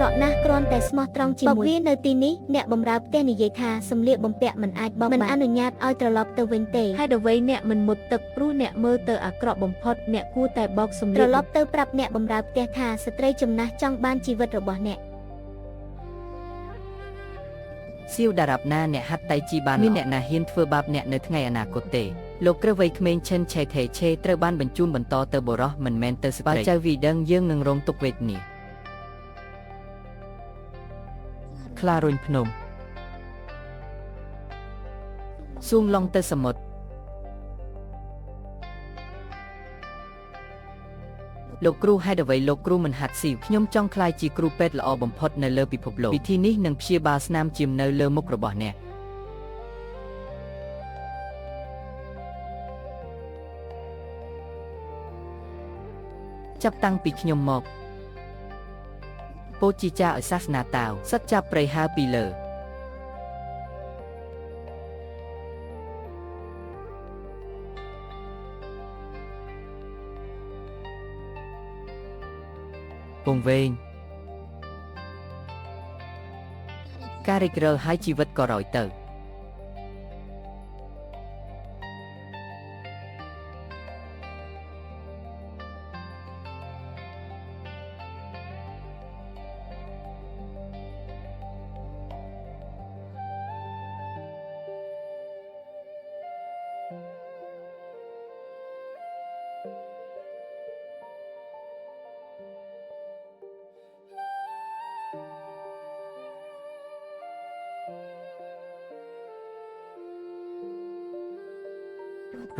ក្រក់ណាស់គ្រាន់តែស្មោះត្រង់ជាមួយវានៅទីនេះអ្នកបម្រើផ្ទះនិយាយថាសម្លៀកបំពាក់មិនអាចបោកមិនអនុញ្ញាតឲ្យត្រឡប់ទៅវិញទេហេតុអ្វីអ្នកមិនមុតទឹកព្រោះអ្នកមើលទៅអាក្រក់បំផុតអ្នកគួរតែបោកសម្លៀកត្រឡប់ទៅប្រាប់អ្នកបម្រើផ្ទះថាស្ត្រីចំណាស់ចង់បានជីវិតរបស់អ្នកសៀវតារាប់ណាអ្នកហាត់តៃជីបានមានអ្នកណាហ៊ានធ្វើបាបអ្នកនៅថ្ងៃអនាគតទេលោកក្រឹវវ័យក្មេងឈិនឆេថេឆេត្រូវបានបញ្ជូនបន្តទៅបរោះមិនមែនទៅស្ត្រីបើចៅវីដឹងយើងនឹងរងទុក្ខវេទនាខ្លារុញភ្នំសួងឡុងទៅសមុទ្រលោកគ្រូហេតុអ្វីលោកគ្រូមិនហាត់ស៊ីវខ្ញុំចង់ក្លាយជាគ្រូពេទ្យល្អបំផុតនៅលើពិភពលោកវិធីនេះនឹងព្យាបាលស្នាមជៀមនៅលើមុខរបស់អ្នកចាប់តាំងពីខ្ញុំមកពោលជាចាឲ្យសាសនាតាវសិតចាប់ប្រៃហើពីលើពងវែងការរិចរឹលហើយជីវិតក៏រយទៅ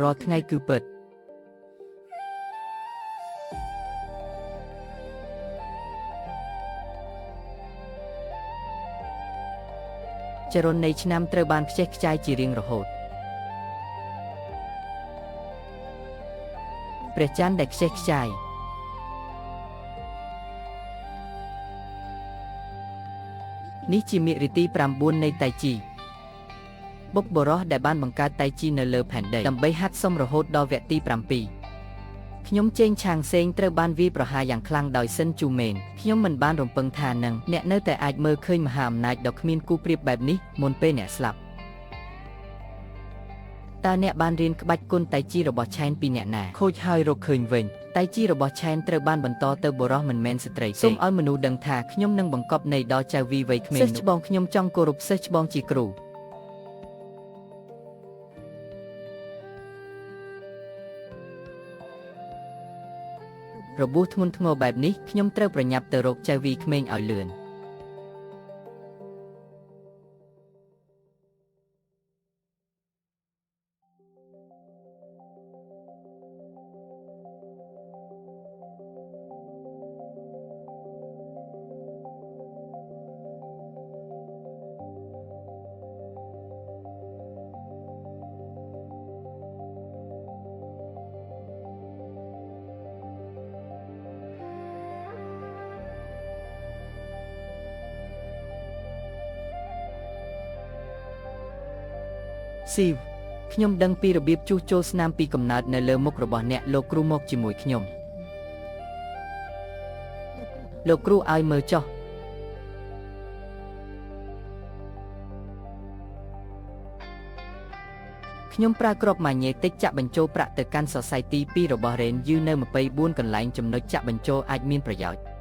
រាល់ថ្ងៃគឺពិតចរន្តនៃឆ្នាំត្រូវបានខ្ជះខ្ជាយជារៀងរហូតព្រះច័ន្ទដែលខ្ជះខ្ជាយនេះជាមាគ៌ាទី9នៃតៃជីបុព្វបុរសដែលបានបង្កើតតៃជីនៅលើផែនដីដើម្បីហាត់សមរហូតដល់វគ្គទី7ខ្ញុំជេងឆាងសេងត្រូវបានវាយប្រហារយ៉ាងខ្លាំងដោយសិនជូមេនខ្ញុំមិនបានរំពឹងថានឹងអ្នកនៅតែអាចមើលឃើញមហាអំណាចដ៏គ្មានគូប្រៀបបែបនេះមុនពេលអ្នកស្លាប់តើអ្នកបានរៀនក្បាច់គុនតៃជីរបស់ឆែនពីអ្នកណាខូចហើយរកឃើញវិញតៃជីរបស់ឆែនត្រូវបានបន្តទៅបុរសមិនមែនស្ត្រីទេសូមឲ្យមនុស្សដឹងថាខ្ញុំនឹងបង្កប់នៃដល់ចៅវីវ័យក្មេងសិស្សច្បងខ្ញុំចង់គោរពសិស្សច្បងជាគ្រូរបួសធ្ងន់ធ្ងរបែបនេះខ្ញុំត្រូវប្រញាប់ទៅរកចៅវីក្មេងឲ្យលឿនស៊ីវខ្ញុំដឹងពីរបៀបជួសជុលស្នាមពីកំណើតនៅលើមុខរបស់អ្នកលោកគ្រូមកជាមួយខ្ញុំលោកគ្រូឲ្យមើលចុះខ្ញុំប្រើគ្រាប់ម៉ាញ៉េទិកចាក់បញ្ចូលប្រាក់ទៅកាន់សរសៃទី2របស់រ៉េនយឺនៅ24កន្លែងចំណុចចាក់បញ្ចូលអាចមានប្រយោជន៍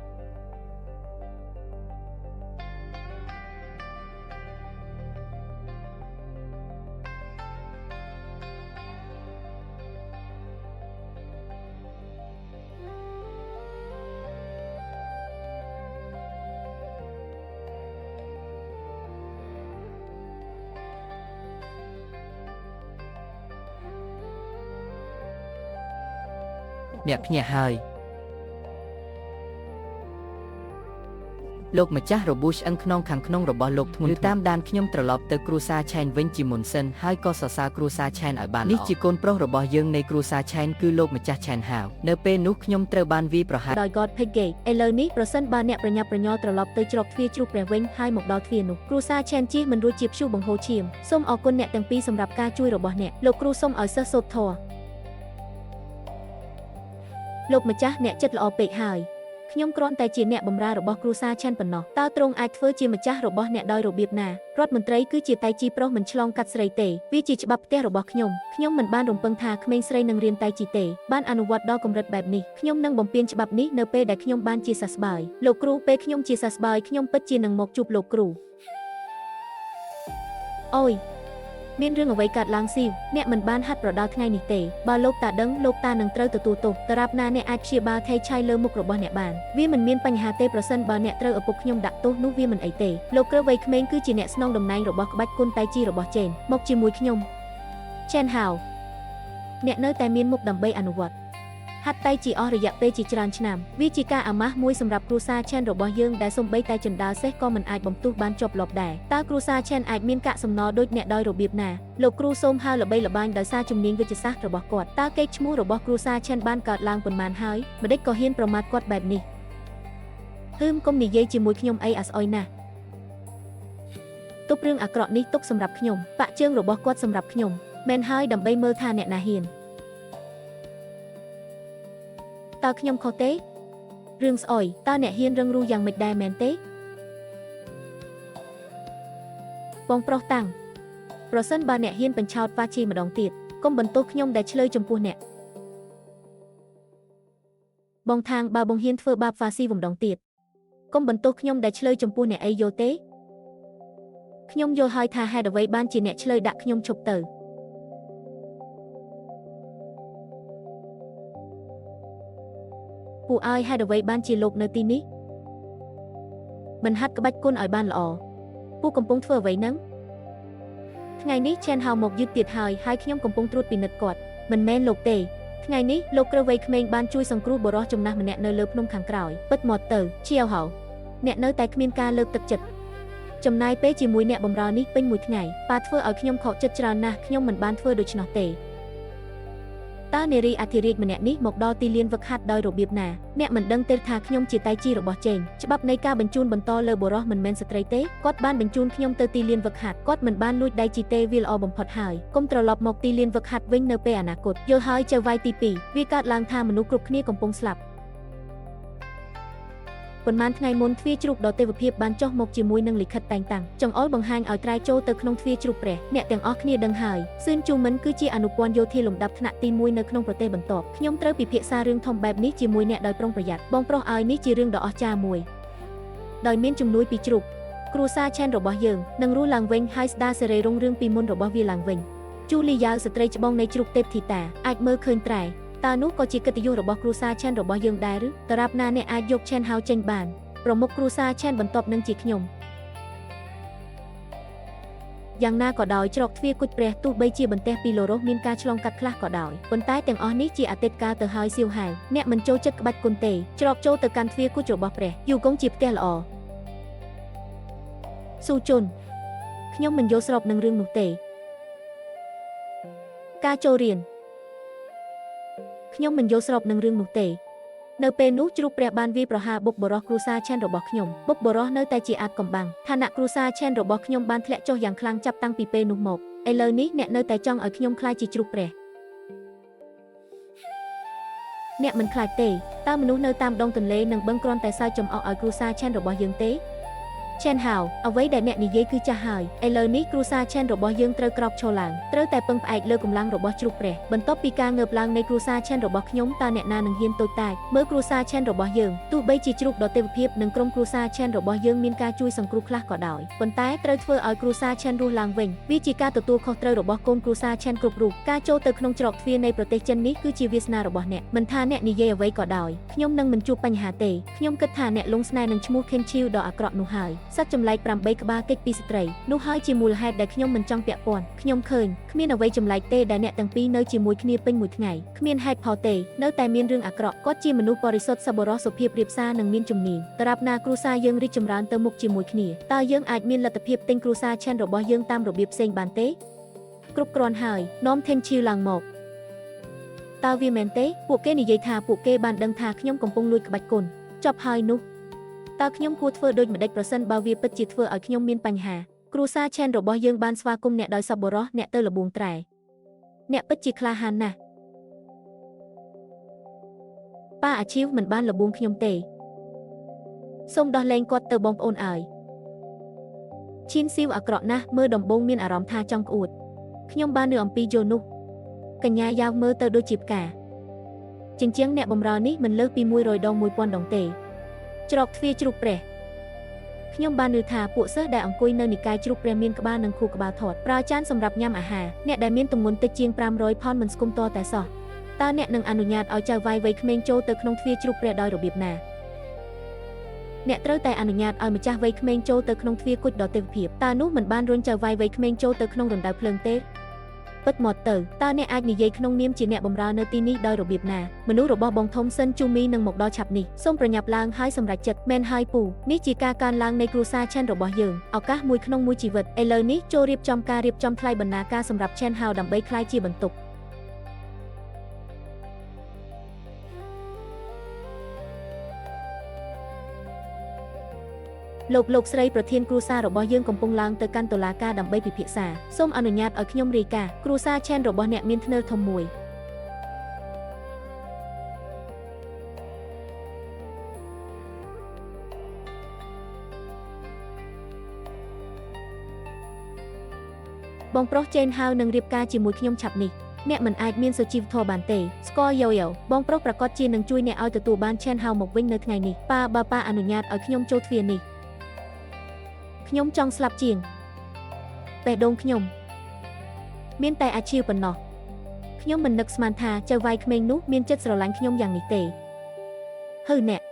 អ្នកភ្ញាក់ហើយលោកម្ចាស់របួសឆ្អឹងខ្នងខាងក្នុងរបស់លោកធ្ងន់តាមដានខ្ញុំត្រឡប់ទៅគ្រួសារឆែនវិញជាមុនសិនហើយក៏សរសើរគ្រួសារឆែនឲ្យបាននេះជាកូនប្រុសរបស់យើងនៃគ្រួសារឆែនគឺលោកម្ចាស់ឆែនហាវនៅពេលនោះខ្ញុំត្រូវបានវាយប្រហារដោយ God Pegate ឥឡូវនេះប្រសិនបើអ្នកប្រញាប់ប្រញាល់ត្រឡប់ទៅជ្រកទ្វារជ្រូកព្រះវិញហើយមកដល់ទ្វារនោះគ្រួសារឆែនជិះមិនរួចជាព្យុះបង្ហូរឈាមសូមអរគុណអ្នកទាំងពីរសម្រាប់ការជួយរបស់អ្នកលោកគ្រូសូមឲ្យសិស្សសូត្រធម៌លោកម្ចាស់អ្នកចិត្តល្អពេកហើយ ខ្ញុំគ្រាន់តែជាអ្នកបម្រើរបស់គ្រួសារឆានប៉ុណ្ណោះតើទ្រង់អាចធ្វើជាម្ចាស់របស់អ្នកដោយរបៀបណារដ្ឋមន្ត្រីគឺជាតៃជីប្រុសមិនឆ្លងកាត់ស្រីទេវាជាច្បាប់ផ្ទះរបស់ខ្ញុំមិនបានរំពឹងថាក្មេងស្រីនឹងរៀនតៃជីទេបានអនុវត្តដល់កម្រិតបែបនេះខ្ញុំនឹងបំពេញច្បាប់នេះនៅពេលដែលខ្ញុំបានជាសះស្បើយលោកគ្រូពេលខ្ញុំជាសះស្បើយខ្ញុំពិតជានឹងមកជួបលោកគ្រូអូយមានរឿងអ្វីកើតឡើងស៊ីវអ្នកមិនបានហាត់ប្រដាល់ថ្ងៃនេះទេបើលោកតាដឹងលោកតានឹងត្រូវទទួលទោសតារាប់ណាអ្នកអាចព្យាបាលថេឆាយលើមុខរបស់អ្នកបានវាមិនមានបញ្ហាទេប្រសិនបើអ្នកត្រូវឪពុកខ្ញុំដាក់ទោសនោះវាមិនអីទេលោកគ្រូវ័យក្មេងគឺជាអ្នកស្នងតំណែងរបស់ក្បាច់គុនតៃជីរបស់ចេនមកជាមួយខ្ញុំឆេនហៅអ្នកនៅតែមានមុខដើម្បីអនុវត្តហាត់តៃជីអស់រយៈពេលជាច្រើនឆ្នាំវាជាការអាម៉ាស់មួយសម្រាប់គ្រួសារឆេនរបស់យើងដែលសូម្បីតែចណ្ដាលសេះក៏មិនអាចបំទុះបានជាប់លាប់ដែរតើគ្រួសារឆេនអាចមានកាកសំណល់ដូចអ្នកដោយរបៀបណាលោកគ្រូសូមហៅល្បីល្បាញដោយសារជំនាញវិទ្យាសាស្ត្ររបស់គាត់តើកេរ្តិ៍ឈ្មោះរបស់គ្រួសារឆេនបានកើតឡើងប៉ុន្មានហើយម្ដេចក៏ហ៊ានប្រមាថគាត់បែបនេះកុំនិយាយជាមួយខ្ញុំអីអាស្អុយណាស់ទុករឿងអាក្រក់នេះទុកសម្រាប់ខ្ញុំបាក់ជើងរបស់គាត់សម្រាប់ខ្ញុំមែនហើយដើម្បីមើលថាអ្នកណាហ៊ានតើខ្ញុំខុសទេរឿងស្អុយតើអ្នកហ៊ានរឹងរូសយ៉ាងម៉េចដែរមែនទេបងប្រុសតាំងប្រសិនបើអ្នកហ៊ានបញ្ឆោតវ៉ាជីម្ដងទៀតកុំបន្ទោសខ្ញុំដែលឆ្លើយចំពោះអ្នកបងថាងបើបងហ៊ានធ្វើបាបវ៉ាស៊ីម្ដងទៀតកុំបន្ទោសខ្ញុំដែលឆ្លើយចំពោះអ្នកអីយល់ទេខ្ញុំយល់ហើយថាហេតុអ្វីបានជាអ្នកឆ្លើយដាក់ខ្ញុំឈប់ទៅពូអើយហេតុអ្វីបានជាលោកនៅទីនេះមិនហាត់ក្បាច់គុនឲ្យបានល្អពូកំពុងធ្វើអ្វីហ្នឹងថ្ងៃនេះឆេនហៅមកយឺតទៀតហើយខ្ញុំកំពុងត្រួតពិនិត្យគាត់មិនមែនលោកទេថ្ងៃនេះលោកគ្រូវ័យក្មេងបានជួយសង្គ្រោះបុរសចំណាស់ម្នាក់នៅលើភ្នំខាងក្រោយពិតមកទៅជាវហៅអ្នកនៅតែគ្មានការលើកទឹកចិត្តចំណាយពេលជាមួយអ្នកបម្រើនេះពេញមួយថ្ងៃប៉ាធ្វើឲ្យខ្ញុំខកចិត្តច្រើនណាស់ខ្ញុំមិនបានធ្វើដូច្នោះទេតើនារីអធិរាជម្នាក់នេះមកដល់ទីលានវឹកហាត់ដោយរបៀបណាអ្នកមិនដឹងទេថាខ្ញុំជាតៃជីរបស់ចេងច្បាប់នៃការបញ្ជូនបន្តលើបុរសមិនមែនស្ត្រីទេគាត់បានបញ្ជូនខ្ញុំទៅទីលានវឹកហាត់គាត់មិនបានលួចដៃជីទេវាល្អបំផុតហើយកុំត្រឡប់មកទីលានវឹកហាត់វិញនៅពេលអនាគតយល់ហើយចៅវាយទី2វាកើតឡើងថាមនុស្សគ្រប់គ្នាកំពុងស្លាប់ប៉ុន្មានថ្ងៃមុនទ្វារជ្រូកដ៏ទេវភាពបានចុះមកជាមួយនឹងលិខិតតែងតាំងចង្អុលបង្ហាញឲ្យត្រែចូលទៅក្នុងទ្វារជ្រូកព្រះអ្នកទាំងអស់គ្នាដឹងហើយស៊ឿនជូមិនគឺជាអនុព័ន្ធយោធាលំដាប់ថ្នាក់ទី1នៅក្នុងប្រទេសបន្ទាប់ខ្ញុំត្រូវពិភាក្សារឿងធំបែបនេះជាមួយអ្នកដោយប្រុងប្រយ័ត្នបងប្រុសឲ្យនេះជារឿងដ៏អស្ចារ្យមួយដោយមានជំនួយពីជ្រូកគ្រួសារឆេនរបស់យើងនឹងរស់ឡើងវិញហើយស្ដារសេរីរុងរឿងពីមុនរបស់វាឡើងវិញជូលីយ៉ាវស្ត្រីច្បងនៃជ្រូកទេពធីតាអាចមើលឃើញត្រែតើនោះក៏ជាកិត្តិយសរបស់គ្រួសារឆេនរបស់យើងដែរឬតារាប់ណាអ្នកអាចយកឆេនហៅចេញបានប្រមុខគ្រួសារឆេនបន្ទាប់នឹងជាខ្ញុំយ៉ាងណាក៏ដោយច្រកទ្វារគុជព្រះទោះបីជាបន្ទះពីលោរ៉ូសមានការឆ្លងកាត់ខ្លះក៏ដោយប៉ុន្តែទាំងអស់នេះជាអតីតកាលទៅហើយសៀវហៅអ្នកមិនចូលចិត្តក្បាច់គុនទេច្រកចូលទៅកាន់ទ្វារគុជរបស់ព្រះយូកុងជាផ្ទះល្អស៊ូជុនខ្ញុំមិនយល់ស្របនឹងរឿងនោះទេការចូលរៀនខ្ញុំមិនយល់ស្របនឹងរឿងនោះទេនៅពេលនោះជ្រូកព្រះបានវាយប្រហារបុព្វបុរសគ្រួសារឆេនរបស់ខ្ញុំបុព្វបុរសនៅតែជាអាចកំបាំងឋានៈគ្រួសារឆេនរបស់ខ្ញុំបានធ្លាក់ចុះយ៉ាងខ្លាំងចាប់តាំងពីពេលនោះមកឥឡូវនេះអ្នកនៅតែចង់ឲ្យខ្ញុំក្លាយជាជ្រូកព្រះអ្នកមិនខ្លាចទេតើមនុស្សនៅតាមដងទន្លេនឹងបឹងគ្រាន់តែសើចចំអកឲ្យគ្រួសារឆេនរបស់យើងទេឆេនហៅអ្វីដែលអ្នកនិយាយគឺចាស់ហើយឥឡូវនេះគ្រួសារឆេនរបស់យើងត្រូវក្រោកឈរឡើងត្រូវតែពឹងផ្អែកលើកម្លាំងរបស់ជ្រូកព្រះបន្ទាប់ពីការងើបឡើងនៃគ្រួសារឆេនរបស់ខ្ញុំតើអ្នកណានឹងហ៊ានតូចតាចមើលគ្រួសារឆេនរបស់យើងទោះបីជាជ្រូកដ៏ទេវភាពនិងក្រុមគ្រួសារឆេនរបស់យើងមានការជួយសង្គ្រោះខ្លះក៏ដោយប៉ុន្តែត្រូវធ្វើឲ្យគ្រួសារឆេនរស់ឡើងវិញវាជាការទទួលខុសត្រូវរបស់កូនគ្រួសារឆេនគ្រប់រូបការចូលទៅក្នុងច្រកទ្វារនៃប្រទេសចិននេះគឺជាវាសនារបស់អ្នកមិនថាអ្នកនិយាយអ្វីក៏ដោយខ្ញុំនឹងមិនជួបបញ្ហាទេខ្ញុំគិតថាអ្នកលងស្នេហ៍នឹងឈ្មោះខេនឈីវដ៏អាក្រក់នោះហើយសត្វចម្លែក8ក្បាលកិច្ចពីស្ត្រីនោះហើយជាមូលហេតុដែលខ្ញុំមិនចង់ពាក់ព័ន្ធខ្ញុំឃើញគ្មានអ្វីចម្លែកទេដែលអ្នកទាំងពីរនៅជាមួយគ្នាពេញមួយថ្ងៃគ្មានហេតុផលទេនៅតែមានរឿងអាក្រក់គាត់ជាមនុស្សបរិសុទ្ធសប្បុរសសុភាពរៀបសារនិងមានជំនាញតារាប់ណាគ្រួសារយើងរីកចម្រើនទៅមុខជាមួយគ្នាតើយើងអាចមានលទ្ធភាពទិញគ្រួសារឆេនរបស់យើងតាមរបៀបផ្សេងបានទេគ្រប់គ្រាន់ហើយនាំថេនឈីវឡើងមកតើវាមែនទេពួកគេនិយាយថាពួកគេបានដឹងថាខ្ញុំកំពុងលួចក្បាច់គុនចប់ហើយនោះតើខ្ញុំគួរធ្វើដូចម្តេចប្រសិនបើវាពិតជាធ្វើឲ្យខ្ញុំមានបញ្ហាគ្រួសារឆេនរបស់យើងបានស្វាគមន៍អ្នកដោយសប្បុរសអ្នកទៅលបួងត្រែអ្នកពិតជាក្លាហានណាស់ប៉ាអាជីវមិនបានលបួងខ្ញុំទេ សូមដោះលែងគាត់ទៅបងប្អូនឲ្យឈីនស៊ីវអាក្រក់ណាស់មើលដំបងមានអារម្មណ៍ថាចង់ក្អួតខ្ញុំបាននៅអំពីយូនោះកញ្ញាយ៉ាវមើលទៅដូចជាផ្កាជញ្ជាំងអ្នកបម្រើនេះមិនលើសពី100ដង1000ដងទេច្រកទ្វារជ្រូកព្រះខ្ញុំបានឮថាពួកសិស្សដែលអង្គុយនៅនិកាយជ្រូកព្រះមានក្បាលនិងខួរក្បាលធាត់ប្រើចានសម្រាប់ញ៉ាំអាហារអ្នកដែលមានទម្ងន់តិចជាង500ផន់មិនស្គមតតែសោះតើអ្នកនឹងអនុញ្ញាតឲ្យចៅវាយវ័យក្មេងចូលទៅក្នុងទ្វារជ្រូកព្រះដោយរបៀបណាអ្នកត្រូវតែអនុញ្ញាតឲ្យម្ចាស់វ័យក្មេងចូលទៅក្នុងទ្វារគុជដ៏ទេវភាពតើនោះមិនបានរុញចៅវាយវ័យក្មេងចូលទៅក្នុងរណ្ដៅភ្លើងទេពិតមកទៅតើអ្នកអាចនិយាយក្នុងនាមជាអ្នកបម្រើនៅទីនេះដោយរបៀបណាមនុស្សរបស់បងធំសិនជូមីនឹងមកដល់ឆាប់នេះសូមប្រញាប់ឡើងហើយសម្រេចចិត្តមែនហើយពូនេះជាការកើនឡើងនៃគ្រួសារឆេនរបស់យើងឱកាសមួយក្នុងមួយជីវិតឥឡូវនេះចូលរៀបចំការរៀបចំថ្លៃបណ្ណាការសម្រាប់ឆេនហៅដើម្បីក្លាយជាបន្ទុកលោកស្រីប្រធានគ្រួសាររបស់យើងកំពុងឡើងទៅកាន់តុលាការដើម្បីពិភាក្សាសូមអនុញ្ញាតឲ្យខ្ញុំរាយការណ៍គ្រួសារឆេនរបស់អ្នកមានធ្នើរធំមួយបងប្រុសចេនហៅនឹងរៀបការជាមួយខ្ញុំឆាប់នេះអ្នកមិនអាចមានសុជីវធម៌បានទេស្គាល់យ៉ូបងប្រុសប្រកាសជានឹងជួយអ្នកឲ្យទទួលបានឆេនហៅមកវិញនៅថ្ងៃនេះប៉ាអនុញ្ញាតឲ្យខ្ញុំចូលទ្វារនេះខ្ញុំចង់ស្លាប់ជាងបេះដូងខ្ញុំមានតែអាឈាវប៉ុណ្ណោះខ្ញុំមិននឹកស្មានថាចៅវាយក្មេងនោះមានចិត្តស្រឡាញ់ខ្ញុំយ៉ាងនេះទេហឺអ្នក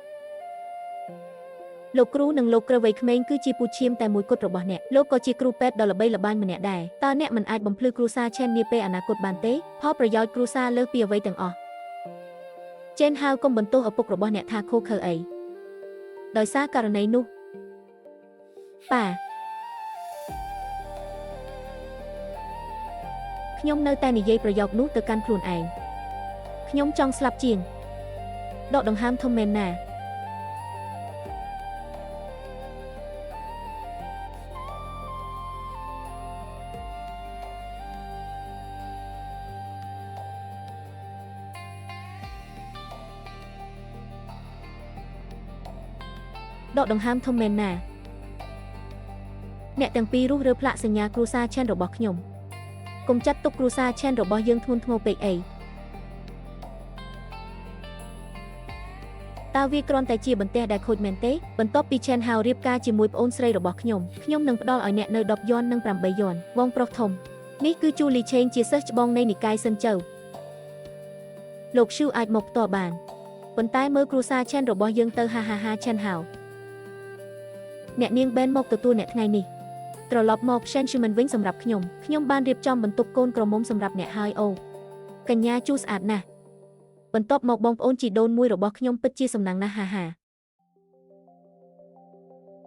លោកគ្រូនិងលោកក្រវ័យក្មេងគឺជាពូឈាមតែមួយគត់របស់អ្នកលោកក៏ជាគ្រូពេទ្យដ៏ល្បីល្បាញម្នាក់ដែរតើអ្នកមិនអាចបំភ្លឺគ្រួសារឆេននាពេលអនាគតបានទេផលប្រយោជន៍គ្រួសារលើសពីអ្វីទាំងអស់ចេនហៅកុំបន្ទោសឪពុករបស់អ្នកថាខូខើអីដោយសារករណីនោះប៉ាខ្ញុំនៅតែនិយាយប្រយោគនោះទៅកាន់ខ្លួនឯងខ្ញុំចង់ស្លាប់ជាងដកដង្ហើមធំមែនណាដកដង្ហើមធំមែនណាអ្នកទាំងពីររុះរើផ្លាកសញ្ញាគ្រួសារឆេនរបស់ខ្ញុំកុំចាត់ទុកគ្រួសារឆេនរបស់យើងធ្ងន់ធ្ងរពេកអីតើវាគ្រាន់តែជាបន្ទះដែលខូចមែនទេបន្ទាប់ពីឆេនហៅរៀបការជាមួយប្អូនស្រីរបស់ខ្ញុំនឹងផ្ដល់ឲ្យអ្នកនៅ10យន់និង8យន់បងប្រុសធំនេះគឺជូលីឆេងជាសិស្សច្បងនៃនិកាយសិនជើលោកឈូអាចមកផ្ទាល់បានប៉ុន្តែមើលគ្រួសារឆេនរបស់យើងទៅហាឆេនហៅអ្នកនាងបែនមកទទួលអ្នកថ្ងៃនេះត្រឡប់មកឆេនឈូមិនវិញសម្រាប់ខ្ញុំបានរៀបចំបន្ទប់កូនក្រមុំសម្រាប់អ្នកហើយអូកញ្ញាជូស្អាតណាស់បន្ទាប់មកបងប្អូនជីដូនមួយរបស់ខ្ញុំពិតជាសំណាងណាស់ហា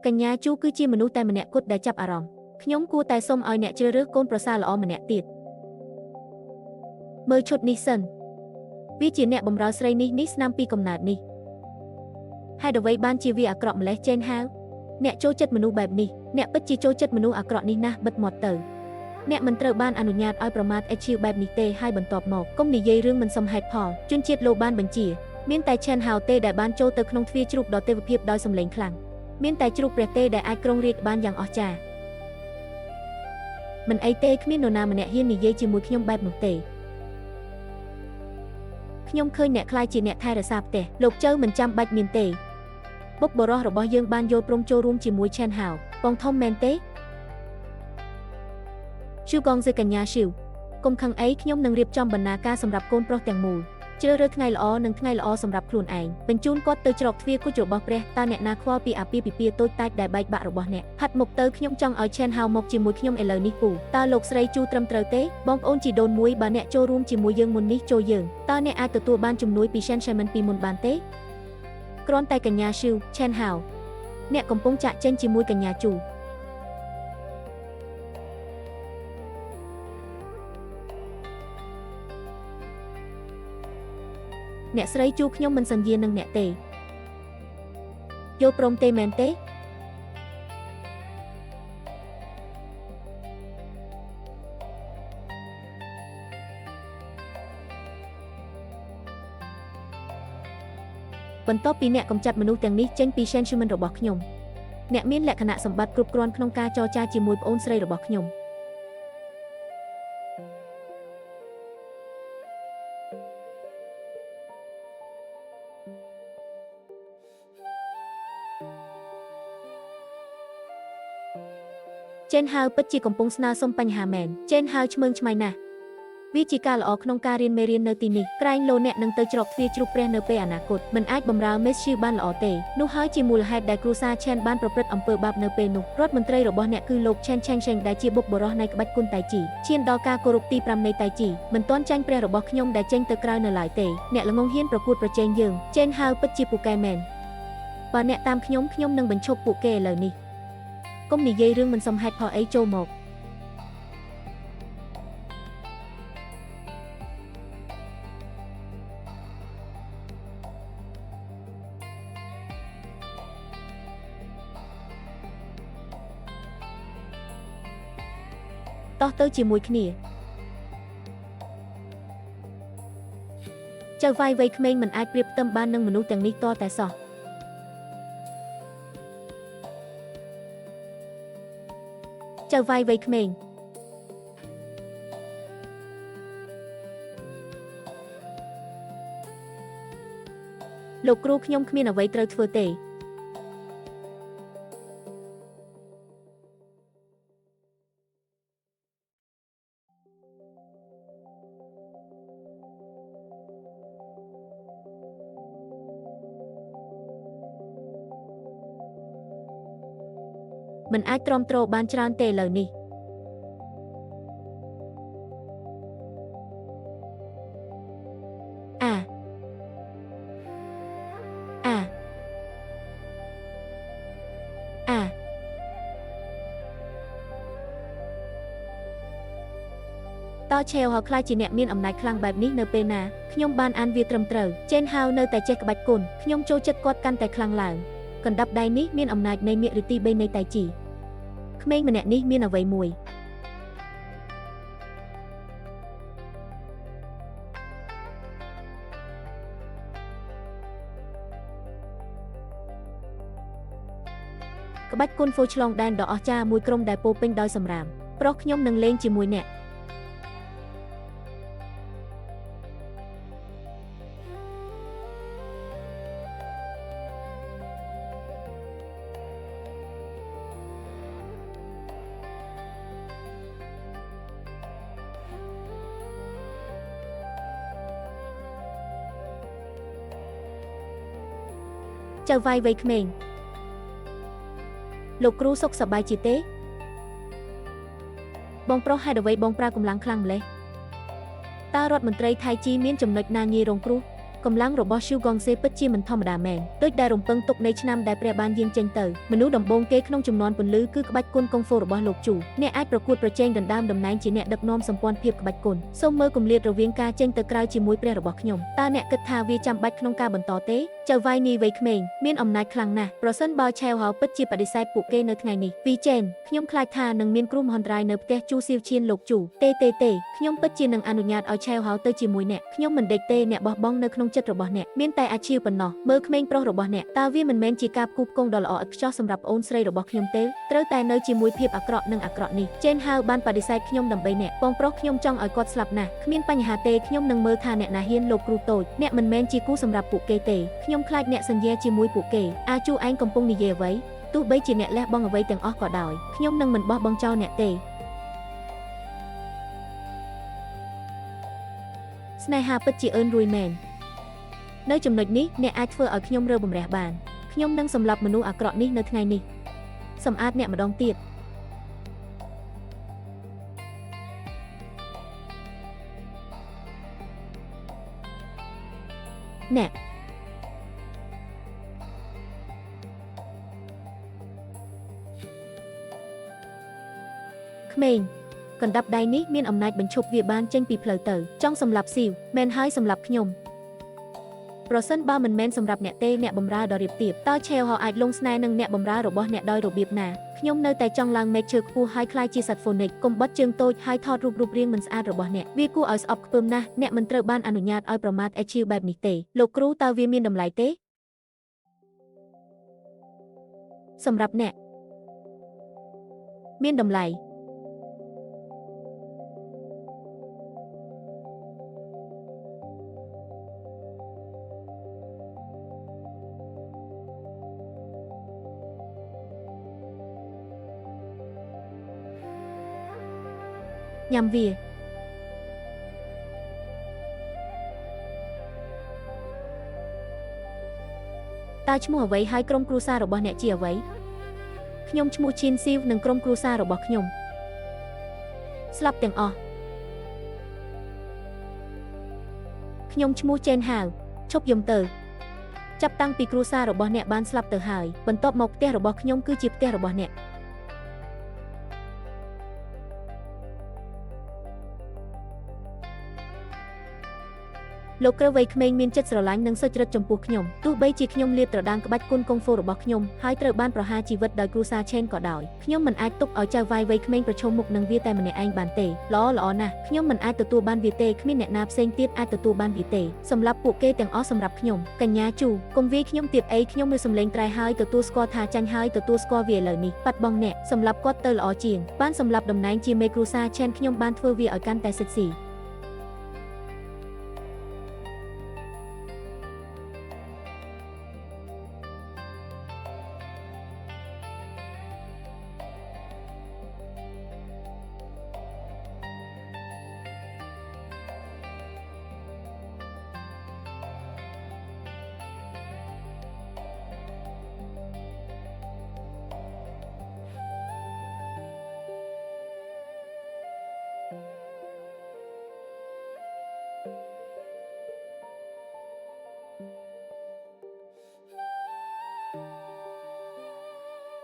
កញ្ញាជូគឺជាមនុស្សតែម្នាក់គត់ដែលចាប់អារម្មណ៍ខ្ញុំគួរតែសុំឲ្យអ្នកជ្រើសរើសកូនប្រសារល្អម្នាក់ទៀតមើលឈុតនេះសិនវាជាអ្នកបម្រើស្រីនេះស្នាមពីកំណើតនេះហេតុអ្វីបានជាវាអាក្រក់ម្លេះចេនហៅអ្នកចូលចិត្តមនុស្សបែបនេះអ្នកពិតជាចូលចិត្តមនុស្សអាក្រក់នេះណាស់បិទមាត់ទៅអ្នកមិនត្រូវបានអនុញ្ញាតឲ្យប្រមាថអេឈីវបែបនេះទេហើយបន្ទាប់មកកុំនិយាយរឿងមិនសមហេតុផលជនជាតិលោបានបញ្ជាមានតែឆេនហៅទេដែលបានចូលទៅក្នុងទ្វារជ្រូកដ៏ទេវភាពដោយសម្លេងខ្លាំងមានតែជ្រូកព្រះទេដែលអាចគ្រងរាជ្យបានយ៉ាងអស្ចារ្យមិនអីទេគ្មាននរណាម្នាក់ហ៊ាននិយាយជាមួយខ្ញុំបែបនោះទេខ្ញុំឃើញអ្នកខ្លាចជាអ្នកថែរក្សាផ្ទះលោកចៅមិនចាំបាច់មានទេបុព្វបុរសរបស់យើងបានយល់ព្រមចូលរួមជាមួយឆេនហៅបងធំមែនទេឈូកងសេកញ្ញាឈូកុំខឹងអីខ្ញុំនឹងរៀបចំបណ្ណាការសម្រាប់កូនប្រុសទាំងមូលជ្រើសរើសថ្ងៃល្អនិងថ្ងៃល្អសម្រាប់ខ្លួនឯងបញ្ជូនគាត់ទៅច្រកទ្វារគុជរបស់ព្រះតើអ្នកណាខ្វល់ពីអាពាហ៍ពិពាហ៍តូចតាចដែលបែកបាក់របស់អ្នកហាត់មុខទៅខ្ញុំចង់ឲ្យឆេនហៅមកជាមួយខ្ញុំឥឡូវនេះពូតើលោកស្រីជូត្រឹមត្រូវទេបងប្អូនជីដូនមួយបើអ្នកចូលរួមជាមួយយើងមុននេះចូលយើងតើអ្នកអាចទទួលបានជំនួយពីឆេនឆេមិនពីមុនបានទេគ្រាន់តែកញ្ញាឈូឆេនហៅអ្នកកំពុងចាក់ចេញជាមួយកញ្ញាជូអ្នកស្រីជូខ្ញុំមិនសន្យានឹងអ្នកទេយល់ព្រមទេមែនទេ បន្ទាប់ពីអ្នកកំចាត់មនុស្សទាំងនេះចេញពី Sentiment របស់ខ្ញុំអ្នកមានលក្ខណៈសម្បត្តិគ្រប់គ្រាន់ក្នុងការចរចាជាមួយប្អូនស្រីរបស់ខ្ញុំចេនហៅពិតជាកំពុងស្នើសុំបញ្ហាមែនចេនហៅឆ្មើងឆ្មៃណាស់វាជាការល្អក្នុងការរៀនមេរៀននៅទីនេះក្រែងលោអ្នកនឹងទៅច្រកទ្វារជ្រូកព្រះនៅពេលអនាគតមិនអាចបម្រើមេសឈីបានល្អទេនោះហើយជាមូលហេតុដែលគ្រួសារឆេនបានប្រព្រឹត្តអំពើបាបនៅពេលនោះរដ្ឋមន្ត្រីរបស់អ្នកគឺលោកឆេនឆេងឆេងដែលជាបុព្វបុរសនៃក្បាច់គុនតៃជីឈានដល់ការគោរពទី5នៃតៃជីមិនទាន់ចាញ់ព្រះរបស់ខ្ញុំដែលចេញទៅក្រៅនៅឡើយទេអ្នកល្ងងហ៊ានប្រកួតប្រជែងយើងចេនហៅពិតជាពូកែមែនបើអ្នកតាមខ្ញុំនឹងបញ្ឈប់ពួកគេឥឡូវនេះកុំនិយាយរឿងមិនសមហេតុផលអីចូលមកតោះទៅជាមួយគ្នាចៅវាយវ័យក្មេងមិនអាចប្រៀបផ្ទឹមបាននឹងមនុស្សទាំងនេះតតែសោះចៅវាយវ័យក្មេងលោកគ្រូខ្ញុំគ្មានអ្វីត្រូវធ្វើទេមិនអាចទ្រាំទ្របានច្រើនទេឥឡូវនេះតើឆេវហៅខ្លាចជាអ្នកមានអំណាចខ្លាំងបែបនេះនៅពេលណាខ្ញុំបានអានវាត្រឹមត្រូវចេនហៅនៅតែចេះក្បាច់គុនខ្ញុំចូលចិត្តគាត់កាន់តែខ្លាំងឡើងកណ្ដាប់ដៃនេះមានអំណាចនៃមាគ៌ទី3នៃតៃជីក្មេងម្នាក់នេះមានអ្វីមួយក្បាច់គុនហ្វូឆ្លងដែនដ៏អស្ចារ្យមួយក្រុមដែលពោពេញដោយសម្រាមប្រុសខ្ញុំនឹងលេងជាមួយអ្នកចៅវាយវ័យក្មេងលោកគ្រូសុខសប្បាយជាទេបងប្រុសហេតុអ្វីបងប្រើកម្លាំងខ្លាំងម្ល៉េះតើរដ្ឋមន្ត្រីថៃជីមានចំណុចណាងាយរងគ្រោះកម្លាំងរបស់ស៊ូកងសេពិតជាមិនធម្មតាមែនដូចដែលរំពឹងទុកនៃឆ្នាំដែលព្រះបានយាងចេញទៅមនុស្សដំបូងគេក្នុងចំនួនពន្លឺគឺក្បាច់គុនកុងហ្វូរបស់លោកជូអ្នកអាចប្រកួតប្រជែងដណ្ដើមតំណែងជាអ្នកដឹកនាំសម្ព័ន្ធភាពក្បាច់គុនសូមមើលគម្លាតរវាងការចេញទៅក្រៅជាមួយព្រះរបស់ខ្ញុំតើអ្នកគិតថាវាចាំបាច់ក្នុងការបន្តទេចៅវាយនីវ័យក្មេងមានអំណាចខ្លាំងណាស់ប្រសិនបើឆេវហៅពិតជាបដិសេធពួកគេនៅថ្ងៃនេះពីចេនខ្ញុំខ្លាចថានឹងមានគ្រោះមហន្តរាយនៅផ្ទះជូសៀវឈៀនលោកជូទេខ្ញុំពិតជានឹងអនុញ្ញាតឲ្យឆេវហៅទៅជាមួយអ្នកខ្ញុំមិនដេកទេអ្នកបោះបង់នៅក្នុងចិត្តរបស់អ្នកមានតែអាជីវប៉ុណ្ណោះមើលក្មេងប្រុសរបស់អ្នកតើវាមិនមែនជាការផ្គូផ្គងដ៏ល្អឥតខ្ចោះសម្រាប់ប្អូនស្រីរបស់ខ្ញុំទេត្រូវតែនៅជាមួយភាពអាក្រក់និងអាក្រក់នេះចេនហៅបានបដិសេធខ្ញុំដើម្បីអ្នកបងប្រុសខ្ញុំចង់ឲ្យគាត់ស្លាប់ណាស់គ្មានបញ្ហាទេខ្ញុំនឹងមើលថាអ្នកណាហ៊ានលោកគ្រូតូចអ្នកមិនមែនជាគូសម្រាប់ពួកគេទេខ្ញុំខ្លាចអ្នកសន្យាជាមួយពួកគេអាជូឯងកំពុងនិយាយអ្វីទោះបីជាអ្នកលះបង់អ្វីទាំងអស់ក៏ដោយខ្ញុំនឹងមិនបោះបង់ចោលអ្នកទេស្នេហាពិតជាអឿនរួយមែននៅចំណុចនេះអ្នកអាចធ្វើឲ្យខ្ញុំរើបំរះបានខ្ញុំនឹងសម្លាប់មនុស្សអាក្រក់នេះនៅថ្ងៃនេះសម្អាតអ្នកម្ដងទៀតអ្នកក្មេងកណ្ដាប់ដៃនេះមានអំណាចបញ្ឈប់វាបានចេញពីផ្លូវទៅចង់សម្លាប់ស៊ីវមែនហើយសម្លាប់ខ្ញុំប្រសិនបើមិនមែនសម្រាប់អ្នកទេអ្នកបំរើដ៏រៀបទៀបតើឆេវហៅអាចលងស្នេហ៍នឹងអ្នកបំរើរបស់អ្នកដោយរបៀបណាខ្ញុំនៅតែចង់ឡើងមេឃឈើខ្ពស់ហើយខ្លាយជាសត្វហ្វូនិកកុំបត់ជើងតូចហើយថតរូបរាងមិនស្អាតរបស់អ្នកវាគួរឲ្យស្អប់ខ្ពើមណាស់អ្នកមិនត្រូវបានអនុញ្ញាតឲ្យប្រមាថអេឈីវបែបនេះទេលោកគ្រូតើវាមានតម្លៃទេ សម្រាប់អ្នកមានតម្លៃញ៉ាំវាតើឈ្មោះអ្វីហើយក្រុមគ្រួសាររបស់អ្នកជាអ្វីខ្ញុំឈ្មោះឈីនស៊ីវនិងក្រុមគ្រួសាររបស់ខ្ញុំស្លាប់ទាំងអស់ខ្ញុំឈ្មោះចេនហាវឈប់យំទៅចាប់តាំងពីគ្រួសាររបស់អ្នកបានស្លាប់ទៅហើយបន្ទាប់មកផ្ទះរបស់ខ្ញុំគឺជាផ្ទះរបស់អ្នកលោកគ្រូវ័យក្មេងមានចិត្តស្រឡាញ់និងសុចរិតចំពោះខ្ញុំទោះបីជាខ្ញុំលាតត្រដាងក្បាច់គុណកុងហ្វូរបស់ខ្ញុំហើយត្រូវបានប្រហារជីវិតដោយគ្រូសាឆេនក៏ដោយខ្ញុំមិនអាចទុកឲ្យចៅវាយវ័យក្មេងប្រឈមមុខនឹងវាតែម្នាក់ឯងបានទេល្អណាស់ខ្ញុំមិនអាចទទួលបានវាទេគ្មានអ្នកណាផ្សេងទៀតអាចទទួលបានវាទេសម្រាប់ពួកគេទាំងអស់សម្រាប់ខ្ញុំកញ្ញាជូកុំវាយខ្ញុំទៀតអីខ្ញុំមើលសំឡេងត្រែហើយទទួលស្គាល់ថាចាញ់ហើយទទួលស្គាល់វាឥឡូវនេះបាត់បង់អ្នកសម្រាប់គាត់ទៅល្អជាងបានសម្រាប់តំណែងជាមេគ្រូសាឆេនខ្ញុំបានធ្វើវាឲ្យកាន់តែសិទ្ធិស៊ី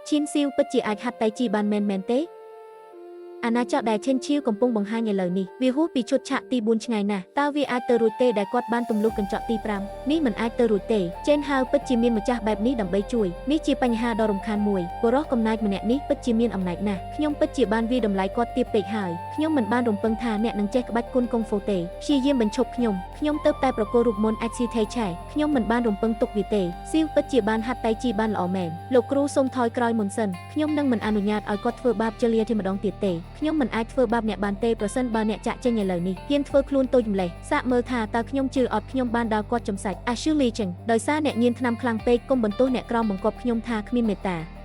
ឈីនស៊ីវពិតជាអាចហាត់តៃជីបានមែនទេអាណាចក្រដែលឈិនឈៀវកំពុងបង្ហាញឥឡូវនេះវាហួសពីឈុតឆាកទី4ឆ្ងាយណាស់តើវាអាចទៅរួចទេដែលគាត់បានទម្លុះកញ្ចក់ទី5នេះមិនអាចទៅរួចទេចេនហាវពិតជាមានម្ចាស់បែបនេះដើម្បីជួយនេះជាបញ្ហាដ៏រំខានមួយបុរសកំណាចម្នាក់នេះពិតជាមានអំណាចណាស់ខ្ញុំពិតជាបានវាតម្លៃគាត់ទាបពេកហើយខ្ញុំមិនបានរំពឹងថាអ្នកនឹងចេះក្បាច់គុណកុងហ្វូទេព្យាយាមបញ្ឈប់ខ្ញុំទៅតែប្រកល់រូបមន្តអាចស៊ីថេឆៃខ្ញុំមិនបានរំពឹងទុកវាទេស៊ីវពិតជាបានហាត់តៃជីបានល្អមែនលោកគ្រូសូមថយក្រោយមុនសិនខ្ញុំនឹងមិនអនុញ្ញាតឲ្យគាត់ធ្វើបាបជលៀទេម្ដងទៀតទេខ្ញុំមិនអាចធ្វើបាបអ្នកបានទេប្រសិនបើអ្នកចាក់ចេញឥឡូវនេះហ៊ានធ្វើខ្លួនតូចម្លេះសាកមើលថាតើខ្ញុំជឿអត់ខ្ញុំបានដល់គាត់ចំសាច់ Ashley Cheng ដោយសារអ្នកញៀនថ្នាំខ្លាំងពេកកុំបន្ទោសអ្នកក្រោមបង្គាប់ខ្ញុំថាគ្មានមេត្តា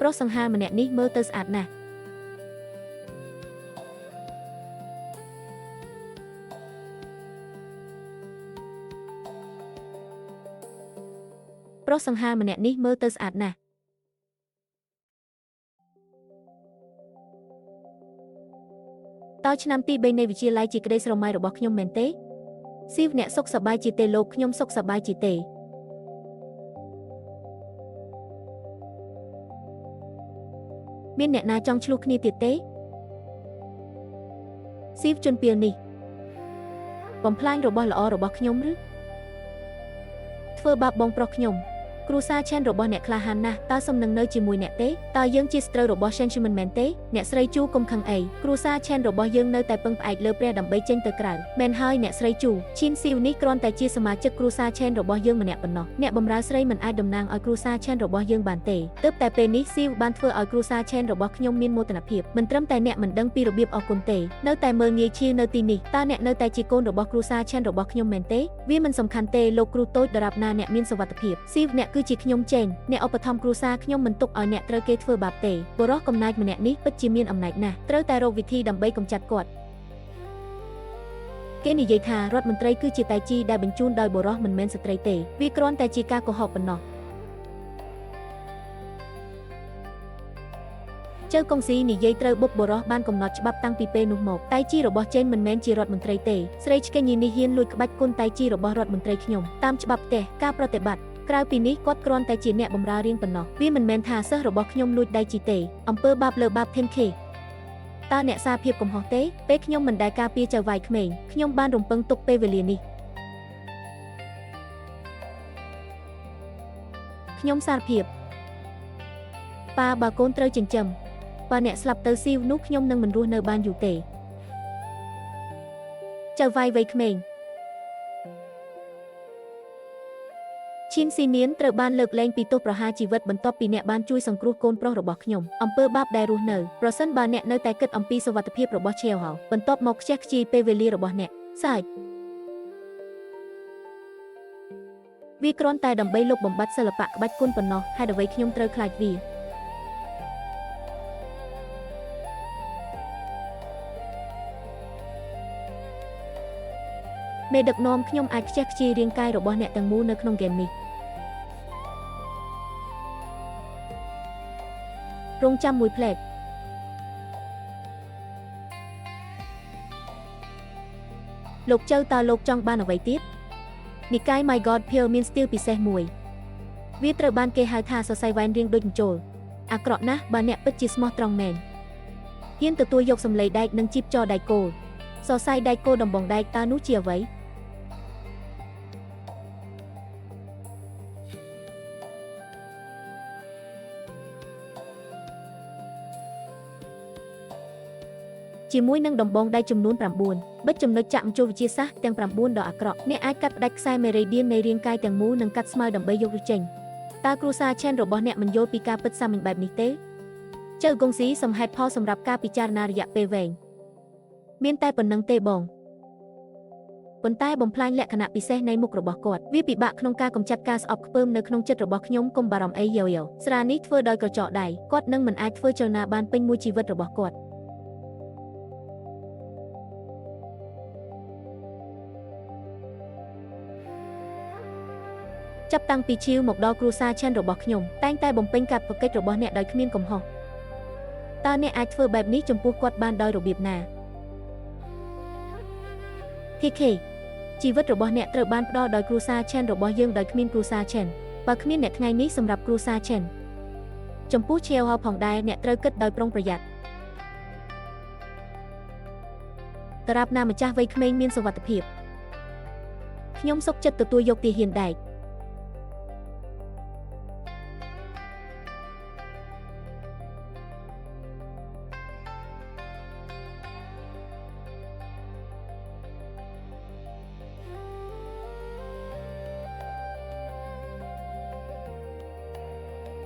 ប្រុសសង្ហាម្នាក់នេះមើលទៅស្អាតណាស់ប្រុសសង្ហាម្នាក់នេះមើលទៅស្អាតណាស់តើឆ្នាំទី3នៃវិទ្យាល័យជាក្តីស្រមៃរបស់ខ្ញុំមែនទេស៊ីវអ្នកសុខសប្បាយជាទេលោកខ្ញុំសុខសប្បាយជាទេមានអ្នកណាចង់ឆ្លោះគ្នាទៀតទេស៊ីវជន់ពីលនេះបំផ្លាញរបស់ល្អរបស់ខ្ញុំឬធ្វើបាបបងប្រុសខ្ញុំគ្រូសាឆេនរបស់អ្នកក្លាហានណាស់តើសំនឹងនៅជាមួយអ្នកទេតើយើងជាស្ត្រូវរបស់ Shenchuman មែនទេអ្នកស្រីជូកុំខឹងអីគ្រូសាឆេនរបស់យើងនៅតែពឹងផ្អែកលើព្រះដើម្បីចេញទៅក្រៅមែនហើយអ្នកស្រីជូឈីនស៊ីវនេះគ្រាន់តែជាសមាជិកគ្រូសាឆេនរបស់យើងម្នាក់ប៉ុណ្ណោះអ្នកបម្រើស្រីមិនអាចតំណាងឲ្យគ្រូសាឆេនរបស់យើងបានទេទើបតែពេលនេះស៊ីវបានធ្វើឲ្យគ្រូសាឆេនរបស់ខ្ញុំមានមោទនភាពមិនត្រឹមតែអ្នកមិនដឹងពីរបៀបអរគុណទេនៅតែមើលងាយឈៀវនៅទីនេះតើអ្នកនៅតែជាកូនរបស់គ្រូសាឆេនរបស់ខ្ញុំមែនទេវាមិនសំខាន់ទេលោកគ្រូតូចដរាបណាអ្នកមានសុវត្ថិភាពស៊ីវអ្នកគឺជាខ្ញុំចេញអ្នកឧបត្ថម្ភគ្រួសារខ្ញុំមិនទុកឲ្យអ្នកត្រូវគេធ្វើបាបទេបុរសកំណាចម្នាក់នេះពិតជាមានអំណាចណាស់ត្រូវតែរកវិធីដើម្បីកម្ចាត់គាត់គេនិយាយថារដ្ឋមន្ត្រីគឺជាតៃជីដែលបញ្ជូនដោយបុរសមិនមែនស្ត្រីទេវាគ្រាន់តែជាការកុហកប៉ុណ្ណោះចៅកុងស៊ីនិយាយត្រូវបុកបុរសបានកំណត់ច្បាប់តាំងពីពេលនោះមកតៃជីរបស់ចេនមិនមែនជារដ្ឋមន្ត្រីទេស្រីឆ្កេញនេះហ៊ានលួចក្បាច់គុណតៃជីរបស់រដ្ឋមន្ត្រីខ្ញុំតាមច្បាប់ផ្ទះការប្រតិបត្តិក្រៅពីនេះគាត់គ្រាន់តែជាអ្នកបម្រើរៀងប៉ុណ្ណោះវាមិនមែនថាសិស្សរបស់ខ្ញុំលួចដៃជីទេអំពើបាបលើបាបthêmខេតើអ្នកសារភាពកំហុសទេពេលខ្ញុំមិនដែលការពារចៅវាយក្មេងខ្ញុំបានរំពឹងទុកពេលវេលានេះ ខ្ញុំសារភាពប៉ាបើកូនត្រូវចិញ្ចឹមបើអ្នកស្លាប់ទៅស៊ីវនោះខ្ញុំនឹងមិនរស់នៅបានយូរទេចៅវាយវ័យក្មេងឈិនស៊ីនៀនត្រូវបានលើកលែងពីទោសប្រហារជីវិតបន្ទាប់ពីអ្នកបានជួយសង្គ្រោះកូនប្រុសរបស់ខ្ញុំអំពើបាបដែលរស់នៅប្រសិនបើអ្នកនៅតែគិតអំពីសុវត្ថិភាពរបស់ឆេវហៅបន្ទាប់មកខ្ជះខ្ជាយពេលវេលារបស់អ្នកសាច់វាគ្រាន់តែដើម្បីលុបបំបាត់សិល្បៈក្បាច់គុណប៉ុណ្ណោះហេតុអ្វីខ្ញុំត្រូវខ្លាចវាមេដឹកនាំខ្ញុំអាចខ្ជះខ្ជាយរាងកាយរបស់អ្នកទាំងមូលនៅក្នុងហ្គេមនេះរងចាំមួយផ្លែតលោកចៅតើលោកចង់បានអ្វីទៀតនិកាយ My God Pill មានស្ទីលពិសេសមួយវាត្រូវបានគេហៅថាសរសៃវ៉ែនរៀងដូចមជុលអាក្រក់ណាស់បើអ្នកពិតជាស្មោះត្រង់មែនហ៊ានទទួលយកសម្លេដែកនិងជីបចរដែកគោលសរសៃដែកគោលដំបងដែកតើនោះជាអ្វីជាមួយនឹងដំបងដែកចំនួន9បិទចំណុចចាក់មជុលវិទ្យាសាស្ត្រទាំង9ដ៏អាក្រក់អ្នកអាចកាត់ផ្ដាច់ខ្សែមេរេឌៀននៃរាងកាយទាំងមូលនិងកាត់ស្មៅដើម្បីយកវាចេញតើគ្រួសារឆេនរបស់អ្នកមិនយល់ពីការពិតសាមញ្ញបែបនេះទេចៅកុងស៊ីសំហេតុផលសម្រាប់ការពិចារណារយៈពេលវែងមានតែប៉ុណ្្នឹងទេបងប៉ុន្តែបំផ្លាញលក្ខណៈពិសេសនៃមុខរបស់គាត់វាពិបាកក្នុងការកម្ចាត់ការស្អប់ខ្ពើមនៅក្នុងចិត្តរបស់ខ្ញុំកុំបារម្ភអីយោស្រានេះធ្វើដោយក្រចកដៃគាត់នឹងមិនអាចធ្វើចលនាបានពេញមួយជីវិតរបស់គាត់ចាប់តាំងពីឈីវមកដល់គ្រួសារឆេនរបស់ខ្ញុំតែងតែបំពេញកាតព្វកិច្ចរបស់អ្នកដោយគ្មានកំហុសតើអ្នកអាចធ្វើបែបនេះចំពោះគាត់បានដោយរបៀបណាTK ជីវិតរបស់អ្នកត្រូវបានផ្ដល់ដោយគ្រួសារឆេនរបស់យើងដោយគ្មានគ្រួសារឆេនបើគ្មានអ្នកថ្ងៃនេះសម្រាប់គ្រួសារឆេនចំពោះឆេវហៅផងដែរអ្នកត្រូវគិតដោយប្រុងប្រយ័ត្នតារាបណាម្ចាស់វ័យក្មេងមានសុវត្ថិភាពខ្ញុំសុខចិត្តទទួលយកទាហានដែក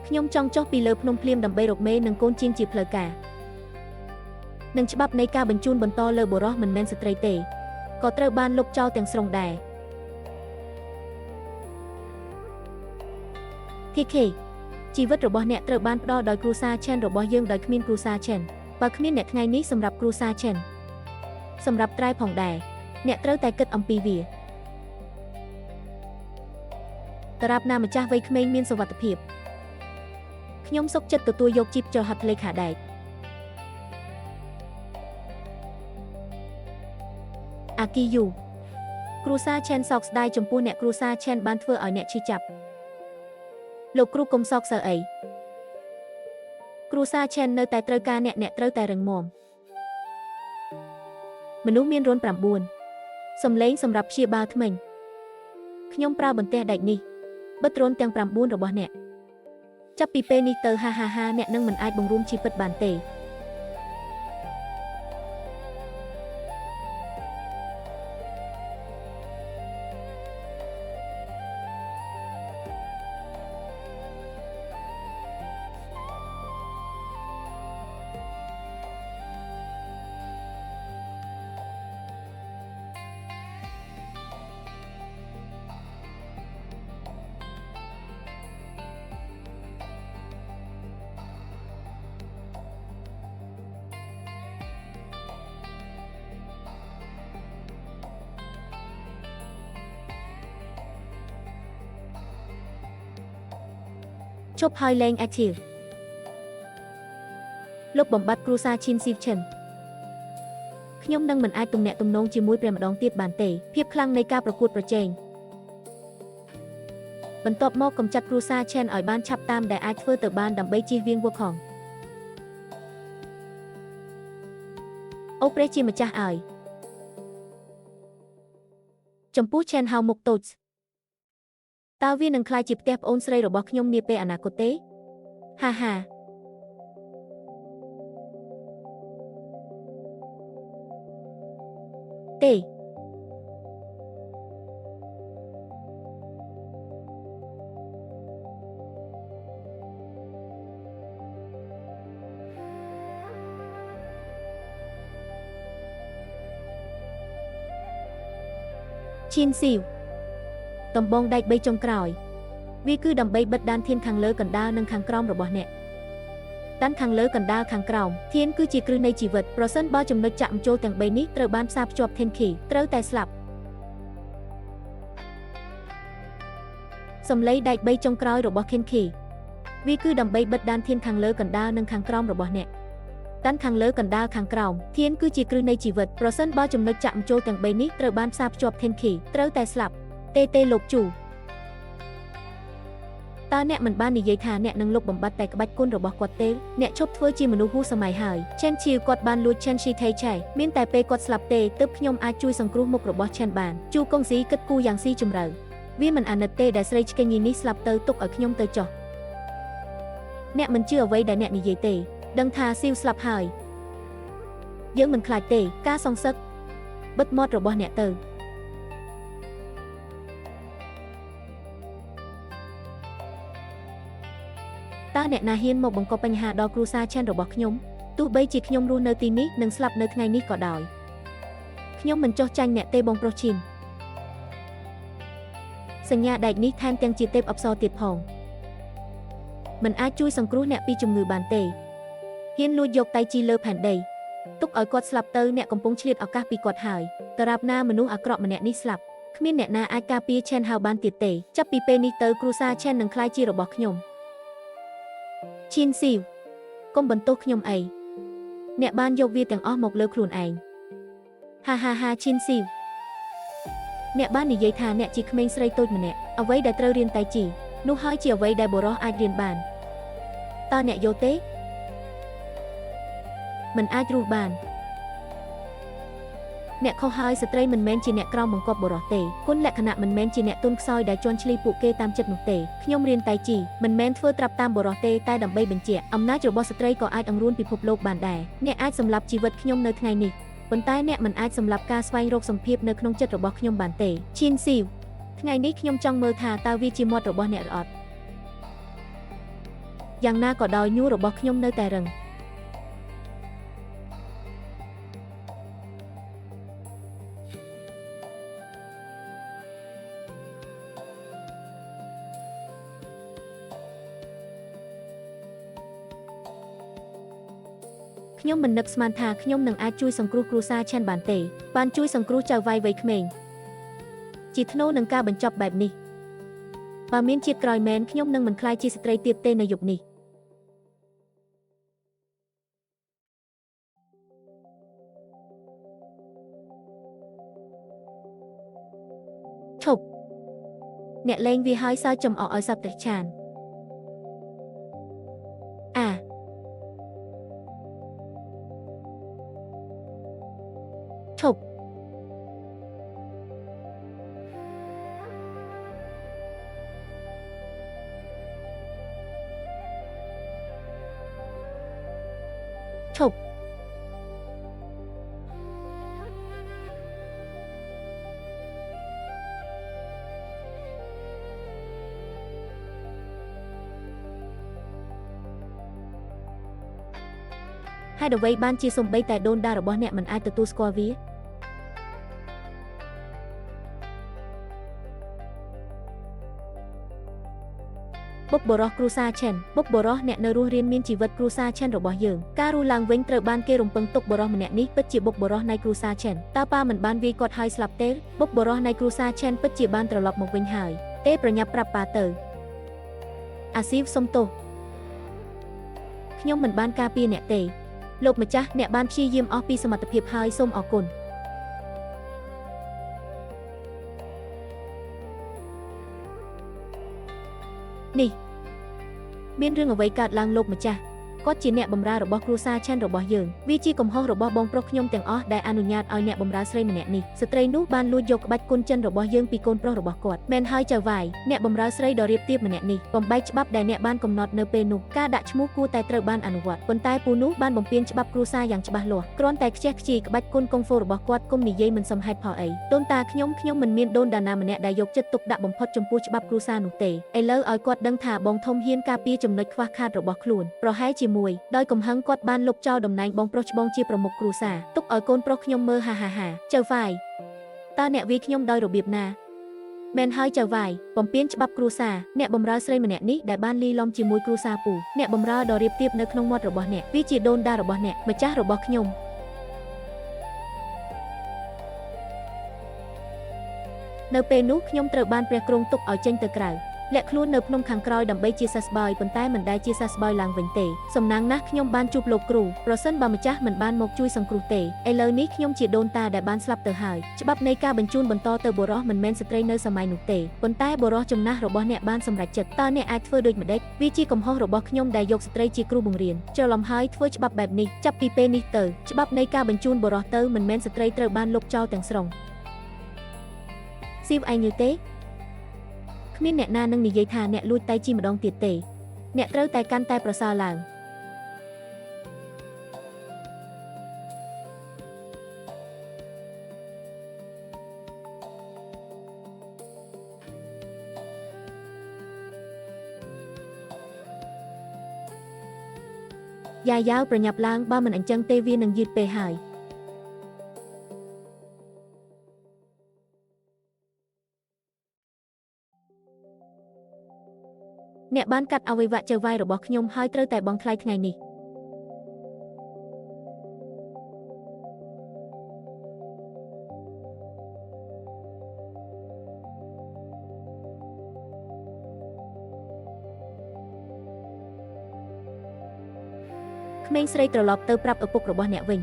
ខ្ញុំចង់ចុះពីលើភ្នំភ្លាមដើម្បីរកមេនិងកូនជៀនជាផ្លូវការនឹងច្បាប់នៃការបញ្ជូនបន្តលើបុរសមិនមែនស្ត្រីទេក៏ត្រូវបានលុបចោលទាំងស្រុងដែរ TK ជីវិតរបស់អ្នកត្រូវបានផ្ដល់ដោយគ្រួសារឆេនរបស់យើងដោយគ្មានគ្រួសារឆេនបើគ្មានអ្នកថ្ងៃនេះសម្រាប់គ្រួសារឆេនសម្រាប់ត្រៃផងដែរអ្នកត្រូវតែគិតអំពីវាតារាបណាម្ចាស់វ័យក្មេងមានសុវត្ថិភាពខ្ញុំសុខចិត្តទទួលយកជីបចរហត្ថលេខាដែកអាគីយូគ្រួសារឆេនសោកស្ដាយចំពោះអ្នកគ្រួសារឆេនបានធ្វើឲ្យអ្នកឈឺចាប់លោកគ្រូកុំសោកសៅអីគ្រួសារឆេននៅតែត្រូវការអ្នកត្រូវតែរឹងមាំមនុស្សមានរន្ធ9សំឡេងសម្រាប់ព្យាបាលធ្មេញខ្ញុំប្រើបន្ទះដែកនេះបិទរន្ធទាំង9របស់អ្នកចាប់ពីពេលនេះទៅហាអ្នកនឹងមិនអាចបង្រួមជីវិតបានទេឈប់ហើយលែង active លុបបំបាត់គ្រួសារឈិនស៊ីវឈិនខ្ញុំនឹងមិនអាចទំនាក់ទំនងជាមួយព្រះម្ដងទៀតបានទេភាពខ្លាំងនៃការប្រកួតប្រជែងបន្ទាប់មកកម្ចាត់គ្រួសារឆេនឲ្យបានឆាប់តាមដែលអាចធ្វើទៅបានដើម្បីជៀសវាងវឹកខងអូព្រះជាម្ចាស់ឲ្យចំពោះឆេនហៅមុខតូច តើវានឹងក្លាយជាផ្ទះប្អូនស្រីរបស់ខ្ញុំនាពេលអនាគតទេហាហាទេឈៀនស៊ីវដំបងដែក3ចុងក្រោយវាគឺដើម្បីបិទដានធានខាងលើកណ្ដាលនិងខាងក្រោមរបស់អ្នកដានខាងលើកណ្ដាលខាងក្រោមធានគឺជាគ្រឹះនៃជីវិតប្រសិនបើចំណុចចាក់បញ្ចូលទាំង3នេះត្រូវបានផ្សារភ្ជាប់ធានខីត្រូវតែស្លាប់សំឡេងដែក3ចុងក្រោយរបស់ខេនខីវាគឺដើម្បីបិទដានធានខាងលើកណ្ដាលនិងខាងក្រោមរបស់អ្នកដានខាងលើកណ្ដាលខាងក្រោមធានគឺជាគ្រឹះនៃជីវិតប្រសិនបើចំណុចចាក់បញ្ចូលទាំង3នេះត្រូវបានផ្សារភ្ជាប់ធានខីត្រូវតែស្លាប់ទេលោកជូតើអ្នកមិនបាននិយាយថាអ្នកនឹងលុបបំបាត់តែក្បាច់គុណរបស់គាត់ទេអ្នកឈប់ធ្វើជាមនុស្សហួសសម័យហើយឆេនឈីវគាត់បានលួចឆេនឈីថៃឆៃមានតែពេលគាត់ស្លាប់ទេទើបខ្ញុំអាចជួយសង្គ្រោះមុខរបស់ឆេនបានជូកុងស៊ីគិតគូរយ៉ាងស៊ីជម្រៅវាមិនអាណិតទេដែលស្រីឆ្កេងញីនេះស្លាប់ទៅទុកឲ្យខ្ញុំទៅចោះអ្នកមិនជឿអ្វីដែលអ្នកនិយាយទេដឹងថាស៊ីវស្លាប់ហើយយើងមិនខ្លាចទេការសងសឹកបិទមាត់របស់អ្នកទៅតើអ្នកណាហ៊ានមកបង្កបញ្ហាដល់គ្រួសារឆេនរបស់ខ្ញុំទោះបីជាខ្ញុំរស់នៅទីនេះនិងស្លាប់នៅថ្ងៃនេះក៏ដោយខ្ញុំមិនចោះចាញ់អ្នកទេបងប្រុសឈីនសញ្ញាដែកនេះថែមទាំងជាទេពអប្សរទៀតផងមិនអាចជួយសង្គ្រោះអ្នកពីជំងឺបានទេហ៊ានលួចយកតៃជីលើផែនដីទុកឲ្យគាត់ស្លាប់ទៅអ្នកកំពុងឆ្លៀតឱកាសពីគាត់ហើយតារាបណាមនុស្សអាក្រក់ម្នាក់នេះស្លាប់គ្មានអ្នកណាអាចការពារឆេនហៅបានទៀតទេចាប់ពីពេលនេះទៅគ្រួសារឆេននឹងក្លាយជារបស់ខ្ញុំឈៀនស៊ីវកុំបន្ទោសខ្ញុំអីអ្នកបានយកវាទាំងអស់មកលើខ្លួនឯងហាហាហាឈៀនស៊ីវអ្នកបាននិយាយថាអ្នកជាក្មេងស្រីតូចម្នាក់អ្វីដែលត្រូវរៀនតៃជីនោះហើយជាអ្វីដែលបុរសអាចរៀនបានតើអ្នកយល់ទេមិនអាចរស់បានអ្នកខុសហើយស្ត្រីមិនមែនជាអ្នកក្រោមបង្គាប់បុរសទេគុណលក្ខណៈមិនមែនជាអ្នកទុនខ្សោយដែលជន់ឈ្លីពួកគេតាមចិត្តនោះទេខ្ញុំរៀនតៃជីមិនមែនធ្វើត្រាប់តាមបុរសទេតែដើម្បីបញ្ជាក់អំណាចរបស់ស្ត្រីក៏អាចអង្រួនពិភពលោកបានដែរអ្នកអាចសម្លាប់ជីវិតខ្ញុំនៅថ្ងៃនេះប៉ុន្តែអ្នកមិនអាចសម្លាប់ការស្វែងរកសម្ភារនៅក្នុងចិត្តរបស់ខ្ញុំបានទេឈៀនស៊ីវថ្ងៃនេះខ្ញុំចង់មើលថាតើវាជាមាត់របស់អ្នកឬអត់យ៉ាងណាក៏ដោយញួររបស់ខ្ញុំនៅតែរឹងខ្ញុំមិននឹកស្មានថាខ្ញុំនឹងអាចជួយសង្គ្រោះគ្រួសារឆេនបានទេបានជួយសង្គ្រោះចៅវាយវ័យក្មេងជាថ្នូរនឹងការបញ្ចប់បែបនេះបើមានជាតិក្រោយមែនខ្ញុំនឹងមិនខ្លាចជាស្ត្រីទៀតទេនៅយប់នេះឈប់អ្នកលេងវាហើយសើចំអកឲ្យសត្វត្រេះឆានឈប់ឈប់ហេតុអ្វីបានជាសំបីតែដូនតារបស់អ្នកមិនអាចទទួលស្គាល់វាបុព្វបុរសគ្រួសារឆេនបុព្វបុរសអ្នកនៅរស់រានមានជីវិតគ្រួសារឆេនរបស់យើងការរស់ឡើងវិញត្រូវបានគេរំពឹងទុកបុរសម្នាក់នេះពិតជាបុព្វបុរសនៃគ្រួសារឆេនតើប៉ាមិនបានវាយគាត់ហើយស្លាប់ទេបុព្វបុរសនៃគ្រួសារឆេនពិតជាបានត្រឡប់មកវិញហើយទេប្រញាប់ប្រាប់ប៉ាទៅអាស៊ីវសុំទោសខ្ញុំមិនបានការពារអ្នកទេលោកម្ចាស់អ្នកបានព្យាយាមអស់ពីសមត្ថភាពហើយសូមអរគុណនេះមានរឿងអ្វីកើតឡើងលោកម្ចាស់ គាត់ជាអ្នកបម្រើរបស់គ្រួសារឆានរបស់យើងវាជាកំហុសរបស់បងប្រុសខ្ញុំទាំងអស់ដែលអនុញ្ញាតឲ្យអ្នកបម្រើស្រីម្នាក់នេះស្ត្រីនោះបានលួចយកក្បាច់គុណចិនរបស់យើងពីកូនប្រុសរបស់គាត់មែនហើយចៅវាយអ្នកបម្រើស្រីដ៏រៀបទៀបម្នាក់នេះបំបែកច្បាប់ដែលអ្នកបានកំណត់នៅពេលនោះការដាក់ឈ្មោះគួរតែត្រូវបានអនុវត្តប៉ុន្តែពូនោះបានបំពានច្បាប់គ្រួសារយ៉ាងច្បាស់លាស់គ្រាន់តែខ្ជះខ្ជាយក្បាច់គុណកុងហ្វូរបស់គាត់គុំនិយាយមិនសមហេតុផលអីដូនតាខ្ញុំមិនមានដូនតាណាម្នាក់ដែលយកចិត្តទុកដាក់បំផុតចំពោះច្បាប់គ្រួសារនោះទេឥឡូវឲ្យគាត់ដឹងថាបងធំហ៊ានការពារចំណុចខ្វះខាតរបស់ខ្លួនប្រហែលជាមួយដោយកំហឹងគាត់បានលុបចោលតំណែងបងប្រុសច្បងជាប្រមុខគ្រួសារទុកឲ្យកូនប្រុសខ្ញុំមើលហាចៅហ្វាយតើអ្នកវាយខ្ញុំដោយរបៀបណាមែនហើយចៅវាយបំពេញច្បាប់គ្រួសារអ្នកបម្រើស្រីម្នាក់នេះដែលបានលីឡំជាមួយគ្រួសារពូអ្នកបម្រើដ៏រៀបទៀបនៅក្នុងមាត់របស់អ្នកវាជាដូនតារបស់អ្នកម្ចាស់របស់ខ្ញុំនៅពេលនោះខ្ញុំត្រូវបានព្រះគ្រងទុកឲ្យចេញទៅក្រៅលាក់ខ្លួននៅភ្នំខាងក្រោយដើម្បីជាសះស្បើយប៉ុន្តែមិនដែលជាសះស្បើយឡើងវិញទេសំណាងណាស់ខ្ញុំបានជួបលោកគ្រូប្រសិនបើម្ចាស់មិនបានមកជួយសង្គ្រោះទេឥឡូវនេះខ្ញុំជាដូនតាដែលបានស្លាប់ទៅហើយច្បាប់នៃការបញ្ជូនបន្តទៅបុរសមិនមែនស្ត្រីនៅសម័យនោះទេប៉ុន្តែបុរសចំណាស់របស់អ្នកបានសម្រេចចិត្តតើអ្នកអាចធ្វើដូចម្តេចវាជាកំហុសរបស់ខ្ញុំដែលយកស្ត្រីជាគ្រូបង្រៀនច្រឡំហើយធ្វើច្បាប់បែបនេះចាប់ពីពេលនេះទៅច្បាប់នៃការបញ្ជូនបុរសទៅមិនមែនស្ត្រីត្រូវបានលុបចោលទាំងស្រុងស៊ីវឯងយល់ទេគ្មានអ្នកណានឹងនិយាយថាអ្នកលួចតៃជីម្ដងទៀតទេអ្នកត្រូវតែកាន់តែប្រសើរឡើងយ៉ាយ៉ាវប្រញាប់ឡើងបើមិនអញ្ចឹងទេវានឹងយឺតពេកហើយអ្នកបានកាត់អវយវៈចៅវាយរបស់ខ្ញុំហើយត្រូវតែបង់ថ្លៃថ្ងៃនេះក្មេងស្រីត្រឡប់ទៅប្រាប់ឪពុករបស់អ្នកវិញ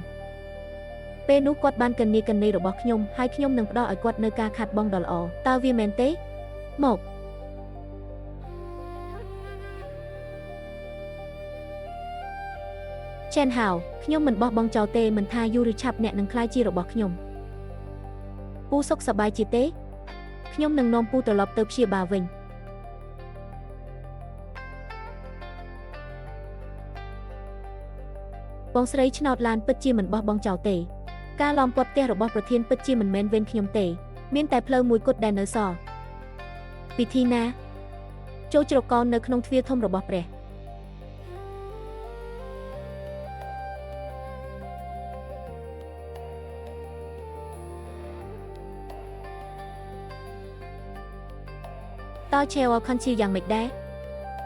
ពេលនោះគាត់បានកញ្ញាកណីរបស់ខ្ញុំហើយខ្ញុំនឹងផ្ដល់ឲ្យគាត់នៅការខាត់បងដ៏ល្អតើវាមែនទេមកឆែនហាវខ្ញុំមិនបោះបង់ចោលទេមិនថាយូរឬឆាប់អ្នកនឹងក្លាយជារបស់ខ្ញុំពូសុខសប្បាយជាទេខ្ញុំនឹងនាំពូត្រឡប់ទៅព្យាបាលវិញបងស្រីឆ្នោតឡានពិតជាមិនបោះបង់ចោលទេការឡោមព័ទ្ធផ្ទះរបស់ប្រធានពិតជាមិនមែនវេនខ្ញុំទេមានតែផ្លូវមួយគត់ដែលនៅសល់ពិធីណាចូលជ្រកកោននៅក្នុងទ្វារធំរបស់ព្រះតើឆេវខនជាយ៉ាងម៉េចដែរ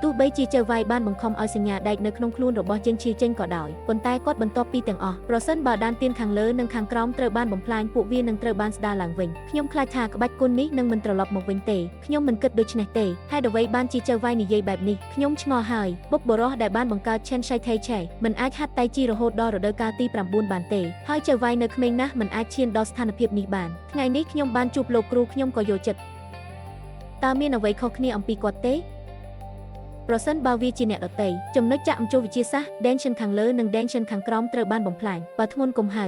ទោះបីជាចៅវាយបានបង្ខំឲ្យសញ្ញាដែកនៅក្នុងខ្លួនរបស់ជើងឈីចេញក៏ដោយប៉ុន្តែគាត់បន្ទាប់ពីទាំងអស់ប្រសិនបើដានទៀនខាងលើនិងខាងក្រោមត្រូវបានបំផ្លាញពួកវានឹងត្រូវបានស្ដារឡើងវិញខ្ញុំខ្លាចថាក្បាច់គុណនេះនឹងមិនត្រឡប់មកវិញទេខ្ញុំមិនគិតដូច្នេះទេហេតុអ្វីបានជាចៅវាយនិយាយបែបនេះខ្ញុំឆ្ងល់ហើយបុព្វបុរសដែលបានបង្កើតឆេនឆៃថេឆេមិនអាចហាត់តៃជីរហូតដល់រដូវកាលទី9បានទេហើយចៅវាយនៅក្មេងណាស់មិនអាចឈានដល់ស្ថានភាពនេះបានថ្ងៃនេះខ្ញុំបានជួបលោកគ្រូខ្ញុំក៏យល់ចិត្តតើមានអ្វីខុសគ្នាអំពីគាត់ទេប្រសិនបើវាជាអ្នកដតីចំណុចចាក់អំជុលវិទ្យាសាស្ត្រ Dension ខាងលើនិង Dension ខាងក្រោមត្រូវបានបំផ្លាញបើធ្ងន់កុំហៅ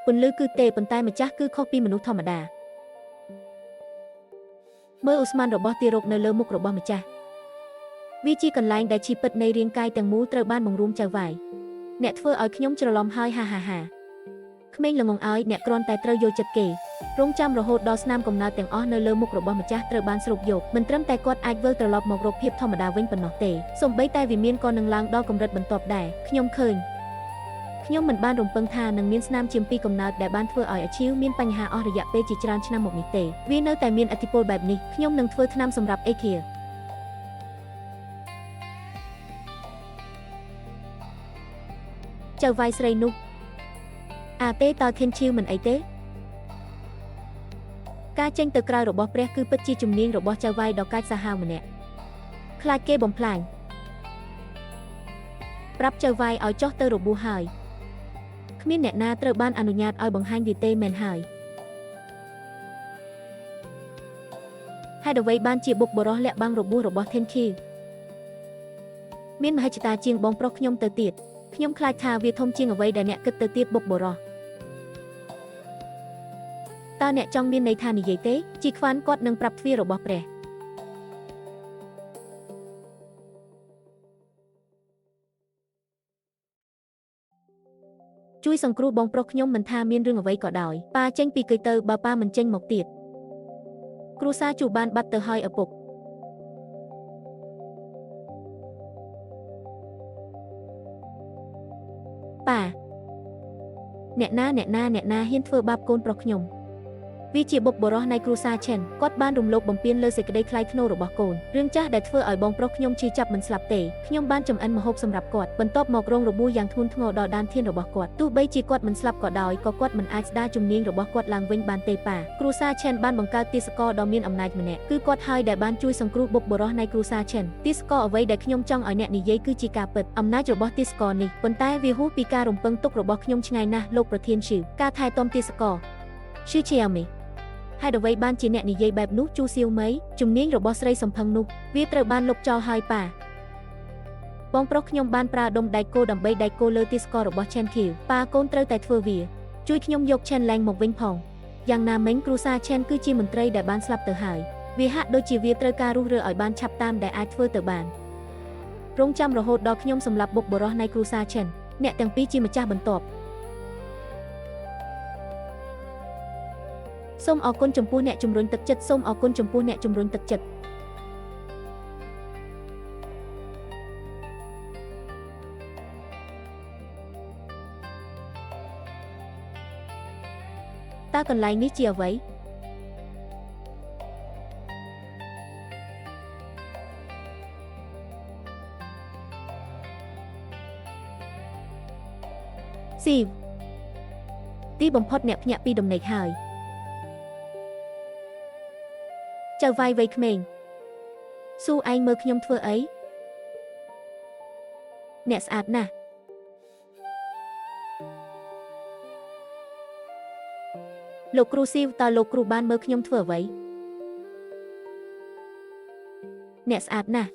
ពន្លឺគឺទេប៉ុន្តែម្ចាស់គឺខុសពីមនុស្សធម្មតាមើលអូស្មានរបស់ទារកនៅលើមុខរបស់ម្ចាស់វាជាកន្លែងដែលជីពិតនៃរាងកាយទាំងមូលត្រូវបានបង្រួមចៅវាយអ្នកធ្វើឲ្យខ្ញុំច្រឡំហើយហាក្មេងល្ងងឲ្យអ្នកគ្រាន់តែត្រូវយកចិត្តគេរងចាំរហូតដល់ស្នាមកំណើតទាំងអស់នៅលើមុខរបស់ម្ចាស់ត្រូវបានស្រូបយកមិនត្រឹមតែគាត់អាចវិលត្រឡប់មករកភាពធម្មតាវិញប៉ុណ្ណោះទេសូម្បីតែវិមានក៏នឹងឡើងដល់កម្រិតបន្ទាប់ដែរខ្ញុំឃើញខ្ញុំមិនបានរំពឹងថានឹងមានស្នាមជាពីកំណើតដែលបានធ្វើឲ្យអាជីវមានបញ្ហាអស់រយៈពេលជាច្រើនឆ្នាំមកនេះទេវានៅតែមានឥទ្ធិពលបែបនេះខ្ញុំនឹងធ្វើថ្នាំសម្រាប់អេឃាចៅវាយស្រីនោះទេតើធានឈីវមិនអីទេការចេញទៅក្រៅរបស់ព្រះគឺពិតជាជំនាញរបស់ចៅវាយដ៏កាចសាហាវម្នាក់ខ្លាចគេបំផ្លាញប្រាប់ចៅវាយឲ្យចុះទៅរបួសហើយគ្មានអ្នកណាត្រូវបានអនុញ្ញាតឲ្យបង្ហាញវាទេមែនហើយហេតុអ្វីបានជាបុព្វបុរសលាក់បាំងរបួសរបស់ធានឈីវ មានមហិច្ឆតាជាងបងប្រុសខ្ញុំទៅទៀតខ្ញុំខ្លាចថាវាធំជាងអ្វីដែលអ្នកគិតទៅទៀតបុកបរោះតើអ្នកចង់មានន័យថានិយាយទេជីខ្វាន់គាត់នឹងប្រាប់ទ្វាររបស់ព្រះជួយសង្គ្រោះបងប្រុសខ្ញុំមិនថាមានរឿងអ្វីក៏ដោយប៉ាចេញពីគុយទៅបើប៉ាមិនចេញមកទៀតគ្រួសារជួបានបាត់ទៅហើយឪពុកប៉ាអ្នកណាហ៊ានធ្វើបាបកូនប្រុសខ្ញុំវាជាបុកបរោះនៃគ្រួសារឆេនគាត់បានរំលោភបំពានលើសេចក្តីថ្លៃថ្នូររបស់កូនរឿងចាស់ដែលធ្វើឲ្យបងប្រុសខ្ញុំឈឺចាប់មិនស្លាប់ទេខ្ញុំបានចំអិនម្ហូបសម្រាប់គាត់បន្ទាប់មករងរបួសយ៉ាងធ្ងន់ធ្ងរដល់ដានធានរបស់គាត់ទោះបីជាគាត់មិនស្លាប់ក៏ដោយក៏គាត់មិនអាចស្ដារជំនាញរបស់គាត់ឡើងវិញបានទេប៉ាគ្រួសារឆេនបានបង្កើតទាសករដ៏មានអំណាចម្នាក់គឺគាត់ហើយដែលបានជួយសង្គ្រោះបុកបរោះនៃគ្រួសារឆេនទាសករអ្វីដែលខ្ញុំចង់ឲ្យអ្នកនិយាយគឺជាការពិតអំណាចរបស់ទាសករនេះប៉ុន្តែវាហួសពីការរំពឹងទុករបស់ខ្ញុំឆ្ងាយណាស់លោកប្រធានឈឺការថែទាំទាសករឈឺជាមីហេតុអ្វីបានជាអ្នកនិយាយបែបនោះជូសៀវមីជំនាញរបស់ស្រីសំផឹងនោះវាត្រូវបានលុបចោលហើយប៉ាបងប្រុសខ្ញុំបានប្រើដុំដែកគោដើម្បីដែកគោលើទាសកររបស់ឆេនឃីវប៉ាកូនត្រូវតែធ្វើវាជួយខ្ញុំយកឆេនឡែងមកវិញផងយ៉ាងណាមិញគ្រូសាឆេនគឺជាមន្ត្រីដែលបានស្លាប់ទៅហើយវាហាក់ដូចជាវាត្រូវការរុះរើឲ្យបានឆាប់តាមដែលអាចធ្វើទៅបានរងចាំរហូតដល់ខ្ញុំសម្លាប់បុកបរោះនៃគ្រូសាឆេនអ្នកទាំងពីរជាម្ចាស់បន្ទាប់សូមអរគុណចំពោះអ្នកជំរុញទឹកចិត្តសូមអរគុណចំពោះអ្នកជំរុញទឹកចិត្តតើកន្លែងនេះជាអ្វីស៊ីវទីបំផុតអ្នកភ្ញាក់ពីដំណេកហើយចៅវាយវ័យក្មេងស៊ូឯងមើលខ្ញុំធ្វើអីអ្នកស្អាតណាស់លោកគ្រូស៊ីវតើលោកគ្រូបានមើលខ្ញុំធ្វើអ្វីអ្នកស្អាតណាស់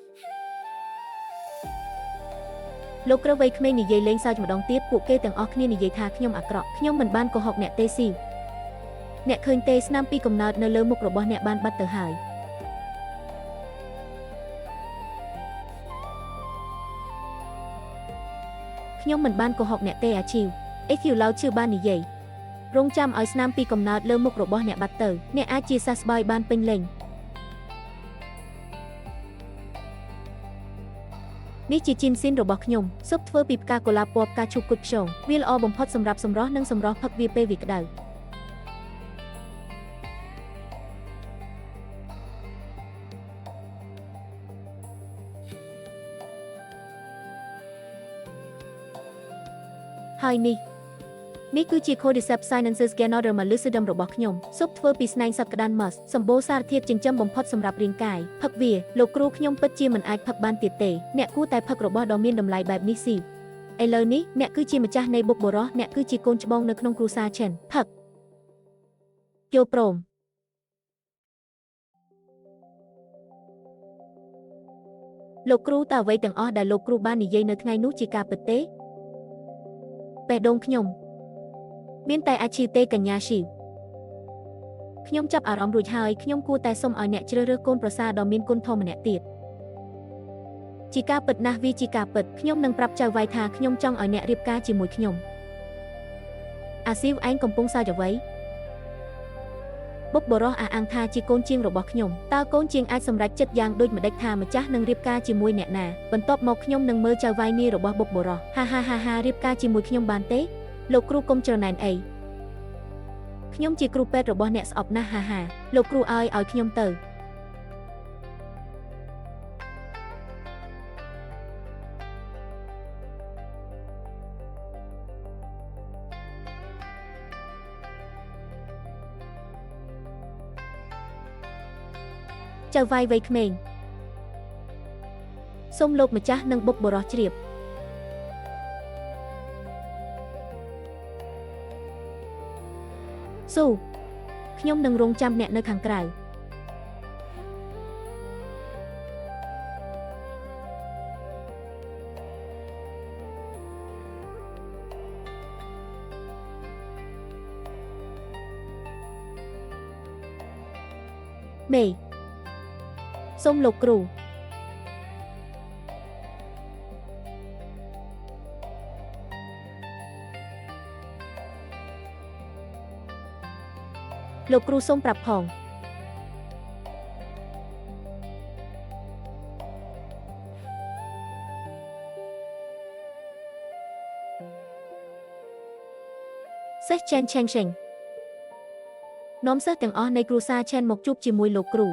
លោកគ្រូវ័យក្មេងនិយាយលេងសើចម្ដងទៀតពួកគេទាំងអស់គ្នានិយាយថាខ្ញុំអាក្រក់ខ្ញុំមិនបានកុហកអ្នកទេស៊ីវអ្នកឃើញទេស្នាមពីកំណើតនៅលើមុខរបស់អ្នកបានបាត់ទៅហើយខ្ញុំមិនបានកុហកអ្នកទេអាឈីវអេឃីវឡៅឈឺបាននិយាយរងចាំឲ្យស្នាមពីកំណើតលើមុខរបស់អ្នកបាត់ទៅអ្នកអាចជាសះស្បើយបានពេញលេញនេះជាជីនស៊ីនរបស់ខ្ញុំស៊ុបធ្វើពីផ្កាកុលាបពណ៌ផ្កាឈូកគុជខ្យងវាល្អបំផុតសម្រាប់សម្រស់និងសម្រស់ផឹកវាពេលវាក្តៅហើយនេះគឺជា Cordyceps sinensis Ganoderma lucidum របស់ខ្ញុំស៊ុបធ្វើពីស្នែងសត្វក្តាន់ Moss សម្បូរសារធាតុចិញ្ចឹមបំផុតសម្រាប់រាងកាយផឹកវាលោកគ្រូខ្ញុំពិតជាមិនអាចផឹកបានទៀតទេអ្នកគួរតែផឹករបស់ដ៏មានតម្លៃបែបនេះស៊ីឥឡូវនេះអ្នកគឺជាម្ចាស់នៃបុកបរោះអ្នកគឺជាកូនច្បងនៅក្នុងគ្រួសារឆេនផឹកយល់ព្រមលោកគ្រូតើអ្វីទាំងអស់ដែលលោកគ្រូបាននិយាយនៅថ្ងៃនោះជាការពិតទេបេះដូងខ្ញុំមានតែអាជីទេកញ្ញាស៊ីវខ្ញុំចាប់អារម្មណ៍រួចហើយខ្ញុំគួរតែសុំឲ្យអ្នកជ្រើសរើសកូនប្រសារដ៏មានគុណធម៌ម្នាក់ទៀតជាការពិតណាស់វាជាការពិតខ្ញុំនឹងប្រាប់ចៅវាយថាខ្ញុំចង់ឲ្យអ្នករៀបការជាមួយខ្ញុំអាស៊ីវឯងកំពុងសើចអ្វីបុកបរោះអះអាងថាជាកូនជាងរបស់ខ្ញុំតើកូនជាងអាចសម្រេចចិត្តយ៉ាងដូចម្ដេចថាម្ចាស់នឹងរៀបការជាមួយអ្នកណាបន្ទាប់មកខ្ញុំនឹងមើលចៅវាយនេះរបស់បុកបរោះហារៀបការជាមួយខ្ញុំបានទេលោកគ្រូកុំច្រណែនអីខ្ញុំជាគ្រូពេទ្យរបស់អ្នកស្អប់ណាស់ហាលោកគ្រូឲ្យខ្ញុំទៅចៅវាយវ័យក្មេងសូមលោកម្ចាស់និងបុកបរោះជ្រាបស៊ូខ្ញុំនឹងរងចាំអ្នកនៅខាងក្រៅខ្ញុំ មេសូមលោកគ្រូលោកគ្រូសូមប្រាប់ផងសេះឆេនឆេងឆេងនាំសិស្សទាំងអស់នៃគ្រួសារឆេនមកជួបជាមួយលោកគ្រូ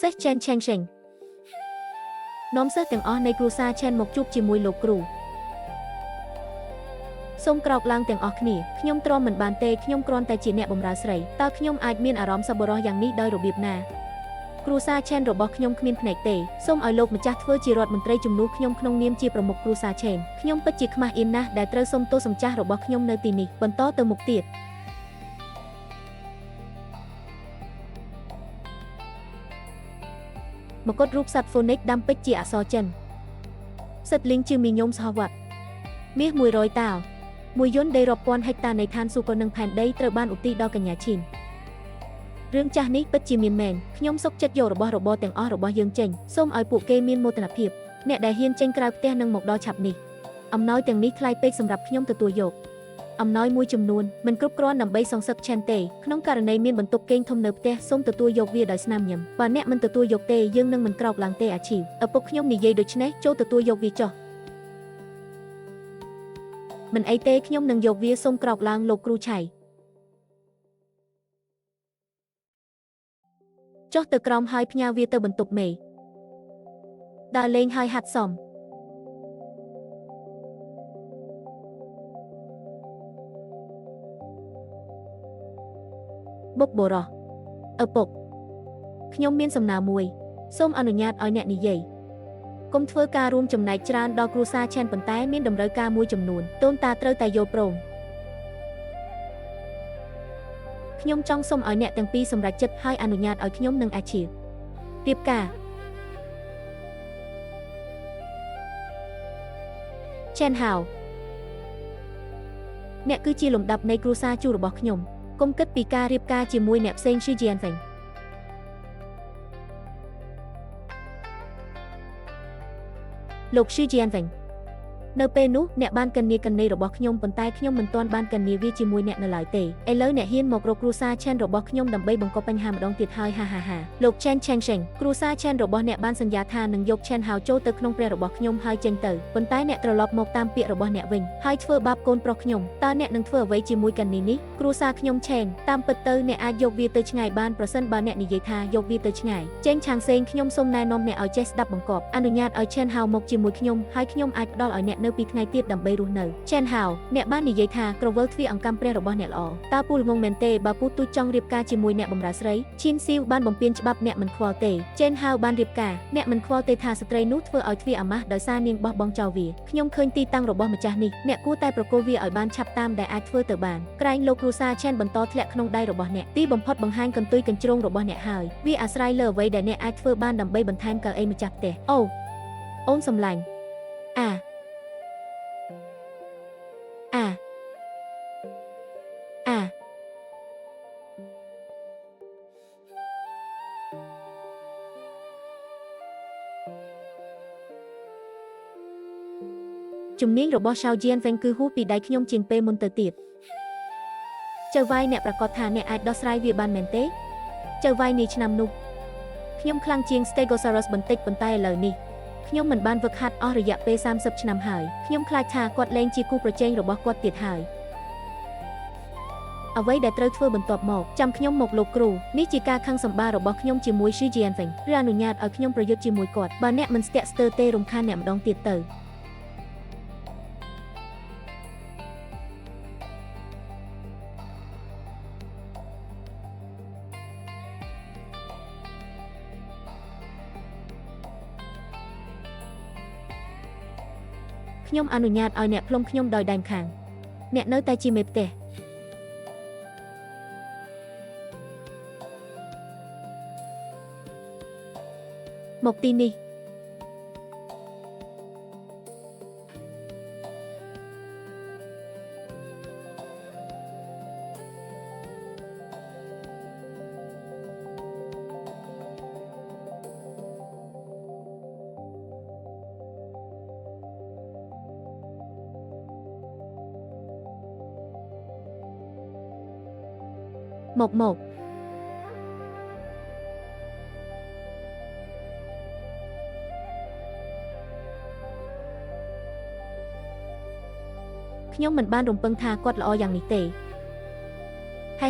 សេះឆេនឆេងឆេងនាំសិស្សទាំងអស់នៃគ្រួសារឆេនមកជួបជាមួយលោកគ្រូសូមក្រោកឡើងទាំងអស់គ្នាខ្ញុំទ្រាំមិនបានទេខ្ញុំគ្រាន់តែជាអ្នកបម្រើស្រីតើខ្ញុំអាចមានអារម្មណ៍សប្បុរសយ៉ាងនេះដោយរបៀបណាគ្រួសារឆេនរបស់ខ្ញុំគ្មានភ្នែកទេសូមឲ្យលោកម្ចាស់ធ្វើជារដ្ឋមន្ត្រីជំនួសខ្ញុំក្នុងនាមជាប្រមុខគ្រួសារឆេនខ្ញុំពិតជាខ្មាស់អៀនណាស់ដែលត្រូវសុំទោសម្ចាស់របស់ខ្ញុំនៅទីនេះបន្តទៅមុខទៀតមកុដរូបសត្វហ្វូនិកដាំពេជ្រជាអក្សរចិនសិតលីងជាមីញោមសហវត្តមាស100តាលមួយយន្តដីរាប់ពាន់ហិកតានៃឋានសួគ៌និងផែនដីត្រូវបានឧទ្ទិសដល់កញ្ញាឈីនរឿងចាស់នេះពិតជាមានមែនខ្ញុំសុខចិត្តយករបស់របរទាំងអស់របស់យើងចេញសូមឲ្យពួកគេមានមោទនភាពអ្នកដែលហ៊ានចេញក្រៅផ្ទះនឹងមកដល់ឆាប់នេះអំណោយទាំងនេះថ្លៃពេកសម្រាប់ខ្ញុំទទួលយកអំណោយមួយចំនួនមិនគ្រប់គ្រាន់ដើម្បីសងសឹកឆេនទេក្នុងករណីមានបន្ទប់គេងធំនៅផ្ទះសូមទទួលយកវាដោយស្នាមញញឹមបើអ្នកមិនទទួលយកទេយើងនឹងមិនក្រោកឡើងទេអាជីវឪពុកខ្ញុំនិយាយដូច្នេះចូលទទួលយកវាចុះមិនអីទេខ្ញុំនឹងយកវាសូមក្រោកឡើងលោកគ្រូឆៃចុះទៅក្រោមហើយផ្ញើវាទៅបន្ទប់មេដើរលេងហើយហាត់សមបុកបរោះឪពុកខ្ញុំមានសំណើមួយសូមអនុញ្ញាតឲ្យអ្នកនិយាយកុំធ្វើការរួមចំណែកច្រើនដល់គ្រួសារឆេនប៉ុន្តែមានតម្រូវការមួយចំនួនតូនតាត្រូវតែយល់ព្រមខ្ញុំចង់សូមឲ្យអ្នកទាំងពីរសម្រេចចិត្តហើយអនុញ្ញាតឲ្យខ្ញុំនិងអាជីរៀបការឆេនហៅអ្នកគឺជាលំដាប់នៃគ្រួសារជួររបស់ខ្ញុំកុំគិតពីការរៀបការជាមួយអ្នកផ្សេងឈឺជីអានវិញលោកឈឺជីអានវិញនៅពេលនោះអ្នកបានកិននាកិននីរបស់ខ្ញុំប៉ុន្តែខ្ញុំមិនទាន់បានកិននាវាជាមួយអ្នកនៅឡើយទេឥឡូវអ្នកហ៊ានមករកគ្រួសារឆេនរបស់ខ្ញុំដើម្បីបង្កបញ្ហាម្ដងទៀតហើយហាហាហាលោកឆេនឆេងឆេងគ្រួសារឆេនរបស់អ្នកបានសន្យាថានឹងយកឆេនហៅចូលទៅក្នុងព្រះរបស់ខ្ញុំហើយចេញទៅប៉ុន្តែអ្នកត្រឡប់មកតាមពាក្យរបស់អ្នកវិញហើយធ្វើបាបកូនប្រុសខ្ញុំតើអ្នកនឹងធ្វើអ្វីជាមួយកិននីនេះគ្រួសារខ្ញុំឆេនតាមពិតទៅអ្នកអាចយកវាទៅឆ្ងាយបានប្រសិនបើអ្នកនិយាយថាយកវាទៅឆ្ងាយចេងឆាងសេងខ្ញុំសូមណែនាំអ្នកឲ្យចេះស្ដាប់បង្គាប់អនុញ្ញាតឲ្យឆេនហៅមកជាមួយខ្ញុំហើយខ្ញុំអាចផ្ដល់ឲ្យអ្នកនៅពីថ្ងៃទៀតដើម្បីរស់នៅឆេនហៅអ្នកបាននិយាយថាក្រវិលទ្វារអង្កាំព្រះរបស់អ្នកល្អតើពូល្ងងមែនទេបើពូទូចចង់រៀបការជាមួយអ្នកបម្រើស្រីឈីនស៊ីវបានបំពេញច្បាប់អ្នកមិនខ្វល់ទេចេនហៅបានរៀបការអ្នកមិនខ្វល់ទេថាស្ត្រីនោះធ្វើឲ្យទ្វារអាម៉ាស់ដោយសារនាងបោះបង់ចោលវាខ្ញុំឃើញទីតាំងរបស់ម្ចាស់នេះអ្នកគួរតែប្រគល់វាឲ្យបានឆាប់តាមដែលអាចធ្វើទៅបានក្រែងលោកគ្រូសាឆេនបន្តធ្លាក់ក្នុងដៃរបស់អ្នកទីបំផុតបង្ហាញកន្ទុយកញ្ជ្រោងរបស់អ្នកហើយវាអាស្រ័យលើអ្វីដែលអ្នកអាចធ្វើបានដើម្បីបន្ថែមកៅអីម្ចាស់ផ្ទះអូនសំឡាញ់ជំនាញរបស់ឆៅជីនវិញគឺហួសពីដៃខ្ញុំជាងពេលមុនទៅទៀតចៅវាយអ្នកប្រកាសថាអ្នកអាចដោះស្រាយវាបានមែនទេចៅវាយនាឆ្នាំនោះខ្ញុំខ្លាំងជាង Stegosaurus បន្តិចប៉ុន្តែឥឡូវនេះខ្ញុំមិនបានវឹកហាត់អស់រយៈពេល30ឆ្នាំហើយខ្ញុំខ្លាចថាគាត់លែងជាគូប្រជែងរបស់គាត់ទៀតហើយអ្វីដែលត្រូវធ្វើបន្ទាប់មកចាំខ្ញុំមកលោកគ្រូនេះជាការខឹងសម្បាររបស់ខ្ញុំជាមួយ Shi Jian វិញឬអនុញ្ញាតឲ្យខ្ញុំប្រយុទ្ធជាមួយគាត់បើអ្នកមិនស្ទាក់ស្ទើរទេរំខានអ្នកម្ដងទៀតទៅខ្ញុំអនុញ្ញាតឲ្យអ្នកផ្លុំខ្ញុំដោយដៃម្ខាងអ្នកនៅតែជាមេផ្ទះមកទីនេះ មកខ្ញុំមិនបានរំពឹងថាគាត់ល្អយ៉ាងនេះទេ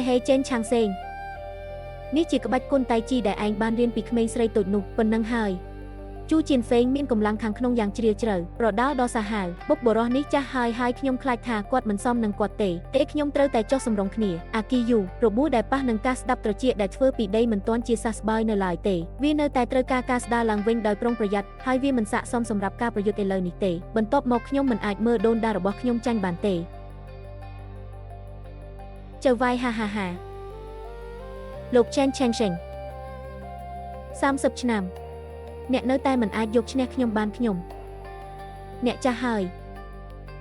ហេចេនឆាងសេងនេះជាក្បាច់គុនតៃជីដែលឯងបានរៀនពីក្មេងស្រីតូចនោះប៉ុណ្ណឹងហើយជូជៀនហ្វេងមានកម្លាំងខាងក្នុងយ៉ាងជ្រាលជ្រៅប្រដៅដល់សាហាវបុព្វបុរសនេះចាស់ហើយខ្ញុំខ្លាចថាគាត់មិនសមនឹងគាត់ទេខ្ញុំត្រូវតែចុះសម្រុងគ្នាអាគីយូរបួសដែលប៉ះនឹងការស្ដាប់ត្រចៀកដែលធ្វើពីដីមិនទាន់ជាសះស្បើយនៅឡើយទេវានៅតែត្រូវការការស្ដារឡើងវិញដោយប្រុងប្រយ័ត្នហើយវាមិនស័ក្តិសមសម្រាប់ការប្រយុទ្ធឥឡូវនេះទេបន្ទាប់មកខ្ញុំមិនអាចមើលដូនតារបស់ខ្ញុំចាញ់បានទេចៅវាយហាលោកឆេនឆេងសេង30ឆ្នាំអ្នកនៅតែមិនអាចយកឈ្នះខ្ញុំបានខ្ញុំអ្នកចាស់ហើយ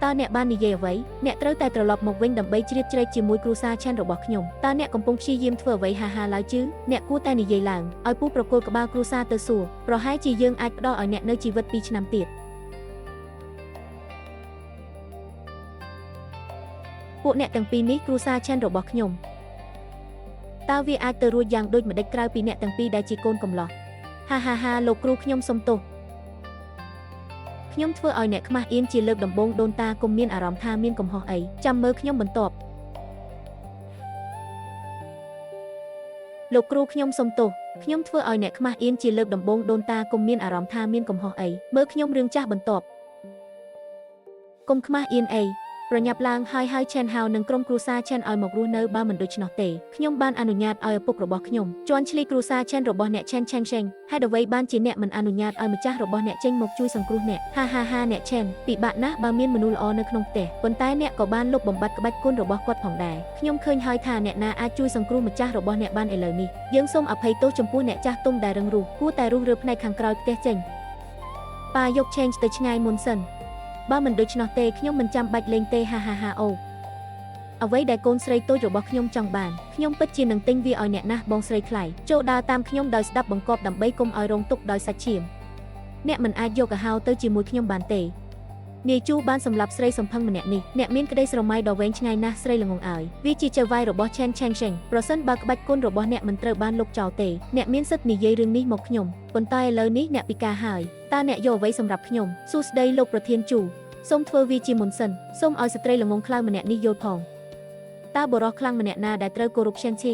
តើអ្នកបាននិយាយអ្វីអ្នកត្រូវតែត្រឡប់មកវិញដើម្បីជ្រៀតជ្រែកជាមួយគ្រូសាឆានរបស់ខ្ញុំតើអ្នកកំពុងព្យាយាមធ្វើអ្វីហាឡើយchứអ្នកគួរតែនិយាយឡើងឲ្យពូប្រគល់ក្បាលគ្រូសាទៅសួរប្រហែលជាយើងអាចផ្ដល់ឲ្យអ្នកនៅជីវិត2ឆ្នាំទៀតពួកអ្នកទាំងពីរនេះគ្រូសាឆានរបស់ខ្ញុំតើវាអាចទៅរួចយ៉ាងដូចម្ដេចក្រៅពីអ្នកទាំងពីរដែលជាកូនកំឡោះហាលោកគ្រូខ្ញុំសុំទោសខ្ញុំធ្វើឲ្យអ្នកខ្មាស់អៀនជាលើកដំបូងដូនតាកុំមានអារម្មណ៍ថាមានកំហុសអីចាំមើលខ្ញុំបន្ទាប់លោកគ្រូខ្ញុំសុំទោសខ្ញុំធ្វើឲ្យអ្នកខ្មាស់អៀនជាលើកដំបូងដូនតាកុំមានអារម្មណ៍ថាមានកំហុសអីមើលខ្ញុំរឿងចាស់បន្ទាប់កុំខ្មាស់អៀនអីប្រញាប់ឡើងហើយឆេនហៅនឹងក្រុមគ្រួសារឆេនឲ្យមករស់នៅបើមិនដូច្នោះទេខ្ញុំបានអនុញ្ញាតឲ្យឪពុករបស់ខ្ញុំជន់ឈ្លីគ្រួសារឆេនរបស់អ្នកឆេនឆេងសេងហេតុអ្វីបានជាអ្នកមិនអនុញ្ញាតឲ្យម្ចាស់របស់អ្នកចេញមកជួយសង្គ្រោះអ្នកហាអ្នកឆេនពិបាកណាស់បើមានមនុស្សល្អនៅក្នុងផ្ទះប៉ុន្តែអ្នកក៏បានលុបបំបាត់ក្បាច់គុណរបស់គាត់ផងដែរខ្ញុំឃើញហើយថាអ្នកណាអាចជួយសង្គ្រោះម្ចាស់របស់អ្នកបានឥឡូវនេះយើងសូមអភ័យទោសចំពោះអ្នកចាស់ទុំដែលរឹងរូសគួរតែរុះរើផ្នែកខាងក្រោយផ្ទះចេញប៉ាយក change ទៅឆ្ងាយមុនសិនបើមិនដូច្នោះទេខ្ញុំមិនចាំបាច់លេងទេហាអូអ្វីដែលកូនស្រីតូចរបស់ខ្ញុំចង់បានខ្ញុំពិតជានឹងទិញវាឲ្យអ្នកណាស់បងស្រីថ្លៃចូលដើរតាមខ្ញុំដោយស្ដាប់បង្គាប់ដើម្បីកុំឲ្យរងទុក្ខដោយសាច់ឈាមអ្នកមិនអាចយកកាហៅទៅជាមួយខ្ញុំបានទេនាយជូបានសម្លាប់ស្រីសំផឹងម្នាក់នេះអ្នកមានក្តីស្រមៃដ៏វែងឆ្ងាយណាស់ស្រីល្ងងឲ្យវាជាចៅវាយរបស់ឆេនឆេងសេងប្រសិនបើក្បាច់គុណរបស់អ្នកមិនត្រូវបានលុបចោលទេអ្នកមានសិទ្ធិនិយាយរឿងនេះមកខ្ញុំប៉ុន្តែឥឡូវនេះអ្នកពិការហើយតើអ្នកយកអ្វីសម្រាប់ខ្ញុំសួស្ដីលោកប្រធានជូសូមធ្វើវាជាមុនសិនសូមឲ្យស្ត្រីល្ងងខ្លៅម្នាក់នេះយល់ផងតើបុរសខ្លាំងម្នាក់ណាដែលត្រូវគោរពឆេនឈី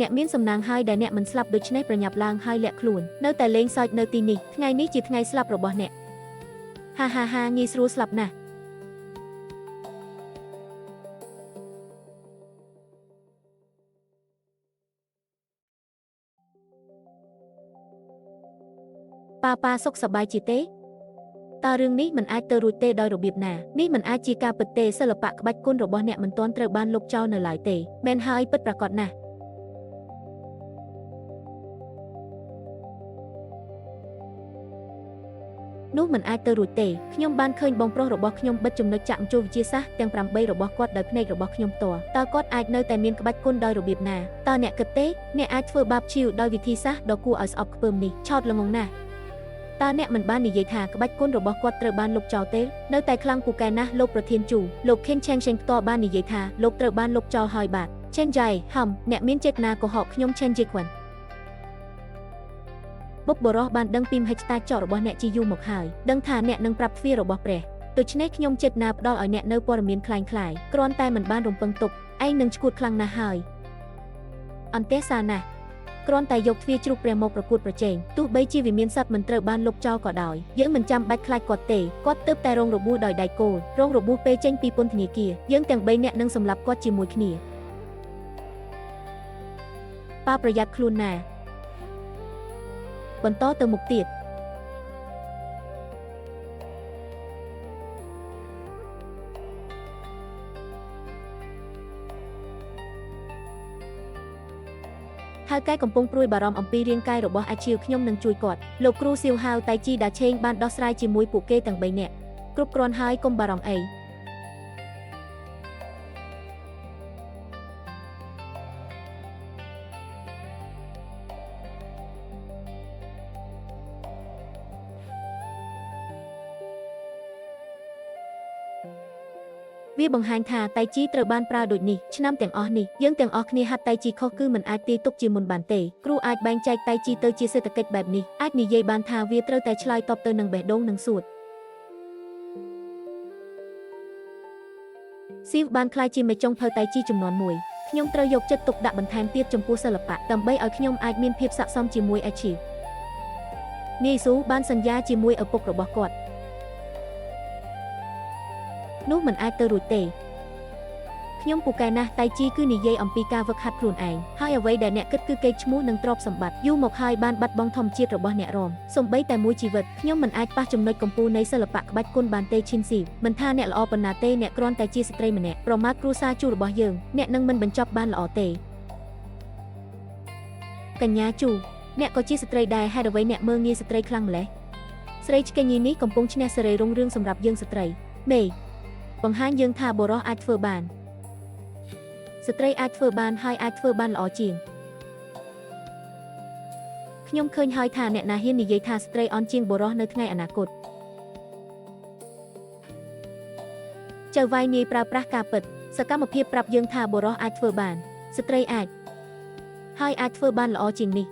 អ្នកមានសំណាងហើយដែលអ្នកមិនស្លាប់ដូច្នេះប្រញាប់ឡើងហើយលាក់ខ្លួននៅតែលេងសើចនៅទីនេះថ្ងៃនេះជាថ្ងៃស្លាប់របស់អ្នកហាងាយស្រួលស្លាប់ណាស់ប៉ាសុខសប្បាយជាទេតើរឿងនេះមិនអាចទៅរួចទេដោយរបៀបណានេះមិនអាចជាការពិតទេសិល្បៈក្បាច់គុនរបស់អ្នកមិនទាន់ត្រូវបានលុបចោលនៅឡើយទេមែនហើយពិតប្រាកដណាស់នោះមិនអាចទៅរួចទេខ្ញុំបានឃើញបងប្រុសរបស់ខ្ញុំបិទចំណុចចាក់មជុលវិទ្យាសាស្ត្រទាំង8របស់គាត់ដោយភ្នែករបស់ខ្ញុំផ្ទាល់តើគាត់អាចនៅតែមានក្បាច់គុនដោយរបៀបណាតើអ្នកគិតទេអ្នកអាចធ្វើបាបឈីវដោយវិធីសាស្ត្រដ៏គួរឲ្យស្អប់ខ្ពើមនេះឆោតល្ងងណាស់តើអ្នកមិនបាននិយាយថាក្បាច់គុនរបស់គាត់ត្រូវបានលុបចោលទេនៅតែខ្លាំងពូកែណាស់លោកប្រធានជូលោកខិនឆេងសេងផ្ទាល់បាននិយាយថាលោកត្រូវបានលុបចោលហើយបាទឆេនយ៉ៃហំអ្នកមានចេតនាកុហកខ្ញុំឆេនជីខ្វិនបុព្វបុរសបានដឹងពីមហិច្ឆតាចករបស់អ្នកជាយូរមកហើយដឹងថាអ្នកនឹងប្រាប់ទ្វាររបស់ព្រះដូច្នេះខ្ញុំចេតនាផ្ដល់ឲ្យអ្នកនៅព័ត៌មានคล้ายគ្រាន់តែមិនបានរំពឹងទុកឯងនឹងឈួតខ្លាំងណាស់ហើយអន្តេសាណាស់គ្រាន់តែយកទ្វារជ្រូកព្រះមកប្រកួតប្រជែងទោះបីជាវិមានសត្វមិនត្រូវបានលុបចោលក៏ដោយយើងមិនចាំបាច់ខ្លាចគាត់ទេគាត់ទើបតែរងរបួសដោយដៃគោលរងរបួសពេលចេញពីពន្ធនាគារយើងទាំង3នាក់នឹងសម្លាប់គាត់ជាមួយគ្នាប៉ាប្រយ័ត្នខ្លួនណាបន្តទៅមុខទៀតហៅកែកំពុងព្រួយបារម្ភអំពីរាងកាយរបស់អាឈៀវខ្ញុំនឹងជួយគាត់លោកគ្រូសៀវហាវតៃជីដាឆេងបានដោះស្រាយជាមួយពួកគេទាំង3នាក់គ្រប់គ្រាន់ហើយកុំបារម្ភអី វាបង្ហាញថាតៃជីត្រូវបានប្រើដូចនេះឆ្នាំទាំងអស់នេះយើងទាំងអស់គ្នាហាត់តៃជីខុសគឺមិនអាចទាយទុកជាមុនបានទេគ្រូអាចបែងចែកតៃជីទៅជាសេដ្ឋកិច្ចបែបនេះអាចនិយាយបានថាវាត្រូវតែឆ្លើយតបទៅនឹងបេះដូងនិងសួតស៊ីវបានក្លាយជាមេចុងភៅតៃជីចំនួនមួយខ្ញុំត្រូវយកចិត្តទុកដាក់បន្ថែមទៀតចំពោះសិល្បៈដើម្បីឲ្យខ្ញុំអាចមានភាពស័ក្តិសមជាមួយអាជីពនាយស៊ូបានសន្យាជាមួយឪពុករបស់គាត់នោះមិនអាចទៅរួចទេខ្ញុំពូកែណាស់តៃជីគឺនិយាយអំពីការវឹកហាត់ខ្លួនឯងហើយអ្វីដែលអ្នកគិតគឺកេរ្តិ៍ឈ្មោះនិងទ្រព្យសម្បត្តិយូរមកហើយបានបាត់បង់ធម្មជាតិរបស់អ្នករំសូម្បីតែមួយជីវិតខ្ញុំមិនអាចប៉ះចំណុចកំពូលនៃសិល្បៈក្បាច់គុនបានទេឈិនស៊ីមិនថាអ្នកល្អប៉ុណ្ណាទេអ្នកគ្រាន់តែជាស្ត្រីម្នាក់ប្រមាថគ្រួសារជូរបស់យើងអ្នកនឹងមិនបញ្ចប់បានល្អទេកញ្ញាជូអ្នកក៏ជាស្ត្រីដែរហេតុអ្វីអ្នកមើលងាយស្ត្រីខ្លាំងម្ល៉េះស្រីឆ្កេងញីនេះកំពុងឈ្នះសេរីរុងរឿងសម្រាប់យើងស្ត្រីមេបង្ហាញយើងថាបុរសអាចធ្វើបានស្ត្រីអាចធ្វើបានហើយអាចធ្វើបានល្អជាងខ្ញុំឃើញហើយថាអ្នកណាហ៊ាននិយាយថាស្ត្រីអន់ជាងបុរសនៅថ្ងៃអនាគតចៅវាយនាយប្រើប្រាស់ការពិតសកម្មភាពប្រាប់យើងថាបុរសអាចធ្វើបានស្ត្រីអាចហើយអាចធ្វើបានល្អជាងនេះ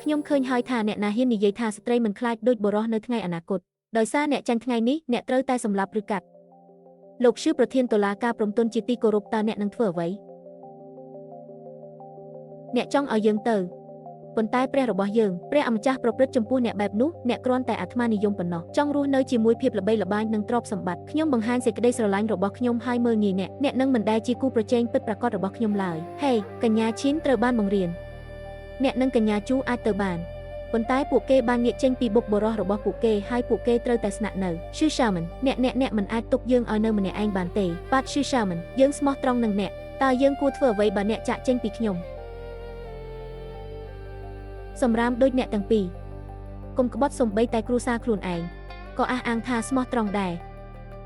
ខ្ញុំឃើញហើយថាអ្នកណាហ៊ាននិយាយថាស្ត្រីមិនខ្លាចដូចបុរសនៅថ្ងៃអនាគតដោយសារអ្នកចាញ់ថ្ងៃនេះអ្នកត្រូវតែសម្លាប់ឬកាត់លោកឈឺប្រធានតុលាការព្រំទុនជាទីគោរពតើអ្នកនឹងធ្វើអ្វីអ្នកចង់ឲ្យយើងទៅប៉ុន្តែព្រះរបស់យើងព្រះអម្ចាស់ប្រព្រឹត្តចំពោះអ្នកបែបនោះអ្នកគ្រាន់តែអាត្មានិយមប៉ុណ្ណោះចង់រស់នៅជាមួយភាពល្បីល្បាញនិងទ្រព្យសម្បត្តិខ្ញុំបង្ហាញសេចក្តីស្រឡាញ់របស់ខ្ញុំឲ្យមើលងាយអ្នកនឹងមិនដែលជាគូប្រជែងពិតប្រាកដរបស់ខ្ញុំឡើយហេកញ្ញាឈីនត្រូវបានបង្រៀនអ្នកនិងកញ្ញាជូអាចទៅបានប៉ុន្តែពួកគេបានងាកចេញពីបុកបរោះរបស់ពួកគេហើយពួកគេត្រូវតែស្នាក់នៅឈឺសាមិនអ្នកមិនអាចទុកយើងឲ្យនៅម្នាក់ឯងបានទេបាទឈឺសាមិនយើងស្មោះត្រង់នឹងអ្នកតើយើងគួរធ្វើអ្វីបើអ្នកចាក់ចេញពីខ្ញុំសម្រាមដូចអ្នកទាំងពីរកុំក្បត់សំបីតែគ្រួសារខ្លួនឯងក៏អះអាងថាស្មោះត្រង់ដែរ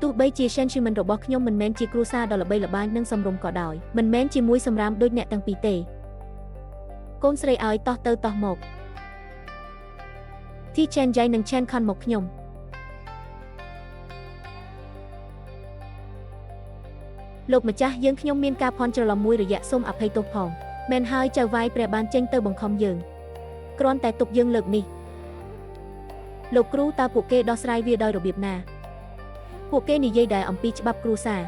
ទោះបីជា Sentiment របស់ខ្ញុំមិនមែនជាគ្រួសារដ៏ល្បីល្បាញនិងសំរុំក៏ដោយមិនមែនជាមួយសម្រាមដូចអ្នកទាំងពីរទេកូនស្រីឲ្យតោះទៅតោះមកទីឆែនយ៉ៃនិងឆែនខនមកខ្ញុំលោកម្ចាស់យើងខ្ញុំមានការភ័ន្តច្រឡំមួយរយៈសូមអភ័យទោសផងមែនហើយចៅវាយព្រះបានចេញទៅបង្ខំយើងគ្រាន់តែទុកយើងលើកនេះលោកគ្រូតើពួកគេដោះស្រាយវាដោយរបៀបណាពួកគេនិយាយដែរអំពីច្បាប់គ្រួសារ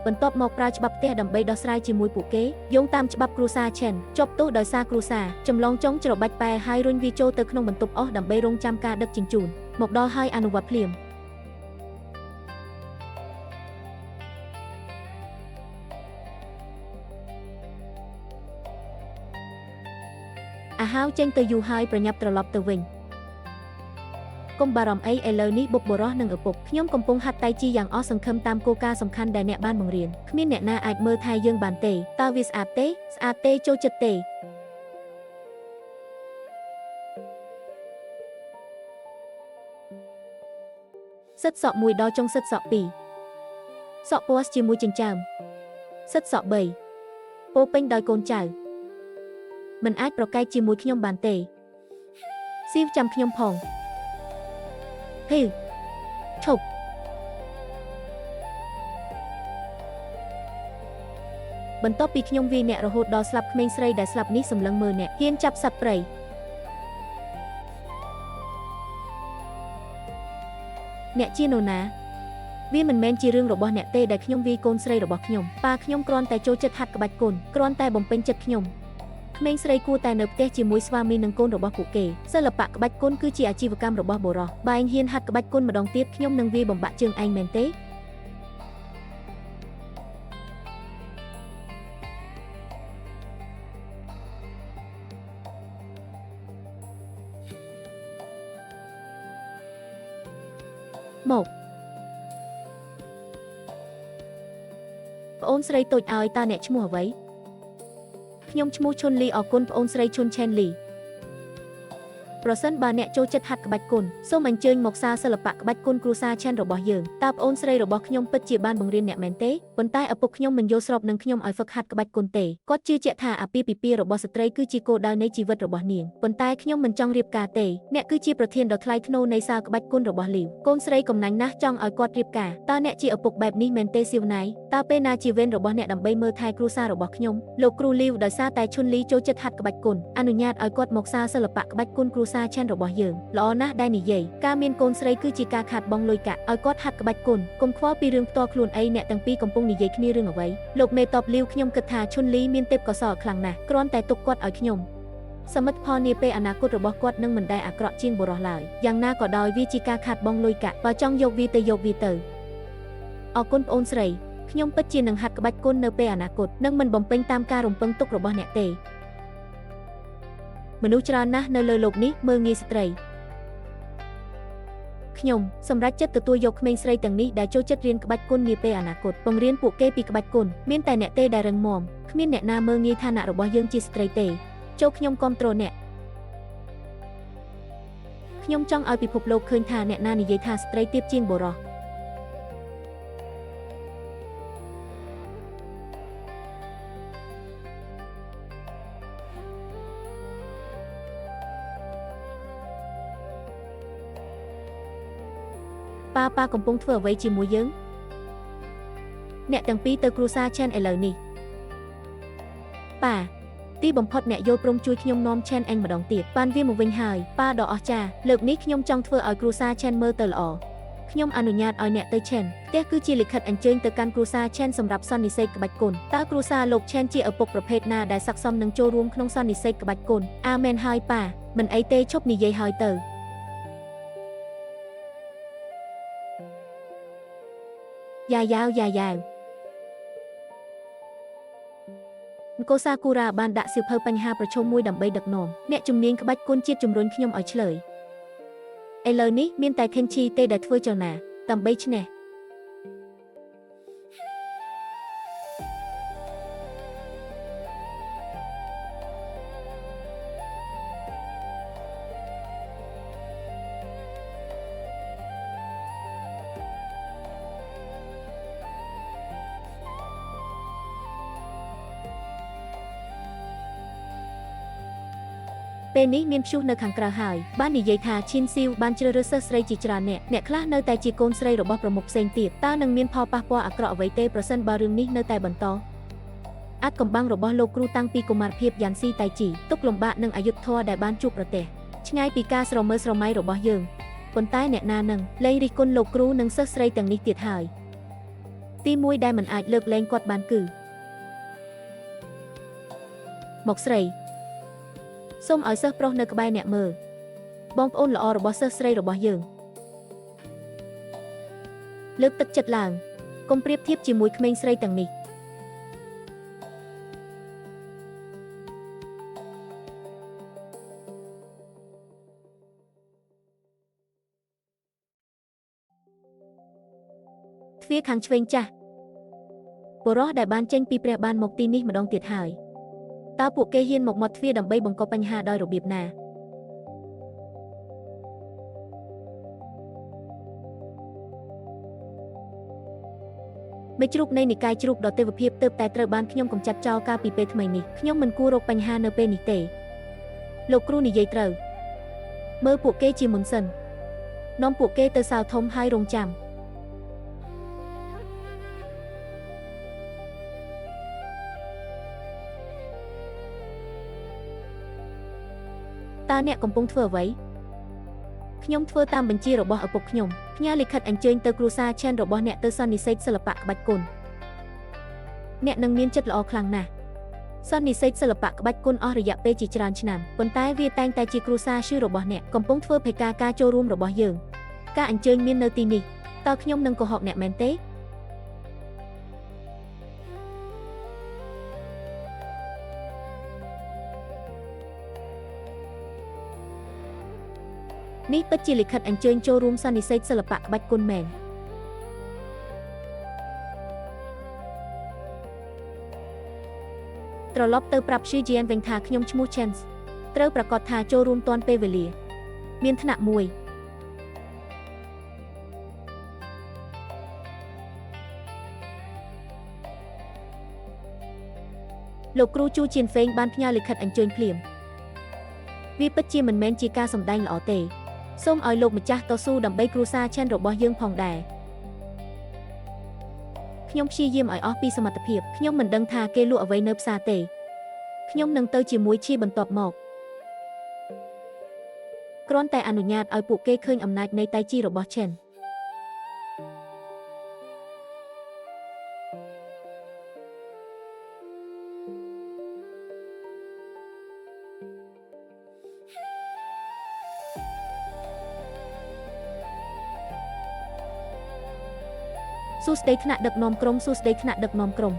បន្ទាប់មកប្រើច្បាប់ផ្ទះដើម្បីដោះស្រាយជាមួយពួកគេយោងតាមច្បាប់គ្រួសារឆែនជាប់ទោសដោយសារគ្រួសារចម្លងចុងច្របាច់ប៉ែហើយរុញវាចូលទៅក្នុងបន្ទប់អស់ដើម្បីរងចាំការដឹកជញ្ជូនមកដល់ហើយអនុវត្តភ្លាមអាហាវចេញទៅយូរហើយប្រញាប់ត្រឡប់ទៅវិញកុំបារម្ភអីឥឡូវនេះបុកបរោះនិងឪពុកខ្ញុំកំពុងហាត់តៃជីយ៉ាងអស់សង្ឃឹមតាមគោលការណ៍សំខាន់ដែលអ្នកបានបង្រៀនគ្មានអ្នកណាអាចមើលថែយើងបានទេតើវាស្អាតទេចូលចិត្តទេសិតសក់1ដល់ចុងសិតសក់2សក់ពណ៌ជាមួយចិញ្ចើមសិតសក់3ពោពេញដោយកូនចៅមិនអាចប្រកែកជាមួយខ្ញុំបានទេស៊ីវចាំខ្ញុំផងហេឈប់បន្ទាប់ពីខ្ញុំវាយអ្នករហូតដល់ស្លាប់ក្មេងស្រីដែលស្លាប់នេះសម្លឹងមើលអ្នកហ៊ានចាប់សត្វព្រៃអ្នកជានរណាវាមិនមែនជារឿងរបស់អ្នកទេដែលខ្ញុំវាយកូនស្រីរបស់ខ្ញុំប៉ាខ្ញុំគ្រាន់តែចូលចិត្តហាត់ក្បាច់គុនគ្រាន់តែបំពេញចិត្តខ្ញុំក្មេងស្រីគួរតែនៅផ្ទះជាមួយស្វាមីនិងកូនរបស់ពួកគេសិល្បៈក្បាច់គុនគឺជាអាជីវកម្មរបស់បុរសបើឯងហ៊ានហាត់ក្បាច់គុនម្ដងទៀតខ្ញុំនឹងវាយបំបាក់ជើងឯងមែនទេមកប្អូនស្រីតូចឲ្យតើអ្នកឈ្មោះអ្វីខ្ញុំឈ្មោះឈុនលីអរគុណប្អូនស្រីឈុនឆែនលី ប្រសិនបើអ្នកចូលចិត្តហាត់ក្បាច់គុនសូមអញ្ជើញមកសាលសិល្បៈក្បាច់គុនគ្រូសាឆាន់របស់យើងតើប្អូនស្រីរបស់ខ្ញុំពិតជាបានបង្រៀនអ្នកមែនទេប៉ុន្តែឪពុកខ្ញុំមិនយល់ស្របនឹងខ្ញុំឲ្យហ្វឹកហាត់ក្បាច់គុនទេគាត់ជឿជាក់ថាអាពាហ៍ពិពាហ៍របស់ស្ត្រីគឺជាគោលដៅនៃជីវិតរបស់នាងប៉ុន្តែខ្ញុំមិនចង់រៀបការទេអ្នកគឺជាប្រធានដ៏ថ្លៃថ្នូរនៃសាលក្បាច់គុនរបស់លីវកូនស្រីកំណាញ់ណាស់ចង់ឲ្យគាត់រៀបការតើអ្នកជាឪពុកបែបនេះមែនទេសៀវណៃតើពេលណាជាវេនរបស់អ្នកដើម្បីមើលថែគ្រួសាររបស់ខ្ញុំលោកគ្រូលីវដោយសារតែឈុនលីចូលចិត្តហាត់ក្បាច់គុនអនុញ្ញាតឲ្យគាត់មកសាលសិល្បៈក្បាច់គុនគ្រួសារឆាន់របស់យើងល្អណាស់ដែលនិយាយការមានកូនស្រីគឺជាការខាតបង់លុយកាក់ឲ្យគាត់ហាត់ក្បាច់គុនកុំខ្វល់ពីរឿងផ្ទាល់ខ្លួនអីអ្នកទាំងពីរកំពុងនិយាយគ្នារឿងអ្វីលោកមេតបលីវខ្ញុំគិតថាឈុនលីមានទេពកោសល្យខ្លាំងណាស់គ្រាន់តែទុកគាត់ឲ្យខ្ញុំសមិទ្ធផលនាពេលអនាគតរបស់គាត់នឹងមិនដែលអាក្រក់ជាងបុរសឡើយយ៉ាងណាក៏ដោយវាជាការខាតបង់លុយកាក់បើចង់យកវាទៅយកវាទៅអរគុណប្អូនស្រីខ្ញុំពិតជានឹងហាត់ក្បាច់គុននៅពេលអនាគតនឹងមិនបំពេញតាមការរំពឹងទុករបស់អ្នកទេមនុស្សច្រើនណាស់នៅលើโลกនេះមើលងាយស្ត្រីខ្ញុំសម្រេចចិត្តទទួលយកក្មេងស្រីទាំងនេះដែលចូលចិត្តរៀនក្បាច់គុននាពេលអនាគតបង្រៀនពួកគេពីក្បាច់គុនមានតែអ្នកទេដែលរឹងមាំគ្មានអ្នកណាមើលងាយឋានៈរបស់យើងជាស្ត្រីទេចូលខ្ញុំគាំទ្រអ្នកខ្ញុំចង់ឲ្យពិភពលោកឃើញថាអ្នកណានិយាយថាស្ត្រីទាបជាងបុរសប៉ាកំពុងធ្វើអ្វីជាមួយយើងអ្នកទាំងពីរទៅគ្រួសារឆានឥឡូវនេះប៉ាទីបំផុតអ្នកយល់ព្រមជួយខ្ញុំនាំឆានអេងម្ដងទៀតបានវាមកវិញហើយប៉ាដ៏អស្ចារ្យលើកនេះខ្ញុំចង់ធ្វើឲ្យគ្រួសារឆានមើលទៅល្អខ្ញុំអនុញ្ញាតឲ្យអ្នកទៅឆានផ្ទះគឺជាលិខិតអញ្ជើញទៅកាន់គ្រួសារឆានសម្រាប់សន្និសីទក្បាច់គុនតើគ្រួសារលោកឆានជាឪពុកប្រភេទណាដែលស័ក្តិសមនឹងចូលរួមក្នុងសន្និសីទក្បាច់គុនអាមែនហើយប៉ាមិនអីទេឈប់និយាយហើយទៅយ៉ាយ៉ាវកូសាគូរ៉ាបានដាក់សៀវភៅបញ្ហាប្រឈមមួយដើម្បីដឹកនាំអ្នកជំនាញក្បាច់គុនជាតិជំរុញខ្ញុំឲ្យឆ្លើយឥឡូវនេះមានតែខេនឈីទេដែលធ្វើចលនាដើម្បីឈ្នះពេលនេះមានព្យុះនៅខាងក្រៅហើយបាននិយាយថាឈីនស៊ីវបានជ្រើសរើសសិស្សស្រីជាច្រើនអ្នកខ្លះនៅតែជាកូនស្រីរបស់ប្រមុខផ្សេងទៀតតើនឹងមានផលប៉ះពាល់អាក្រក់អ្វីទេប្រសិនបើរឿងនេះនៅតែបន្តអាចកំបាំងរបស់លោកគ្រូតាំងពីកុមារភាពយ៉ាន់ស៊ីតៃជីទុកលំបាកនិងអយុធធម៌ដែលបានជួបប្រទះឆ្ងាយពីការស្រមើស្រមៃរបស់យើងប៉ុន្តែអ្នកណានឹងលែងរិះគន់លោកគ្រូនិងសិស្សស្រីទាំងនេះទៀតហើយទីមួយដែលមិនអាចលើកលែងគាត់បានគឺមកស្រីសូមឲ្យសិស្សប្រុសនៅក្បែរអ្នកមើលបងប្អូនល្អរបស់សិស្សស្រីរបស់យើងលើកទឹកចិត្តឡើងកុំប្រៀបធៀបជាមួយក្មេងស្រីទាំងនេះទ្វារខាងឆ្វេងចាស់បុរសដែលបានចេញពីព្រះបានមកទីនេះម្ដងទៀតហើយតើពួកគេហ៊ានមកមាត់ទ្វារដើម្បីបង្កបញ្ហាដោយរបៀបណាមេជ្រូកនៃនិកាយជ្រូកដ៏ទេវភាពទើបតែត្រូវបានខ្ញុំកំចាត់ចោលកាលពីពេលថ្មីនេះខ្ញុំមិនគួររកបញ្ហានៅពេលនេះទេលោកគ្រូនិយាយត្រូវមើលពួកគេជាមុនសិននាំពួកគេទៅសាលធំហើយរងចាំតើអ្នកកំពុងធ្វើអ្វីខ្ញុំធ្វើតាមបញ្ជារបស់ឪពុកខ្ញុំផ្ញើលិខិតអញ្ជើញទៅគ្រួសារឆានរបស់អ្នកទៅសន្និសីទសិល្បៈក្បាច់គុនអ្នកនឹងមានចិត្តល្អខ្លាំងណាស់សន្និសីទសិល្បៈក្បាច់គុនអស់រយៈពេលជាច្រើនឆ្នាំប៉ុន្តែវាតែងតែជាគ្រួសារឈឺរបស់អ្នកកំពុងធ្វើភេកាការចូលរួមរបស់យើងការអញ្ជើញមាននៅទីនេះតើខ្ញុំនឹងកុហកអ្នកមែនទេនេះពិតជាលិខិតអញ្ជើញចូលរួមសន្និសីទសិល្បៈក្បាច់គុនមែនត្រឡប់ទៅប្រាប់ឈឺជីយ៉ែនវិញថាខ្ញុំឈ្មោះ Chance ត្រូវប្រកាសថាចូលរួមទាន់ពេលវេលា មានថ្នាក់មួយលោកគ្រូជូជៀនហ្វេងបានផ្ញើលិខិតអញ្ជើញភ្លាមវាពិតជាមិនមែនជាការសម្ដែងល្អទេសូមឲ្យលោកម្ចាស់តស៊ូដើម្បីគ្រួសារឆិនរបស់យើងផងដែរខ្ញុំព្យាយាមឲ្យអស់ពីសមត្ថភាពខ្ញុំមិនដឹងថាគេលក់អ្វីនៅផ្សារទេខ្ញុំនឹងទៅជាមួយឈីបន្ទាប់មកគ្រាន់តែអនុញ្ញាតឲ្យពួកគេឃើញអំណាចនៃតៃជីរបស់ឆិនសួស្តីថ្នាក់ដឹកនាំក្រុមសួស្តីថ្នាក់ដឹកនាំក្រុម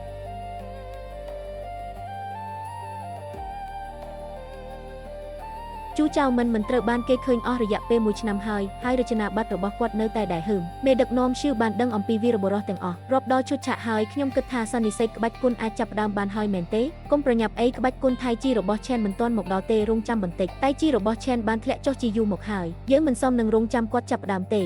ជូចៅមិនត្រូវបានគេឃើញអស់រយៈពេល1ឆ្នាំហើយរចនាប័ទ្មរបស់គាត់នៅតែដែលហឹមមេដឹកនាំឈឺបានដឹងអំពីវីរបុរសទាំងអស់រាប់ដល់ឈុតឆាកហើយខ្ញុំគិតថាសន្និសីទក្បាច់គុណអាចចាប់ផ្ដើមបានហើយមែនទេកុំប្រញាប់អីក្បាច់គុណថៃជីរបស់ឆែនមិនទាន់មកដល់ទេរងចាំបន្តិចតៃជីរបស់ឆែនបានធ្លាក់ចុះជាយូរមកហើយយើងមិនសមនឹងរងចាំគាត់ចាប់ផ្ដើមទេ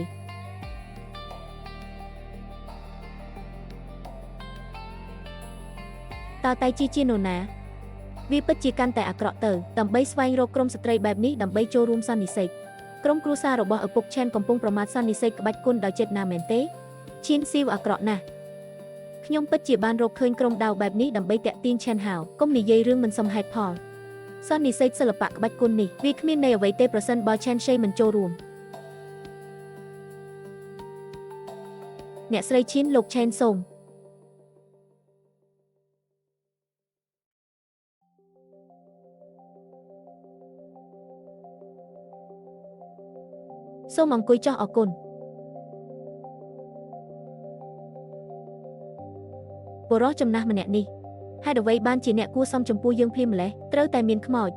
តើតៃជីជានរណាវាពិតជាកាន់តែអាក្រក់ទៅដើម្បីស្វែងរកក្រុមស្ត្រីបែបនេះដើម្បីចូលរួមសន្និសីទក្រុមគ្រួសាររបស់ឪពុកឆែនកំពុងប្រមាថសន្និសីទក្បាច់គុណដោយចិត្តណាមែនទេឈៀនស៊ីវអាក្រក់ណាស់ខ្ញុំពិតជាបានរកឃើញក្រុមដាវបែបនេះដើម្បីតាក់ទាញឆែនហៅកុំនិយាយរឿងមិនសមហេតុផលសន្និសីទសិល្បៈក្បាច់គុណនេះវាគ្មានន័យអ្វីទេប្រសិនបើឆែនឆេមិនចូលរួមអ្នកស្រីឈៀនលោកឆែនសូមសូមអង្គុយចុះអរគុណបុរសចំណាស់ម្នាក់នេះហេតុអ្វីបានជាអ្នកគួរសមចំពោះយើងភ្លាមម្លេះត្រូវតែមានខ្មោច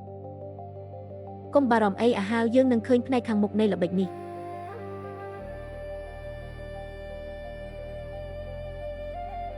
កុំបារម្ភអីអាហាវយើងនឹងឃើញផ្នែកខាងមុខនៃល្បិចនេះ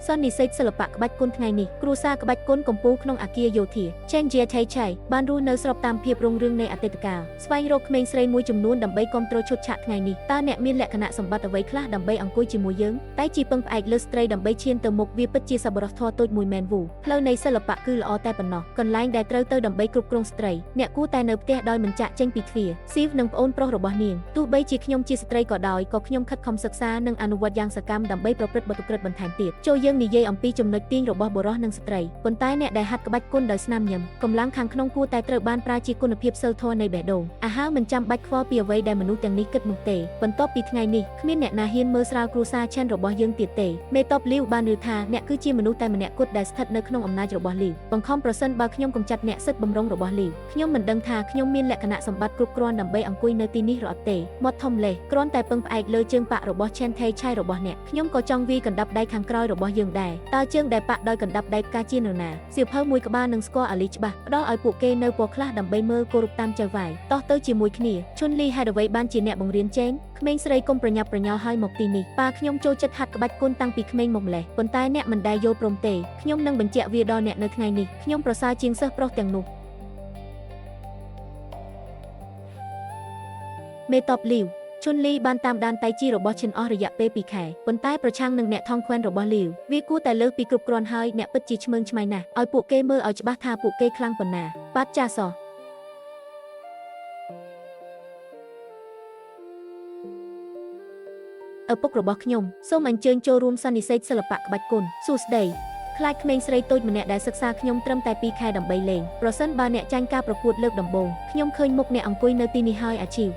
សន្និសីទសិល្បៈក្បាច់គុណថ្ងៃនេះគ្រួសារក្បាច់គុណកម្ពុជាក្នុងអគារយោធាឆេនជាថៃឆៃបានរស់នៅស្របតាមភាពរុងរឿងនៃអតីតកាលស្វែងរកក្មេងស្រីមួយចំនួនដើម្បីគ្រប់គ្រងឈុតឆាកថ្ងៃនេះតើអ្នកមានលក្ខណៈសម្បត្តិអ្វីខ្លះដើម្បីអង្គុយជាមួយយើងតែជីពឹងផ្អែកលើស្ត្រីដើម្បីឈានទៅមុខវាពិតជាសប្បុរសធម៌តូចមួយមែនវូផ្លូវនៃសិល្បៈគឺល្អតែប៉ុណ្ណោះកន្លែងដែលត្រូវទៅដើម្បីគ្រប់គ្រងស្ត្រីអ្នកគួរតែនៅផ្ទះដោយមិនចាក់ចេញពីទ្វារស៊ីវនិងប្អូនប្រុសរបស់នាងទោះបីជាខ្ញុំជាស្ត្រីក៏ដោយក៏ខ្ញុំខិតខំសិក្សានិងអនុវត្តយ៉ាងសកម្មដើម្បីប្រព្រឹត្តបទក្រិតបន្ថែមទៀតចូលយើងនិយាយអំពីចំណុចទាញរបស់បុរសនិងស្ត្រីប៉ុន្តែអ្នកដែលហាត់ក្បាច់គុណដោយស្នាមញឹមកម្លាំងខាងក្នុងគួរតែត្រូវបានប្រើជាគុណភាពសីលធម៌នៃបេះដូងអាហារមិនចាំបាច់ខ្វល់ពីអ្វីដែលមនុស្សទាំងនេះគិតនោះទេបន្ទាប់ពីថ្ងៃនេះគ្មានអ្នកណាហ៊ានមើលស្រាលគ្រួសារឆែនរបស់យើងទៀតទេមេតបលីវបានឮថាអ្នកគឺជាមនុស្សតែម្នាក់គត់ដែលស្ថិតនៅក្នុងអំណាចរបស់លីវបង្ខំប្រសិនបើខ្ញុំកំចាត់អ្នកសិទ្ធិបំរុងរបស់លីវខ្ញុំមិនដឹងថាខ្ញុំមានលក្ខណៈសម្បត្តិគ្រប់គ្រាន់ដើម្បីអង្គុយនៅទីនេះឬអត់ទេមាត់ធំលេះគ្រាន់តែពឹងផ្អែកលើជើងប៉ាក់របស់ឆែនថៃឆៃរបស់អ្នកខ្ញុំក៏ចង់វាយកណ្ដាប់ដៃខាងក្រោយរបស់យើងដែរតើជើងដែលប៉ាក់ដោយកណ្ដាប់ដៃផ្កាជានរណាសៀវភៅមួយក្បាលនឹងស្គាល់អាលីច្បាស់ផ្ដល់ឲ្យពួកគេនៅពណ៌ខ្លះដើម្បីមើលគោរពតាមចៅវាយតោះទៅជាមួយគ្នាឈុនលីហេតុអ្វីបានជាអ្នកបង្រៀនចេងក្មេងស្រីកុំប្រញាប់ប្រញាល់ឲ្យមកទីនេះប៉ាខ្ញុំចូលចិត្តហាត់ក្បាច់គុណតាំងពីក្មេងមកម្លេះប៉ុន្តែអ្នកមិនដែលយល់ព្រមទេខ្ញុំនឹងបញ្ជាក់វាដល់អ្នកនៅថ្ងៃនេះខ្ញុំប្រសើរជាងសិស្សប្រុសទាំងនោះមេតបលីវឈុនលីបានតាមដានតៃជីរបស់ឈិនអស់រយៈពេល2ខែប៉ុន្តែប្រឆាំងនឹងអ្នកថងខ្វែនរបស់លីវវាគួរតែលើសពីគ្រប់គ្រាន់ហើយអ្នកពិតជាឆ្មើងឆ្មៃណាស់ឲ្យពួកគេមើលឲ្យច្បាស់ថាពួកគេខ្លាំងប៉ុណ្ណាបាត់ចាសោះឪពុករបស់ខ្ញុំសូមអញ្ជើញចូលរួមសន្និសីទសិល្បៈក្បាច់គុណសួស្តីខ្លាចក្មេងស្រីតូចម្នាក់ដែលសិក្សាខ្ញុំត្រឹមតែ2ខែដើម្បីលេងប្រសិនបើអ្នកចាញ់ការប្រកួតលើកដំបូងខ្ញុំឃើញមុខអ្នកអង្គុយនៅទីនេះហើយអាជីវ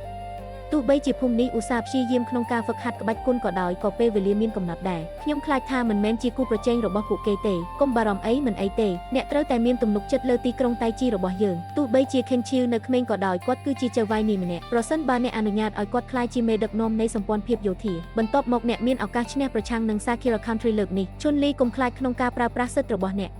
ទោះបីជាភូមិនេះឧស្សាហ៍ព្យាយាមក្នុងការហ្វឹកហាត់ក្បាច់គុណក៏ដោយក៏ពេលវេលាមានកំណត់ដែរខ្ញុំខ្លាចថាមិនមែនជាគូប្រជែងរបស់ពួកគេទេកុំបារម្ភអីមិនអីទេអ្នកត្រូវតែមានទំនុកចិត្តលើទីក្រុងតៃជីរបស់យើងទោះបីជាខេនឈីវនៅក្មេងក៏ដោយគាត់គឺជាចៅវាយនេះម្នាក់ប្រសិនបើអ្នកអនុញ្ញាតឲ្យគាត់ក្លាយជាមេដឹកនាំនៃសម្ព័ន្ធភាពយោធាបន្ទាប់មកអ្នកមានឱកាសឈ្នះប្រឆាំងនឹង Sakura Country លើកនេះជុនលីកុំខ្លាចក្នុងការប្រើប្រាស់សិទ្ធិរបស់អ្នក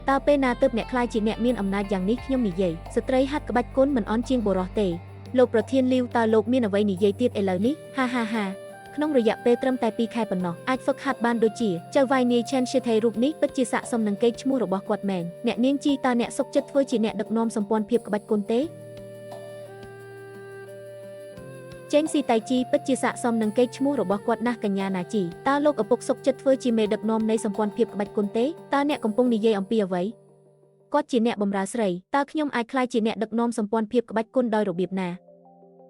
តើពេលណាទើបអ្នកខ្លាយជាអ្នកមានអំណាចយ៉ាងនេះខ្ញុំនិយាយស្ត្រីហាត់ក្បាច់គុណមិនអន់ជាងបុរសទេលោកប្រធានលីវតើលោកមានអ្វីនិយាយទៀតឥឡូវនេះហា ក្នុងរយៈពេលត្រឹមតែ2ខែប៉ុណ្ណោះអាចហ្វឹកហាត់បានដូចជាចៅវាយនាយឆេនឈឺថេរូបនេះពិតជាស័ក្តិសមនឹងកេរ្តិ៍ឈ្មោះរបស់គាត់មែនអ្នកនាងជីតើអ្នកសុខចិត្តធ្វើជាអ្នកដឹកនាំសម្ព័ន្ធភាពក្បាច់គុនទេចេងស៊ីតៃជីពិតជាស័ក្តិសមនឹងកេរ្តិ៍ឈ្មោះរបស់គាត់ណាស់កញ្ញាណាជីតើលោកឪពុកសុខចិត្តធ្វើជាមេដឹកនាំនៃសម្ព័ន្ធភាពក្បាច់គុនទេតើអ្នកកំពុងនិយាយអំពីអ្វីគាត់ជាអ្នកបម្រើស្រីតើខ្ញុំអាចក្លាយជាអ្នកដឹកនាំសម្ព័ន្ធភាពក្បាច់គុនដោយរបៀបណា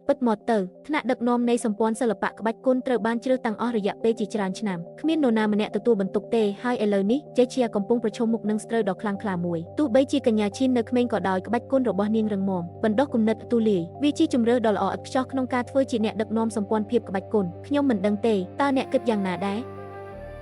ពិតមកទៅថ្នាក់ដឹកនាំនៃសម្ព័ន្ធសិល្បៈក្បាច់គុនត្រូវបានជ្រើសតាំងអស់រយៈពេលជាច្រើនឆ្នាំគ្មាននរណាម្នាក់ទទួលបន្ទុកទេហើយឥឡូវនេះចេជាកំពុងប្រឈមមុខនឹងស្ត្រូវដ៏ខ្លាំងក្លាមួយទោះបីជាកញ្ញាឈិននៅក្មេងក៏ដោយក្បាច់គុនរបស់នាងរឹងមាំបណ្ដោះគំនិតទូលាយវាជាជំរឿដ៏ល្អឥតខ្ចោះក្នុងការធ្វើជាអ្នកដឹកនាំសម្ព័ន្ធភាពក្បាច់គុនខ្ញុំមិនដឹងទេតើអ្នកគិតយ៉ាងណាដែរ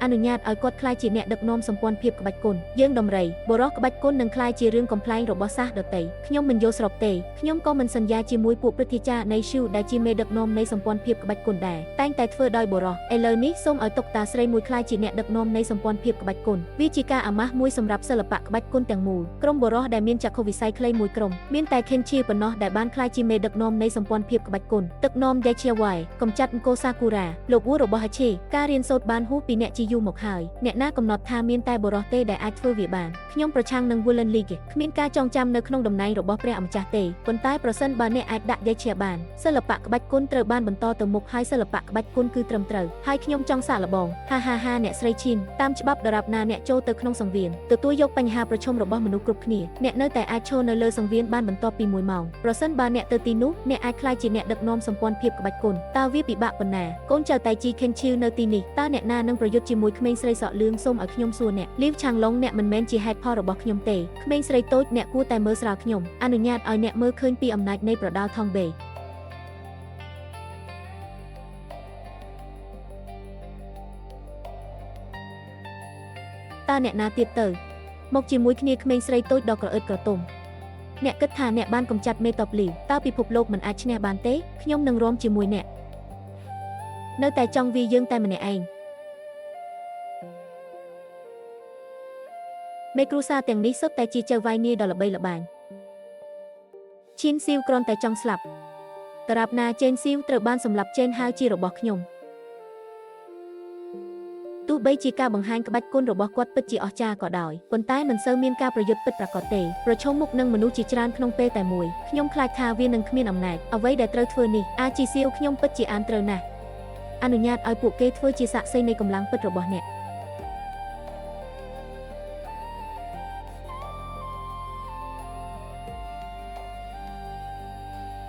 អនុញ្ញាតឲ្យគាត់ក្លាយជាអ្នកដឹកនាំសម្ព័ន្ធភាពក្បាច់គុនយើងដំរីបរោះក្បាច់គុននឹងក្លាយជារឿងកំប្លែងរបស់សាសដតីខ្ញុំមិនយល់ស្របទេខ្ញុំក៏មិនសន្យាជាមួយពួកព្រឹទ្ធាចារ្យនៃឈូដែលជាមេដឹកនាំនៃសម្ព័ន្ធភាពក្បាច់គុនដែរតែងតែធ្វើដោយបរោះឥឡូវនេះសូមឲ្យតុកតាស្រីមួយក្លាយជាអ្នកដឹកនាំនៃសម្ព័ន្ធភាពក្បាច់គុនវាជាការអាម៉ាស់មួយសម្រាប់សិល្បៈក្បាច់គុនទាំងមូលក្រុមបរោះដែលមានចក្ខុវិស័យខ្លីមួយក្រុមមានតែខេនឈីប៉ុណ្ណោះដែលបានក្លាយជាមេដឹកនាំនៃសម្ព័ន្ធភាពក្បាច់គុនទឹកនាំយ៉ៃឈៀវ៉ៃកំចាត់អង្គសាគូរ៉ាលោកវូរបស់ហាឆេការរៀនសូត្របានហួសពីអ្នកជាយូរមកហើយអ្នកណាកំណត់ថាមានតែបរោះទេដែលអាចធ្វើវាបានខ្ញុំប្រឆាំងនឹង Woolen League គ្មានការចងចាំនៅក្នុងតំណែងរបស់ព្រះអម្ចាស់ទេប៉ុន្តែប្រសិនបើអ្នកអាចដាក់យ៉ៃឈៀបានសិល្បៈក្បាច់គុនត្រូវបានបន្តទៅមុខហើយសិល្បៈក្បាច់គុនគឺត្រឹមត្រូវហើយខ្ញុំចង់សាកល្បងហាអ្នកស្រីឈីនតាមច្បាប់ដរាបណាអ្នកចូលទៅក្នុងសង្វៀនទទួលយកបញ្ហាប្រឈមរបស់មនុស្សគ្រប់គ្នាអ្នកនៅតែអាចឈរនៅលើសង្វៀនបានបន្ទាប់ពី1ម៉ោងប្រសិនបើអ្នកទៅទីនោះអ្នកអាចក្លាយជាអ្នកដឹកនាំសម្ព័ន្ធភាពក្បាច់គុនតើវាពិបាកប៉ុណ្ណាកូនចៅតៃជីខេនឈីវនៅទីនេះតើអ្នកណានឹងប្រយុទ្ធជាមួយក្មេងស្រីសក់លឿងសូមឲ្យខ្ញុំសួរអ្នកលីវឆាងឡុងអ្នកមិនមែនជាហេតុផលរបស់ខ្ញុំទេក្មេងស្រីតូចអ្នកគួរតែមើលស្រាលខ្ញុំអនុញ្ញាតឲ្យអ្នកមើលឃើញពីអំណាចនៃប្រដាល់ថងបេតើអ្នកណាទៀតទៅមកជាមួយគ្នាក្មេងស្រីតូចដ៏ក្រអឺតក្រទុំអ្នកគិតថាអ្នកបានកម្ចាត់មេតបលីវតើពិភពលោកមិនអាចឈ្នះបានទេខ្ញុំនឹងរួមជាមួយអ្នកនៅតែចង់វាយើងតែម្នាក់ឯងមេគ្រូសាទាំងនេះសុទ្ធតែជាចៅវាយនាយដ៏ល្បីល្បាញឈីនស៊ីវគ្រាន់តែចង់ស្លាប់តារាបណាចេនស៊ីវត្រូវបានសម្លាប់ចេនហើយជារបស់ខ្ញុំទោះបីជាការបង្ហាញក្បាច់គុនរបស់គាត់ពិតជាអស្ចារ្យក៏ដោយប៉ុន្តែមិនសូវមានការប្រយុទ្ធពិតប្រាកដទេប្រឈមមុខនឹងមនុស្សជាច្រើនក្នុងពេលតែមួយខ្ញុំខ្លាចថាវានឹងគ្មានអំណាចអ្វីដែលត្រូវធ្វើនេះអាចជាស៊ីវខ្ញុំពិតជាអានត្រូវណាស់អនុញ្ញាតឲ្យពួកគេធ្វើជាសាក្សីនៃកម្លាំងពិតរបស់អ្នក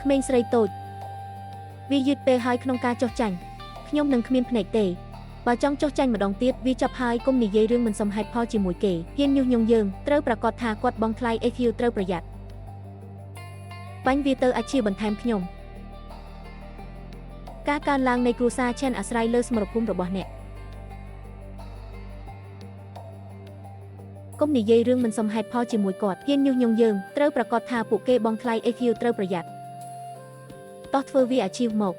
ក្មេងស្រីតូចវាយឺតពេលហើយក្នុងការចោះចាញ់ខ្ញុំនឹងគ្មានភ្នែកទេបើចង់ចោះចាញ់ម្ដងទៀតវាចាប់ហើយកុំនិយាយរឿងមិនសមហេតុផលជាមួយគេហ៊ានញុះញង់យើងត្រូវប្រកាសថាគាត់បងថ្លៃ EQ ត្រូវប្រយ័ត្នបាញ់វាទៅអាជាបន្ថែមខ្ញុំការកើនឡើងនៃគ្រួសារឆេនអាស្រ័យលើសមរភូមិរបស់អ្នកកុំនិយាយរឿងមិនសមហេតុផលជាមួយគាត់ហ៊ានញុះញង់យើងត្រូវប្រកាសថាពួកគេបងថ្លៃ EQ ត្រូវប្រយ័ត្នតោះធ្វើវាអាជីវមក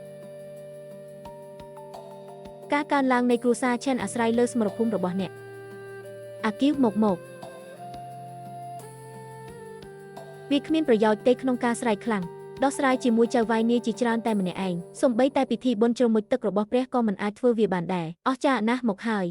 ការកើនឡើងនៃគ្រួសារឆេនអាស្រ័យលើសមរភូមិរបស់អ្នកអាគីវមកវាគ្មានប្រយោជន៍ទេក្នុងការស្រែកខ្លាំងដោះស្រាយជាមួយចៅវាយនាយជាច្រើនតែម្នាក់ឯងសូម្បីតែពិធីបុណ្យជ្រមុជទឹករបស់ព្រះក៏មិនអាចធ្វើវាបានដែរអស្ចារ្យណាស់មកហើយ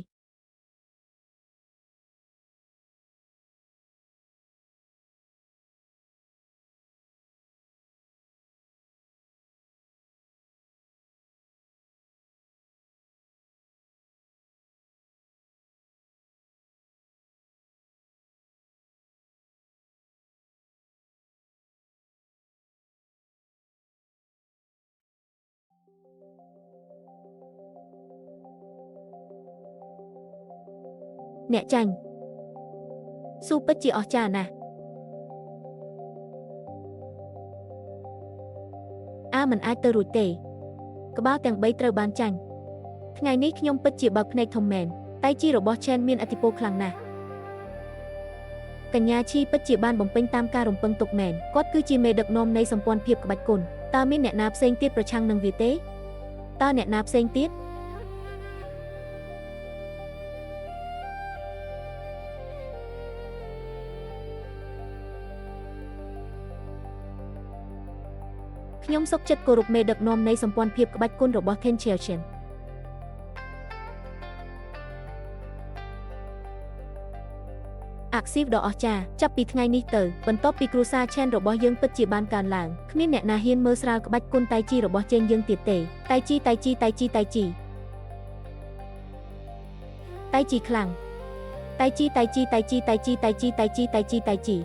អ្នកចាញ់ស៊ូពិតជាអស្ចារ្យណាស់មិនអាចទៅរួចទេក្បាលទាំង3ត្រូវបានចាញ់ថ្ងៃនេះខ្ញុំពិតជាបើកភ្នែកធំមែនតែជីរបស់ឆេនមានឥទ្ធិពលខ្លាំងណាស់កញ្ញាឈីពិតជាបានបំពេញតាមការរំពឹងទុកមែនគាត់គឺជាមេដឹកនាំនៃសម្ព័ន្ធភាពក្បាច់គុនតើមានអ្នកណាផ្សេងទៀតប្រឆាំងនឹងវាទេតើអ្នកណាផ្សេងទៀតខ្ញុំសុខចិត្តគោរពមេដឹកនាំនៃសម្ព័ន្ធភាពក្បាច់គុនរបស់ Ten Chelchen Active ដ៏អស្ចារ្យចាប់ពីថ្ងៃនេះទៅបន្ទាប់ពីគ្រួសារ Chen របស់យើងពិតជាបានកើនឡើងគ្មានអ្នកណាហ៊ានមើលស្រាលក្បាច់គុណតៃជីរបស់ជេងយើងទៀតទេតៃជីតៃជីតៃជីតៃជីតៃជីខ្លាំងតៃជីតៃជីតៃជីតៃជីតៃជីតៃជីតៃជីតៃជី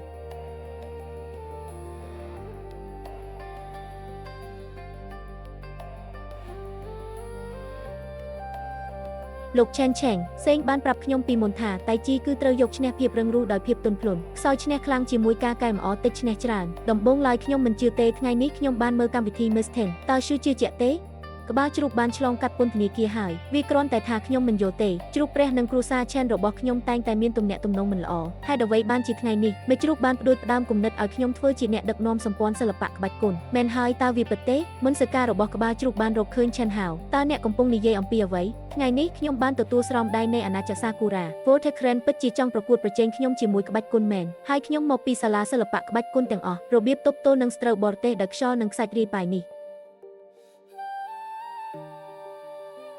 លោក Chen Cheng សេងបានប្រាប់ខ្ញុំពីមុនថាតៃជីគឺត្រូវយកឈ្នះភាពរឹងរូសដោយភាពទន់ភ្លន់ខ្សោយឈ្នះខ្លាំងជាមួយការកែម្អតិចឈ្នះច្រើនដំបូងឡើយខ្ញុំមិនជឿទេថ្ងៃនេះខ្ញុំបានមើលកម្មវិធី Miss Ten តើជឿជាក់ទេក្បាលជ្រូកបានឆ្លងកាត់ពន្ធនាគារហើយវាគ្រាន់តែថាខ្ញុំមិនយល់ទេជ្រូកព្រះនិងគ្រួសារ Chen របស់ខ្ញុំតែងតែមានទំនាក់ទំនងមិនល្អហេតុអ្វីបានជាថ្ងៃនេះមេជ្រូកបានផ្ដួចផ្ដើមគំនិតឲ្យខ្ញុំធ្វើជាអ្នកដឹកនាំសម្ព័ន្ធសិល្បៈក្បាច់គុណមែនហើយតើវាពិតទេមុនសការរបស់ក្បាលជ្រូកបានរកឃើញ Chen Hao តើអ្នកកំពុងនិយាយអំពីអ្វីថ្ងៃនេះខ្ញុំបានទទួលស្រោមដៃនៃអាណាចក្រសាគូរ៉ា Voltecren ពិតជាចង់ប្រកួតប្រជែងខ្ញុំជាមួយក្បាច់គុណមែនហើយខ្ញុំមកពីសាលាសិល្បៈក្បាច់គុណទាំងអស់របៀបទប់ទល់នឹងស្រូវបរទេសដោយខ្យល់និងខ្សាច់រាយប៉ាយនេះ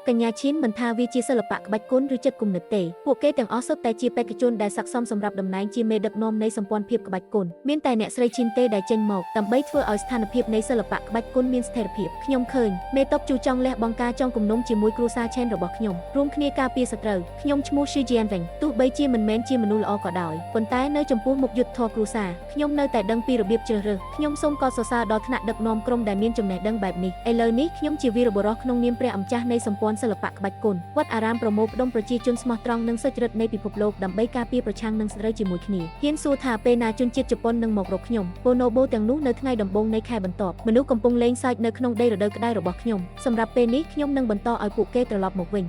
កញ្ញាឈិនមិនថាវាជាសិល្បៈក្បាច់គុណឬចិត្តគំនិតទេពួកគេទាំងអស់សុទ្ធតែជាបេក្ខជនដែលស័ក្តិសមសម្រាប់តំណែងជាមេដឹកនាំនៃសម្ព័ន្ធភាពក្បាច់គុណមានតែអ្នកស្រីឈិនទេដែលចេញមកដើម្បីធ្វើឲ្យស្ថានភាពនៃសិល្បៈក្បាច់គុណមានស្ថិរភាពខ្ញុំឃើញមេតបជូចង់លះបង់ការចងគំនុំជាមួយគ្រួសារ Chen របស់ខ្ញុំរួមគ្នាការពារសត្រូវខ្ញុំឈ្មោះ Shi Jianweng ទោះបីជាមិនមែនជាមនុស្សល្អក៏ដោយប៉ុន្តែនៅចំពោះមុខយុទ្ធធម៌គ្រួសារខ្ញុំនៅតែដឹងពីរបៀបជ្រើសរើសខ្ញុំសូមកោតសរសើរដល់ថ្នាក់ដឹកនាំក្រុមដែលមានចំណេះដឹងបែបនេះឥឡូវនេះខ្ញុំជាវីរបុរសក្នុងនាមព្រះអម្ចាស់នៃសម្ព័ន្ធសិល្បៈក្បាច់គុណវត្តអារាមប្រមូលផ្ដុំប្រជាជនស្មោះត្រង់និងសុចរិតនៃពិភពលោកដើម្បីការពារប្រឆាំងនឹងស្រីជាមួយគ្នាហ៊ានសួរថាពេលណាជនជាតិជប៉ុននឹងមករកខ្ញុំបូណូបូទាំងនោះនៅថ្ងៃដំបូងនៃខែបន្ទាប់មនុស្សកំពុងលេងសើចនៅក្នុងដីរដូវក្តៅរបស់ខ្ញុំសម្រាប់ពេលនេះខ្ញុំនឹងបន្តឲ្យពួកគេត្រឡប់មកវិញ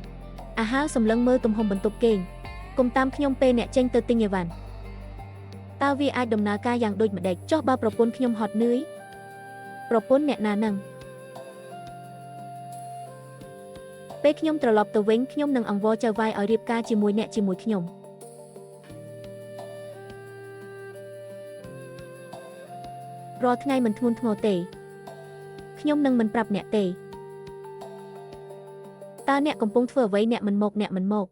អាហារសម្លឹងមើលទំហំបន្ទប់គេងកុំតាមខ្ញុំពេលអ្នកចេញទៅទិញអីវ៉ាន់តើវាអាចដំណើរការយ៉ាងដូចម្ដេចចុះបើប្រពន្ធខ្ញុំហត់នឿយប្រពន្ធអ្នកណានឹងពេលខ្ញុំត្រឡប់ទៅវិញខ្ញុំនឹងអង្វរចៅវាយឲ្យរៀបការជាមួយអ្នកជាមួយខ្ញុំរាល់ថ្ងៃមិនធ្ងន់ធ្ងរទេខ្ញុំនឹងមិនប្រាប់អ្នកទេតើអ្នកកំពុងធ្វើអ្វីអ្នកមិនមក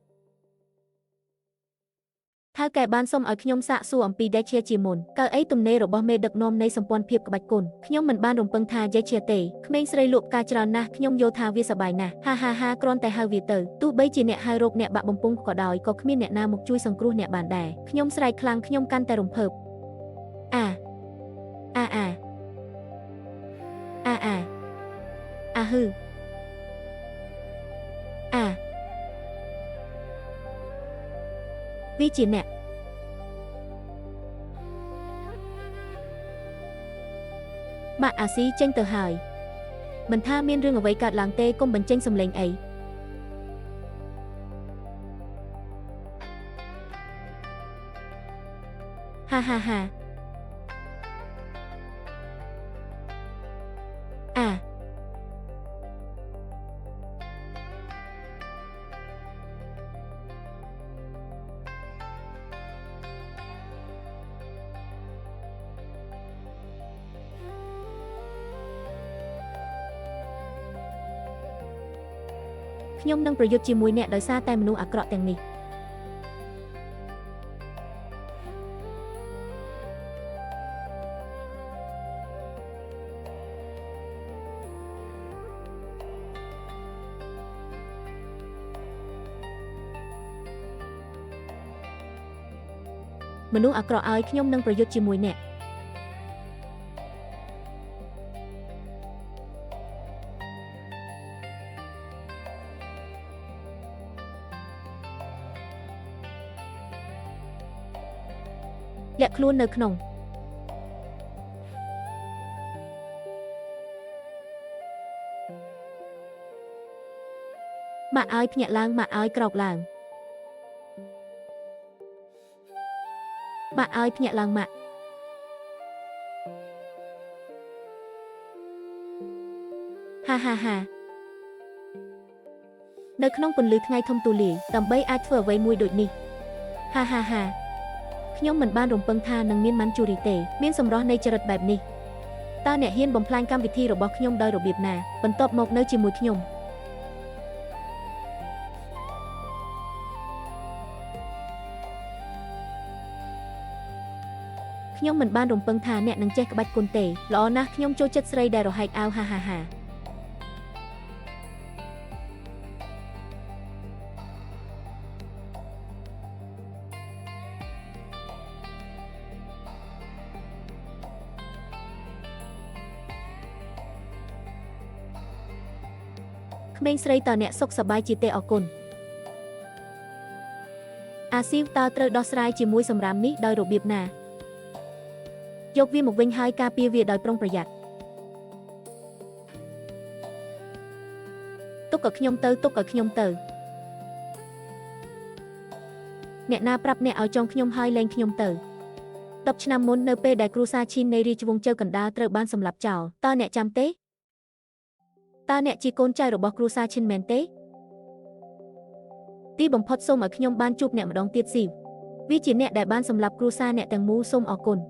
ថៅកែបានសុំឲ្យខ្ញុំសាកសួរអំពី Dechia ជាមុនកៅអីទំនេររបស់មេដឹកនាំនៃសម្ព័ន្ធភាពក្បាច់គុណខ្ញុំមិនបានរំពឹងថា Dechia ទេក្មេងស្រីលក់ផ្កាច្រើនណាស់ខ្ញុំយល់ថាវាសប្បាយណាស់ហាគ្រាន់តែហៅវាទៅទោះបីជាអ្នកហៅរោគអ្នកបាក់បំពង់ក៏ដោយក៏គ្មានអ្នកណាមកជួយសង្គ្រោះអ្នកបានដែរខ្ញុំស្រែកខ្លាំងខ្ញុំកាន់តែរំភើបហឺវាជាអ្នកបាក់អាស៊ីចេញទៅហើយមិនថាមានរឿងអ្វីកើតឡើងទេកុំបញ្ចេញសម្លេងអីហាខ្ញុំនឹងប្រយុទ្ធជាមួយអ្នកដោយសារតែមនុស្សអាក្រក់ទាំងនេះមនុស្សអាក្រក់ឲ្យខ្ញុំនឹងប្រយុទ្ធជាមួយអ្នកលាក់ខ្លួននៅក្នុងម៉ាក់ឲ្យភ្ញាក់ឡើងម៉ាក់ឲ្យក្រោកឡើងម៉ាក់ឲ្យភ្ញាក់ឡើងម៉ាក់ហានៅក្នុងពន្លឺថ្ងៃធំទូលាយដើម្បីអាចធ្វើអ្វីមួយដូចនេះហាខ្ញុំមិនបានរំពឹងថានឹងមានម៉ាន់ជូរីទេមានសម្រស់នៃចរិតបែបនេះតើអ្នកហ៊ានបំផ្លាញកម្មវិធីរបស់ខ្ញុំដោយរបៀបណាបន្ទាប់មកនៅជាមួយខ្ញុំ ខ្ញុំមិនបានរំពឹងថាអ្នកនឹងចេះក្បាច់គុនទេល្អណាស់ខ្ញុំចូលចិត្តស្រីដែលរហែកអាវហាហាក្មេងស្រីតើអ្នកសុខសប្បាយជាទេអរគុណអាស៊ីវតើត្រូវដោះស្រាយជាមួយសម្រាមនេះដោយរបៀបណាយកវាមកវិញហើយការពារវាដោយប្រុងប្រយ័ត្នទុកឲ្យខ្ញុំទៅអ្នកណាប្រាប់អ្នកឲ្យចងខ្ញុំហើយលែងខ្ញុំទៅ10ឆ្នាំមុននៅពេលដែលគ្រួសារឈីននៃរាជវង្សជើកណ្ដាលត្រូវបានសម្លាប់ចោលតើអ្នកចាំទេតើអ្នកជាកូនចៅរបស់គ្រួសារឈិនមែនទេទីបំផុតសូមឲ្យខ្ញុំបានជួបអ្នកម្ដងទៀតស៊ីវាជាអ្នកដែលបានសម្លាប់គ្រួសារអ្នកទាំងមូលសូមអរគុណ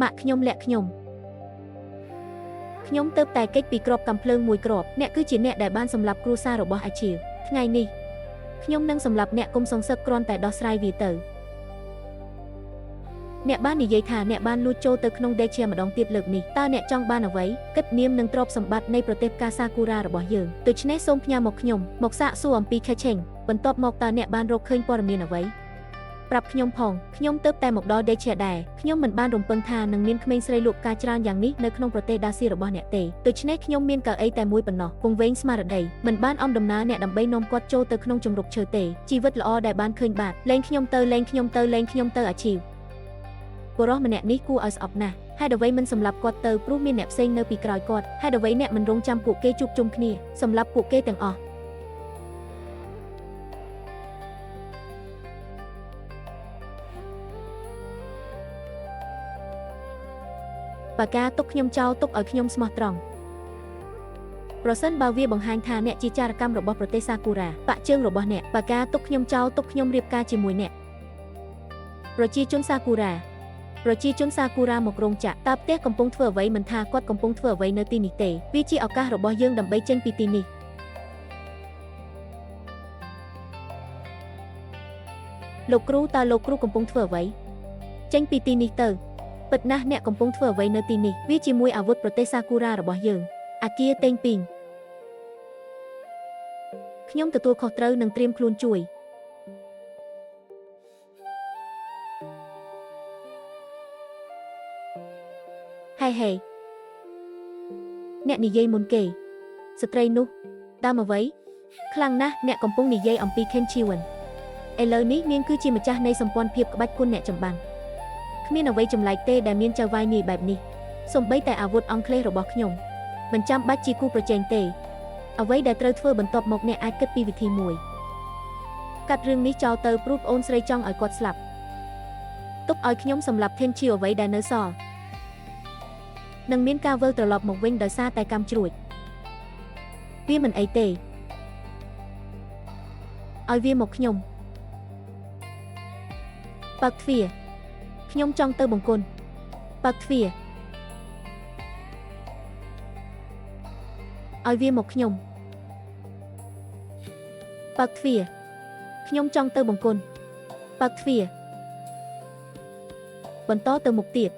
ម៉ាក់ខ្ញុំលាក់ខ្ញុំទៅតែកិច្ចពីក្របកាំភ្លើងមួយក្របអ្នកគឺជាអ្នកដែលបានសម្លាប់គ្រួសាររបស់អាជីវថ្ងៃនេះខ្ញុំនឹងសម្លាប់អ្នកគុំសងសឹកគ្រាន់តែដោះស្រាយវាទៅអ្នកបាននិយាយថាអ្នកបានលួចចូលទៅក្នុងដេកជាម្ដងទៀតលើកនេះតើអ្នកចង់បានអ្វីគិតនាមនឹងទ្រព្យសម្បត្តិនៃប្រទេសកាសាគូរ៉ារបស់យើងដូច្នេះសូមផ្ញើមកខ្ញុំមកសាកសួរអំពីខេឆេងបន្ទាប់មកតើអ្នកបានរកឃើញព័ត៌មានអ្វីប្រាប់ខ្ញុំផងខ្ញុំទៅតែមកដល់ដេកជាដែរខ្ញុំមិនបានរំពឹងថានឹងមានក្មេងស្រីលក់ផ្កាច្រើនយ៉ាងនេះនៅក្នុងប្រទេសដាស៊ីរបស់អ្នកទេដូច្នេះខ្ញុំមានកៅអីតែមួយប៉ុណ្ណោះពង្វេងស្មារតីមិនបានអំដំណើរអ្នកដើម្បីនាំគាត់ចូលទៅក្នុងជំរកឈើទេជីវិតល្អដែលបានឃើញបាទលែងខ្ញុំទៅអាជីវបុរសម្នាក់នេះគួរឲ្យស្អប់ណាស់ហេតុអ្វីមិនសម្លាប់គាត់ទៅព្រោះមានអ្នកផ្សេងនៅពីក្រោយគាត់ហេតុអ្វីអ្នកមិនរងចាំពួកគេជួបជុំគ្នាសម្លាប់ពួកគេទាំងអស់បាកាទុកខ្ញុំចោលទុកឲ្យខ្ញុំស្មោះត្រង់ប្រសិនបើវាបង្ហាញថាអ្នកជាចារកម្មរបស់ប្រទេសសាគូរ៉ាបាក់ជើងរបស់អ្នកបាកាទុកខ្ញុំចោលទុកខ្ញុំរៀបការជាមួយអ្នកប្រជាជនសាគូរ៉ាមករោងចក្រតើផ្ទះកំពុងធ្វើអ្វីមិនថាគាត់កំពុងធ្វើអ្វីនៅទីនេះទេវាជាឱកាសរបស់យើងដើម្បីចេញពីទីនេះលោកគ្រូតើលោកគ្រូកំពុងធ្វើអ្វីចេញពីទីនេះទៅពិតណាស់អ្នកកំពុងធ្វើអ្វីនៅទីនេះវាជាមួយអាវុធប្រទេសសាគូរ៉ារបស់យើងអាគារតេងពីងខ្ញុំទទួលខុសត្រូវនឹងត្រៀមខ្លួនជួយហេអ្នកនិយាយមុនគេស្ត្រីនោះតាមអ្វីខ្លាំងណាស់អ្នកកំពុងនិយាយអំពីខេនឈីវិនឥឡូវនេះនាងគឺជាម្ចាស់នៃសម្ព័ន្ធភាពក្បាច់គុនអ្នកចម្បាំងគ្មានអ្វីចម្លែកទេដែលមានចៅវាយនាយបែបនេះសូម្បីតែអាវុធអង់គ្លេសរបស់ខ្ញុំមិនចាំបាច់ជាគូប្រជែងទេអ្វីដែលត្រូវធ្វើបន្ទាប់មកអ្នកអាចគិតពីវិធីមួយកាត់រឿងនេះចោលទៅព្រោះប្អូនស្រីចង់ឲ្យគាត់ស្លាប់ទុកឲ្យខ្ញុំសម្លាប់ថេនឈីអ្វីដែលនៅសល់នឹងមានការវិលត្រឡប់មកវិញដោយសារតែកម្មជ្រួចវាមិនអីទេឲ្យវាមកខ្ញុំបើកទ្វារខ្ញុំចង់ទៅបង្គន់បើកទ្វារឲ្យវាមកខ្ញុំបើកទ្វារខ្ញុំចង់ទៅបង្គន់បើកទ្វារបន្តទៅមុខទៀត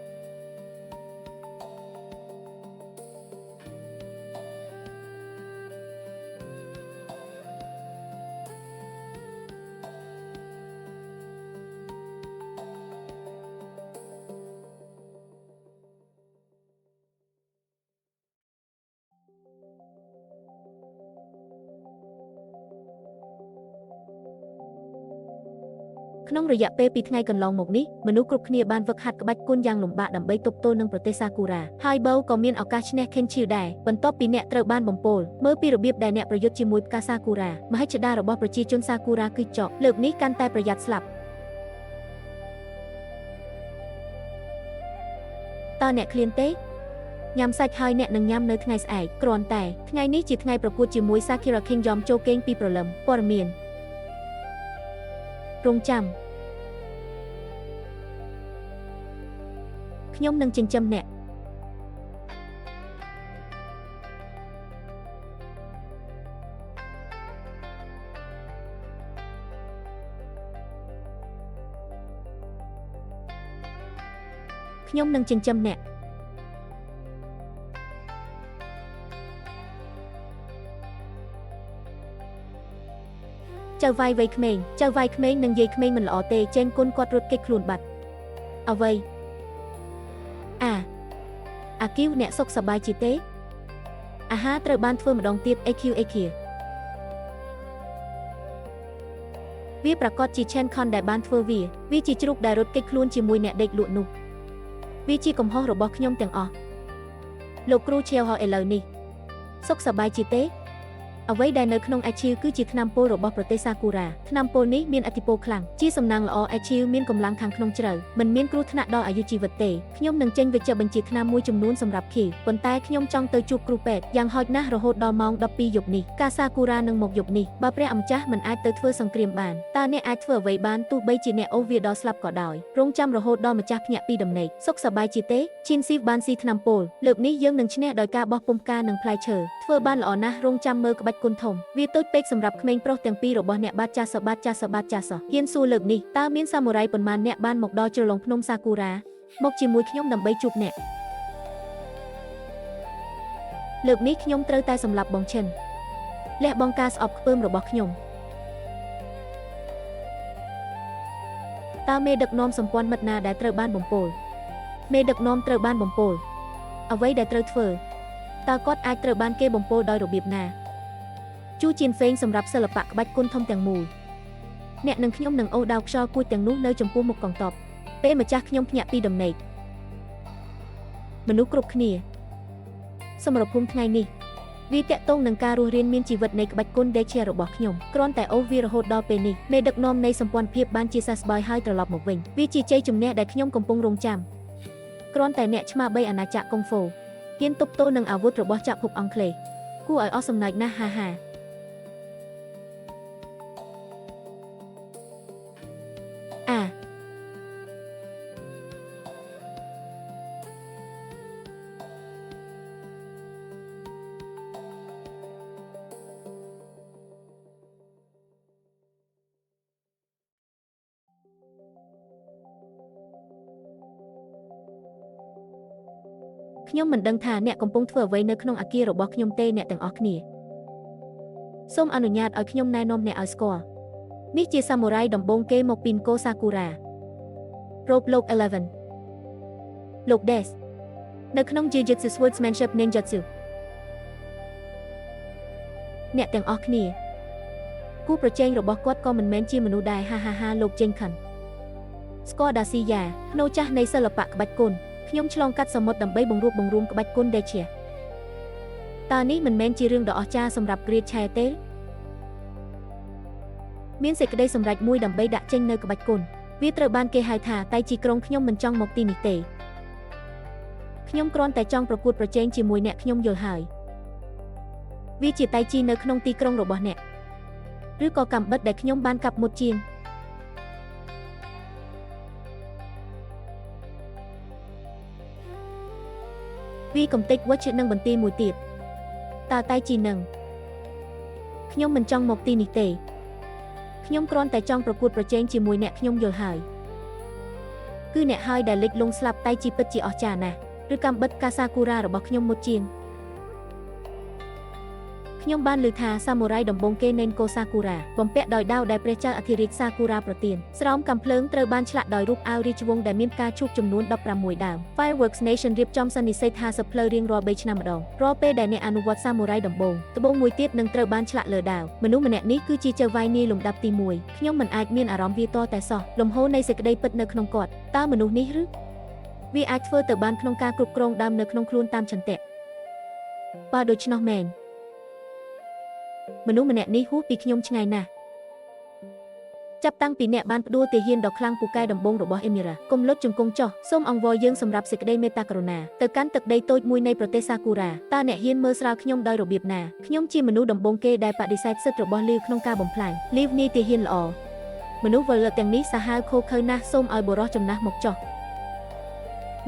ក្នុងរយៈពេល2ថ្ងៃកន្លងមកនេះមនុស្សគ្រប់គ្នាបានវឹកហាត់ក្បាច់គុនយ៉ាងលំបាកដើម្បីទប់ទល់នឹងប្រទេសសាគូរ៉ាហើយបូក៏មានឱកាសឈ្នះខេនឈីវដែរបន្ទាប់ពីអ្នកត្រូវបានបំពោលមើលពីរបៀបដែលអ្នកប្រយុទ្ធជាមួយផ្កាសាគូរ៉ាមហិច្ឆតារបស់ប្រជាជនសាគូរ៉ាគឺចោកលើកនេះកាន់តែប្រយ័ត្នស្លាប់តើអ្នកឃ្លានទេញ៉ាំសាច់ហើយអ្នកនឹងញ៉ាំនៅថ្ងៃស្អែកគ្រាន់តែថ្ងៃនេះជាថ្ងៃប្រកួតជាមួយ Sakura King យ៉មចូលគេងពីព្រលឹមព័ត៌មានរងចាំខ្ញុំនឹងចិញ្ចឹមអ្នក ខ្ញុំនឹងចិញ្ចឹមអ្នកចៅវាយវ័យក្មេងចៅវាយក្មេងនិងយាយក្មេងមិនល្អទេចេងគុណគាត់រត់គេចខ្លួនបាត់អ្វីអាគីវអ្នកសុខសប្បាយជាទេអាហារត្រូវបានធ្វើម្ដងទៀត AQ វាប្រកាសជាឆេនខនដែលបានធ្វើវាជាជ្រូកដែលរត់គេចខ្លួនជាមួយអ្នកដេកលក់នោះវាជាកំហុសរបស់ខ្ញុំទាំងអស់លោកគ្រូឆេវហោឥឡូវនេះសុខសប្បាយជាទេអ្វីដែលនៅក្នុងអាឈីវគឺជាថ្នាំពុលរបស់ប្រទេសសាគូរ៉ាថ្នាំពុលនេះមានឥទ្ធិពលខ្លាំងជាសំណាងល្អអាឈីវមានកម្លាំងខាងក្នុងជ្រៅមិនមានគ្រោះថ្នាក់ដល់អាយុជីវិតទេខ្ញុំនឹងចេញវេជ្ជបញ្ជាថ្នាំមួយចំនួនសម្រាប់ខីប៉ុន្តែខ្ញុំចង់ទៅជួបគ្រូពេទ្យយ៉ាងហោចណាស់រហូតដល់ម៉ោង 12 យប់នេះការសាគូរ៉ានឹងមកយប់នេះបើព្រះម្ចាស់មិនអាចទៅធ្វើសង្គ្រាមបានតើអ្នកអាចធ្វើអ្វីបានទោះបីជាអ្នកអូសវាដល់ស្លាប់ក៏ដោយរងចាំរហូតដល់ម្ចាស់ភ្ញាក់ពីដំណេកសុខសប្បាយជាទេឈីនស៊ីវបានស៊ីថ្នាំពុលលើកនេះយើងនឹងឈ្នះដោយការបោះពុម្ពផ្កានិងផ្លែឈើធ្វើបានល្អណាស់រងចាំមើលក្បាច់គុណធំវាតូចពេកសម្រាប់ក្មេងប្រុសទាំងពីររបស់អ្នកបាទចាសហ៊ានសួរលើកនេះតើមានសាមូរ៉ៃប៉ុន្មានអ្នកបានមកដល់ជ្រលងភ្នំសាគូរ៉ាមកជាមួយខ្ញុំដើម្បីជួបអ្នកលើកនេះខ្ញុំត្រូវតែសម្លាប់បងឈិនលះបង់ការស្អប់ខ្ពើមរបស់ខ្ញុំតើមេដឹកនាំសម្ព័ន្ធមិត្តណាដែលត្រូវបានបំពុលមេដឹកនាំត្រូវបានបំពុលអ្វីដែលត្រូវធ្វើតើគាត់អាចត្រូវបានគេបំពុលដោយរបៀបណាជូជៀនហ្វេងសម្រាប់សិល្បៈក្បាច់គុណធំទាំងមូលអ្នកនិងខ្ញុំនឹងអូសដាវខ្យល់គួចទាំងនោះនៅចំពោះមុខកងទ័ពពេលម្ចាស់ខ្ញុំភ្ញាក់ពីដំណេកមនុស្សគ្រប់គ្នាសមរភូមិថ្ងៃនេះវាតាក់ទងនឹងការរស់រានមានជីវិតនៃក្បាច់គុណដេជារបស់ខ្ញុំគ្រាន់តែអូសវារហូតដល់ពេលនេះមេដឹកនាំនៃសម្ព័ន្ធភាពបានជាសះស្បើយហើយត្រឡប់មកវិញវាជាជ័យជំនះដែលខ្ញុំកំពុងរងចាំគ្រាន់តែអ្នកឆ្មា3អាណាចក្រកុងហ្វូហ៊ានទប់ទល់នឹងអាវុធរបស់ចក្រភពអង់គ្លេសគួរឲ្យអស់សំណើចណាស់ហាខ្ញុំមិនដឹងថាអ្នកកំពុងធ្វើអ្វីនៅក្នុងអគាររបស់ខ្ញុំទេអ្នកទាំងអស់គ្នាសូមអនុញ្ញាតឲ្យខ្ញុំណែនាំអ្នកឲ្យស្គាល់នេះជាសាមូរ៉ៃដំបូងគេមកពីនគរសាគូរ៉ារ៉ូបលោក11លោក Des នៅក្នុង Jujutsu Swordsmanship Ninjutsu អ្នកទាំងអស់គ្នាគូប្រជែងរបស់គាត់ក៏មិនមែនជាមនុស្សដែរហាលោកចេងខាន់ស្គាល់ដាស៊ីយ៉ាភ្នូចាស់នៃសិល្បៈក្បាច់គុណខ្ញុំឆ្លងកាត់សមុទ្រដើម្បីបង្រួបបង្រួមក្បាច់គុណដេជាតើនេះមិនមែនជារឿងដ៏អស្ចារ្យសម្រាប់គ្រាឆែទេមានសេចក្តីសម្រេចមួយដើម្បីដាក់ចេញនៅក្បាច់គុណវាត្រូវបានគេហៅថាតៃជីក្រុងខ្ញុំមិនចង់មកទីនេះទេខ្ញុំគ្រាន់តែចង់ប្រកួតប្រជែងជាមួយអ្នកខ្ញុំយល់ហើយវាជាតៃជីនៅក្នុងទីក្រុងរបស់អ្នកឬក៏កាំបិតដែលខ្ញុំបានកាប់មុតជាងវាកំតិចវឹកនឹងបន្ទាយមួយទៀតតើតៃជីនឹងខ្ញុំមិនចង់មកទីនេះទេខ្ញុំគ្រាន់តែចង់ប្រកួតប្រជែងជាមួយអ្នកខ្ញុំយល់ហើយគឺអ្នកហើយដែលលិចលង់ស្លាប់តៃជីពិតជាអស្ចារ្យណាស់ឬកាំបិតកាសាគូរ៉ារបស់ខ្ញុំមុតជាងខ្ញុំបានឮថាសាមូរ៉ៃដំបូងគេនៃកូសាគូរ៉ាបំពាក់ដោយដាវដែលព្រះចៅអធិរាជសាគូរ៉ាប្រទានស្រោមកាំភ្លើងត្រូវបានឆ្លាក់ដោយរូបអាវរាជវង្សដែលមានផ្កាឈូកចំនួន16ដើម Fireworks Nation រៀបចំសន្និសីទ50ផ្លូវរៀងរាល់3ឆ្នាំម្ដងរាល់ពេលដែលអ្នកអនុវត្តសាមូរ៉ៃដំបូងត្បូងមួយទៀតនឹងត្រូវបានឆ្លាក់លើដាវមនុស្សម្នាក់នេះគឺជាចៅវាយនាយលំដាប់ទី1ខ្ញុំមិនអាចមានអារម្មណ៍វាតតែសោះលំហូរនៃសេចក្តីពិតនៅក្នុងគាត់តើមនុស្សនេះឬវាអាចធ្វើទៅបានក្នុងការគ្រប់គ្រងដើមនៅក្នុងខ្លួនតាមចន្ទៈបើដូច្នោះមែនមនុស្សម្នាក់នេះហួសពីខ្ញុំឆ្ងាយណាស់ចាប់តាំងពីអ្នកបានផ្ដួលទាហានដ៏ខ្លាំងពូកែដំបងរបស់អេមីរ៉ាកុំលុតជង្គង់ចុះសូមអង្វរយើងសម្រាប់សេចក្តីមេត្តាករុណាទៅកាន់ទឹកដីតូចមួយនៃប្រទេសសាគូរ៉ាតើអ្នកហ៊ានមើលស្រាលខ្ញុំដោយរបៀបណាខ្ញុំជាមនុស្សដំបងគេដែលបដិសេធសិទ្ធិរបស់លីវក្នុងការបំផ្លាញលីវនីទាហានល្អមនុស្សវលទាំងនេះសាហាវខូខើណាស់សូមឲ្យបរិសចំណាស់មកចុះ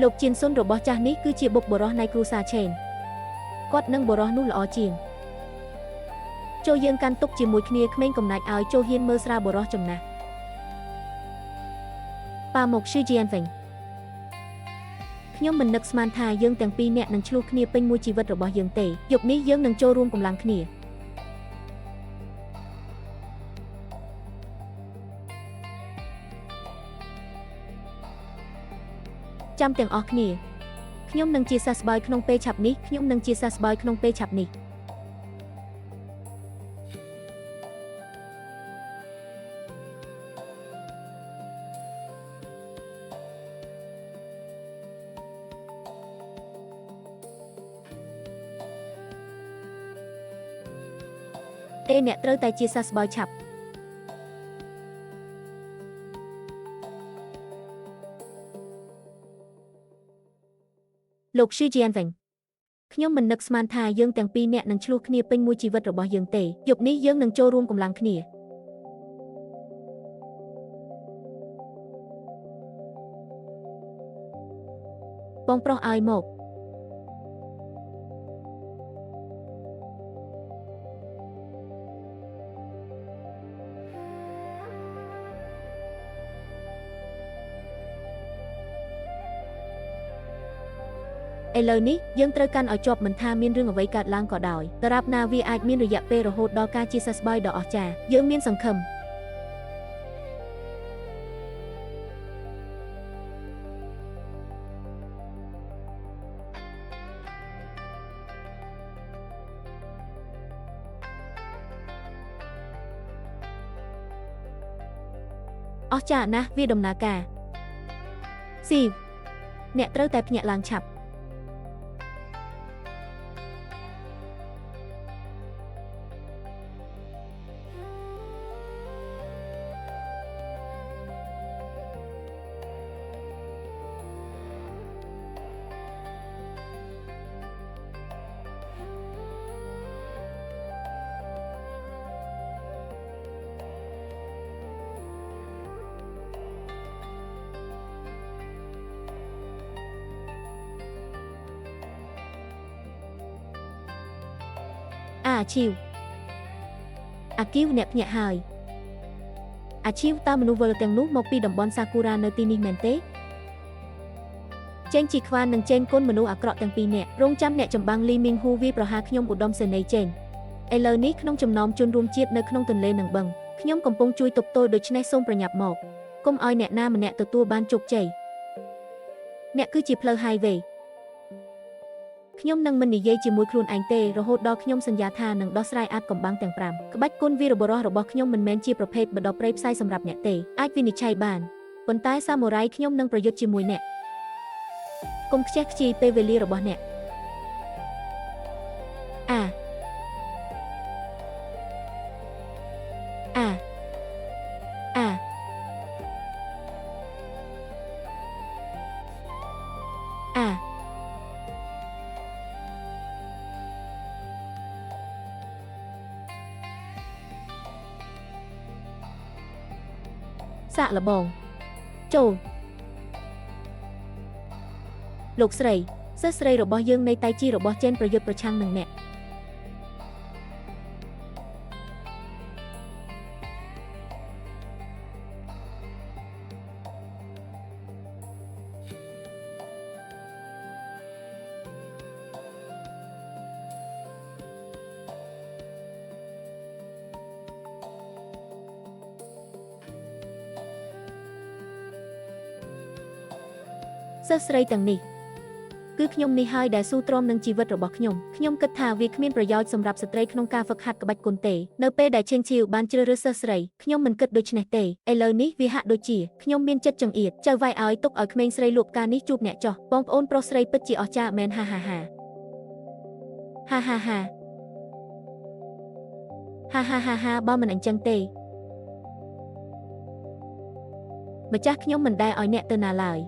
លោកជៀនសុនរបស់ចាស់នេះគឺជាបុកបរិសនៃគ្រូសាឆេនគាត់នឹងបរិសនោះល្អជាងចូលយើងកាន់ទុកជាមួយគ្នាក្មេងកំណាច់ឲ្យចូលហ៊ានមើលស្រាបរិសចំណាស់ប៉ាមកឈឺជីអានវិញ ខ្ញុំមិននឹកស្មានថាយើងទាំងពីរនាក់នឹងឆ្លោះគ្នាពេញមួយជីវិតរបស់យើងទេយប់នេះយើងនឹងចូលរួមកម្លាំងគ្នាចាំទាំងអស់គ្នាខ្ញុំនឹងជាសះស្បើយក្នុងពេលឆាប់នេះខ្ញុំនឹងជាសះស្បើយក្នុងពេលឆាប់នេះទេអ្នកត្រូវតែជាសះស្បើយឆាប់លោក Xi Jianfeng ខ្ញុំមិននឹកស្មានថាយើងទាំងពីរនាក់នឹងឆ្លោះគ្នាពេញមួយជីវិតរបស់យើងទេយប់នេះយើងនឹងចូលរួមកម្លាំងគ្នាបងប្រុសឲ្យមកឥឡូវនេះយើងត្រូវកាន់ឲ្យជាប់មិនថាមានរឿងអ្វីកើតឡើងក៏ដោយដរាបណាវាអាចមានរយៈពេលរហូតដល់ការជាសះស្បើយដ៏អស្ចារ្យយើងមានសង្ឃឹមអស្ចារ្យណាស់វាដំណើរការស៊ីវអ្នកត្រូវតែភ្ញាក់ឡើងឆាប់អាឈីវអាគីវអ្នកភ្ញាក់ហើយអាឈីវតើមនុស្សវិលទាំងនោះមកពីតំបន់សាគូរ៉ានៅទីនេះមែនទេចេញជីខ្វាននិងចេញគុណមនុស្សអាក្រក់ទាំងពីរនាក់រងចាំអ្នកចម្បាំងលីមីងហ៊ូវាប្រហារខ្ញុំឧត្តមសេនីយ៍ចេញឥឡូវនេះក្នុងចំណោមជនរួមជាតិនៅក្នុងទន្លេនិងបឹងខ្ញុំកំពុងជួយទប់ទល់ដូច្នេះសូមប្រញាប់មកកុំឲ្យអ្នកណាម្នាក់ទទួលបានជោគជ័យអ្នកគឺជាផ្លូវ highwayខ្ញុំនឹងមិននិយាយជាមួយខ្លួនឯងទេរហូតដល់ខ្ញុំសន្យាថានឹងដោះស្រាយអាថ៌កំបាំងទាំង5ក្បាច់គុណវីរបុរសរបស់ខ្ញុំមិនមែនជាប្រភេទបដព្រៃផ្សាយសម្រាប់អ្នកទេអាចវិនិច្ឆ័យបានប៉ុន្តែសាមូរ៉ៃខ្ញុំនឹងប្រយុទ្ធជាមួយអ្នកកុំខ្ជះខ្ជាយពេលវេលារបស់អ្នកអាសាក់លបងចូលលោកស្រីសិស្សស្រីរបស់យើងនៃតៃជីរបស់ចេនប្រយុទ្ធប្រឆាំងនឹងអ្នកសិស្សស្រីទាំងនេះគឺខ្ញុំនេះហើយដែលស៊ូទ្រាំនឹងជីវិតរបស់ខ្ញុំគិតថាវាគ្មានប្រយោជន៍សម្រាប់ស្ត្រីក្នុងការហ្វឹកហាត់ក្បាច់គុនទេនៅពេលដែលឈិនឈីវបានជ្រើសរើសសិស្សស្រីខ្ញុំមិនគិតដូច្នេះទេឥឡូវនេះវាហាក់ដូចជាខ្ញុំមានចិត្តចង្អៀតចៅវាយឲ្យទុកឲ្យក្មេងស្រីលួបការនេះជួបអ្នកចោះបងប្អូនប្រុសស្រីពិតជាអស្ចារ្យមែនហាហាហាហាហាហាហាហាហាហាបើមិនអញ្ចឹងទេម្ចាស់ខ្ញុំមិនដែលឲ្យអ្នកទៅណាឡើយ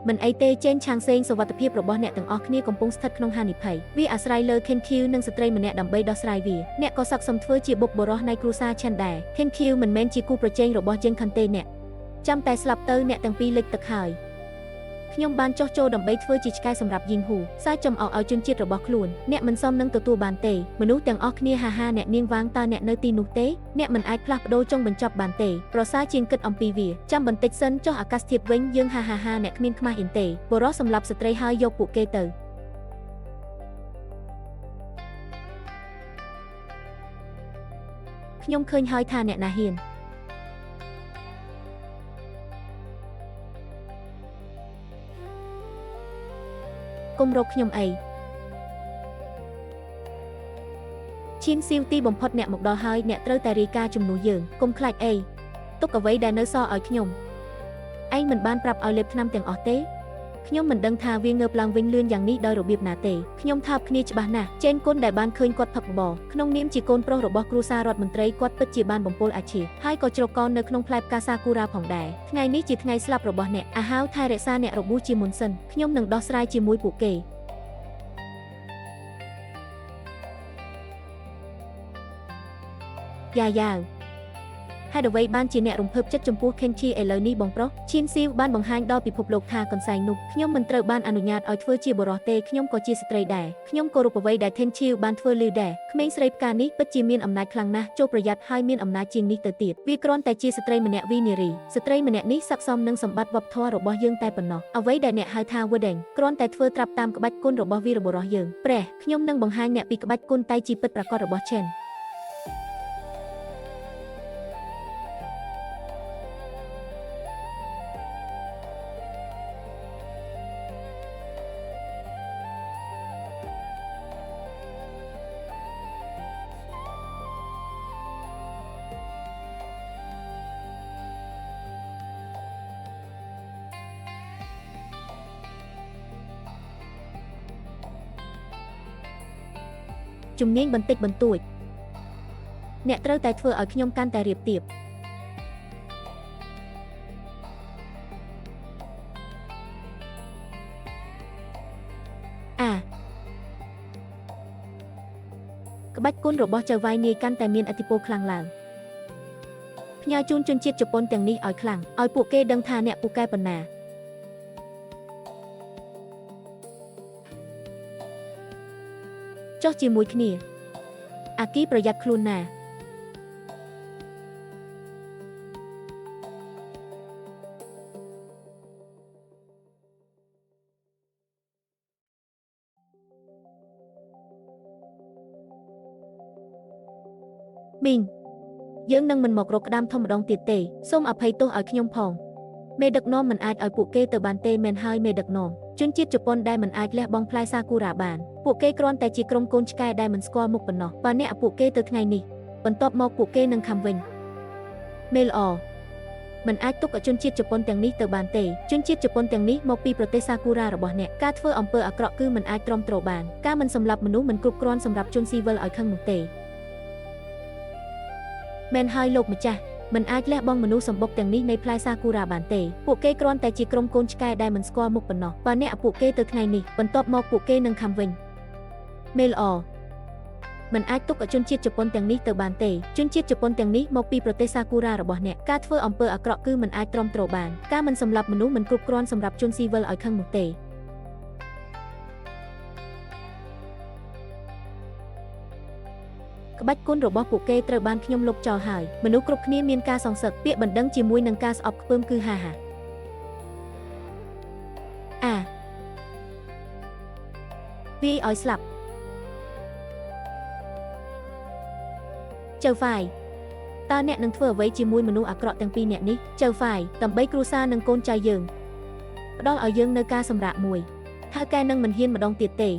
មិនអីទេចេញឆាងសេងសុវត្ថិភាពរបស់អ្នកទាំងអស់គ្នាកំពុងស្ថិតក្នុងហានិភ័យវាអាស្រ័យលើ Ken Q និងស្ត្រីម្នាក់ដើម្បីដោះស្រាយវាអ្នកក៏សក្តិសមធ្វើជាបុកបុរសនៃគ្រួសារឆាន់ដែរ Ken Q មិនមែនជាគូប្រជែងរបស់ Jeng Khan ទេអ្នកចាំតែស្លាប់ទៅអ្នកទាំងពីរលិចទឹកហើយ ខ្ញុំបានចោះចូលដើម្បីធ្វើជាឆ្កែសម្រាប់យីងហ៊ូសារចំអកឲ្យជនជាតិរបស់ខ្លួនអ្នកមិនសមនឹងទទួលបានទេមនុស្សទាំងអស់គ្នាហាហាអ្នកនាងវាងតើអ្នកនៅទីនោះទេអ្នកមិនអាចផ្លាស់ប្ដូរចុងបញ្ចប់បានទេប្រសើរជាងគិតអំពីវាចាំបន្តិចសិនចុះអាកាសធាតុវិញយើងហាហាអ្នកគ្មានខ្មាស់អៀនទេបុរសសម្លាប់ស្ត្រីហើយយកពួកគេទៅខ្ញុំឃើញហើយថាអ្នកណាហ៊ានគុំរកខ្ញុំអីឈៀនស៊ីវទីបំផុតអ្នកមកដល់ហើយអ្នកត្រូវតែរាយការណ៍ជំនួសយើងគុំខ្លាចអីទុកអ្វីដែលនៅសល់ឲ្យខ្ញុំឯងមិនបានប្រាប់ឲ្យលេបថ្នាំទាំងអស់ទេខ្ញុំមិនដឹងថាវាងើបឡើងវិញលឿនយ៉ាងនេះដោយរបៀបណាទេខ្ញុំថាបគ្នាច្បាស់ណាស់ចេនគុណដែលបានឃើញគាត់ផឹកបបរក្នុងនាមជាកូនប្រុសរបស់គ្រួសាររដ្ឋមន្ត្រីគាត់ពិតជាបានបំពល់អាជីពហើយក៏ជ្រកកោននៅក្នុងផ្លែផ្កាសាគូរ៉ាផងដែរថ្ងៃនេះជាថ្ងៃស្លាប់របស់អ្នកអាហាវថែរក្សាអ្នករបួសជាមុនសិនខ្ញុំនឹងដោះស្រាយជាមួយពួកគេយ៉ាវហេតុអ្វីបានជាអ្នករំភើបចិត្តចំពោះខេនឈីឥឡូវនេះបងប្រុសឈៀនស៊ីវបានបង្ហាញដល់ពិភពលោកថាកន្សែងនោះខ្ញុំមិនត្រូវបានអនុញ្ញាតឲ្យធ្វើជាបុរសទេខ្ញុំក៏ជាស្ត្រីដែរខ្ញុំគោរពអ្វីដែលខេនឈីវបានធ្វើលឺដែរក្មេងស្រីផ្កានេះពិតជាមានអំណាចខ្លាំងណាស់ចូលប្រយ័ត្នហើយមានអំណាចជាងនេះទៅទៀតវាគ្រាន់តែជាស្ត្រីម្នាក់វីនារីស្ត្រីម្នាក់នេះស័ក្តិសមនឹងសម្បត្តិវប្បធម៌របស់យើងតែប៉ុណ្ណោះអ្វីដែលអ្នកហៅថា wedding គ្រាន់តែធ្វើត្រាប់តាមក្បាច់គុណរបស់វីរបុរសយើងព្រះខ្ញុំនឹងបង្ហាញអ្នកពីក្បាច់គុណតៃជីពិតប្រាកដរបស់ឆេនជំនាញបន្តិចបន្តួចអ្នកត្រូវតែធ្វើឲ្យខ្ញុំកាន់តែរៀបទៀបក្បាច់គុណរបស់ចៅវាយនាយកាន់តែមានឥទ្ធិពលខ្លាំងឡើងផ្ញើជូនជនជាតិជប៉ុនទាំងនេះឲ្យខ្លាំងឲ្យពួកគេដឹងថាអ្នកពូកែប៉ុណ្ណាចុះជាមួយគ្នាអាគីប្រយ័ត្នខ្លួនណាមីងយើងនឹងមិនមករកក្តាមធំម្ដងទៀតទេសូមអភ័យទោសឲ្យខ្ញុំផងមេដឹកនាំមិនអាចឲ្យពួកគេទៅបានទេមែនហើយមេដឹកនាំជនជាតិជប៉ុនដែលមិនអាចលះបង់ផ្លែសាគូរ៉ាបានពួកគេគ្រាន់តែជាក្រុមកូនឆ្កែដែលមិនស្គាល់មុខប៉ុណ្ណោះបើអ្នកពួកគេទៅថ្ងៃនេះបន្ទាប់មកពួកគេនឹងខំវិញមេល្អមិនអាចទុកឲ្យជនជាតិជប៉ុនទាំងនេះទៅបានទេជនជាតិជប៉ុនទាំងនេះមកពីប្រទេសសាគូរ៉ារបស់អ្នកការធ្វើអំពើអាក្រក់គឺមិនអាចទ្រាំទ្របានការមិនសម្លាប់មនុស្សមិនគ្រប់គ្រាន់សម្រាប់ជនស៊ីវិលឲ្យខឹងនោះទេមែនហើយលោកម្ចាស់មិនអាចលះបង់មនុស្សសម្បុកទាំងនេះនៃផ្លែសាគូរ៉ាបានទេពួកគេគ្រាន់តែជាក្រុមកូនឆ្កែដែលមិនស្គាល់មុខប៉ុណ្ណោះបើអ្នកពួកគេទៅថ្ងៃនេះបន្ទាប់មកពួកគេនឹងខំវិញមេល្អមិនអាចទុកឲ្យជនជាតិជប៉ុនទាំងនេះទៅបានទេជនជាតិជប៉ុនទាំងនេះមកពីប្រទេសសាគូរ៉ារបស់អ្នកការធ្វើអំពើអាក្រក់គឺមិនអាចទ្រាំទ្របានការមិនសម្លាប់មនុស្សមិនគ្រប់គ្រាន់សម្រាប់ជនស៊ីវិលឲ្យខឹងនោះទេក្បាច់គុណរបស់ពួកគេត្រូវបានខ្ញុំលុបចោលហើយមនុស្សគ្រប់គ្នាមានការសងសឹកពាក្យបណ្ដឹងជាមួយនឹងការស្អប់ខ្ពើមគឺហាហាវាយឲ្យស្លាប់ចៅហ្វាយតើអ្នកនឹងធ្វើអ្វីជាមួយមនុស្សអាក្រក់ទាំងពីរនាក់នេះចៅហ្វាយដើម្បីគ្រួសារនិងកូនចៅយើងផ្ដល់ឲ្យយើងនៅការសម្រាកមួយថៅកែនឹងមិនហ៊ានម្ដងទៀតទេ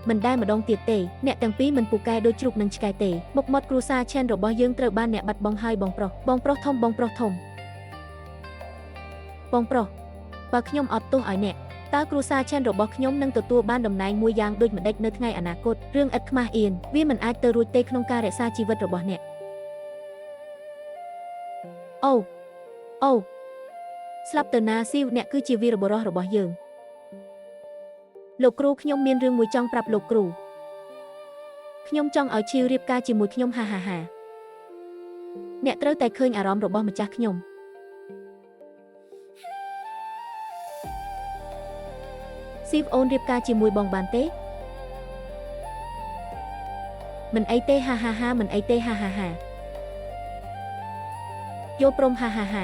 មិនដែលម្ដងទៀតទេអ្នកទាំងពីរមិនពូកែដូចជ្រូកនិងឆ្កែទេមុខមាត់គ្រួសារឆេនរបស់យើងត្រូវបានអ្នកបាត់បង់ហើយបងប្រុសធំបងប្រុសធំបងប្រុសបើខ្ញុំអត់ទោសឲ្យអ្នកតើគ្រួសារឆេនរបស់ខ្ញុំនឹងទទួលបានតំណែងមួយយ៉ាងដូចម្ដេចនៅថ្ងៃអនាគតរឿងឥតខ្មាស់អៀនវាមិនអាចទៅរួចទេក្នុងការរក្សាជីវិតរបស់អ្នកអូស្លាប់ទៅណាស៊ីវអ្នកគឺជាវីរបុរសរបស់យើងលោកគ្រូខ្ញុំមានរឿងមួយចង់ប្រាប់លោកគ្រូខ្ញុំចង់ឲ្យឈីវរៀបការជាមួយខ្ញុំហាអ្នកត្រូវតែឃើញអារម្មណ៍របស់ម្ចាស់ខ្ញុំ ស៊ីវអូនរៀបការជាមួយបងបានទេមិនអីទេហាហាហាមិនអីទេហាហាហាយកព្រមហាហាហា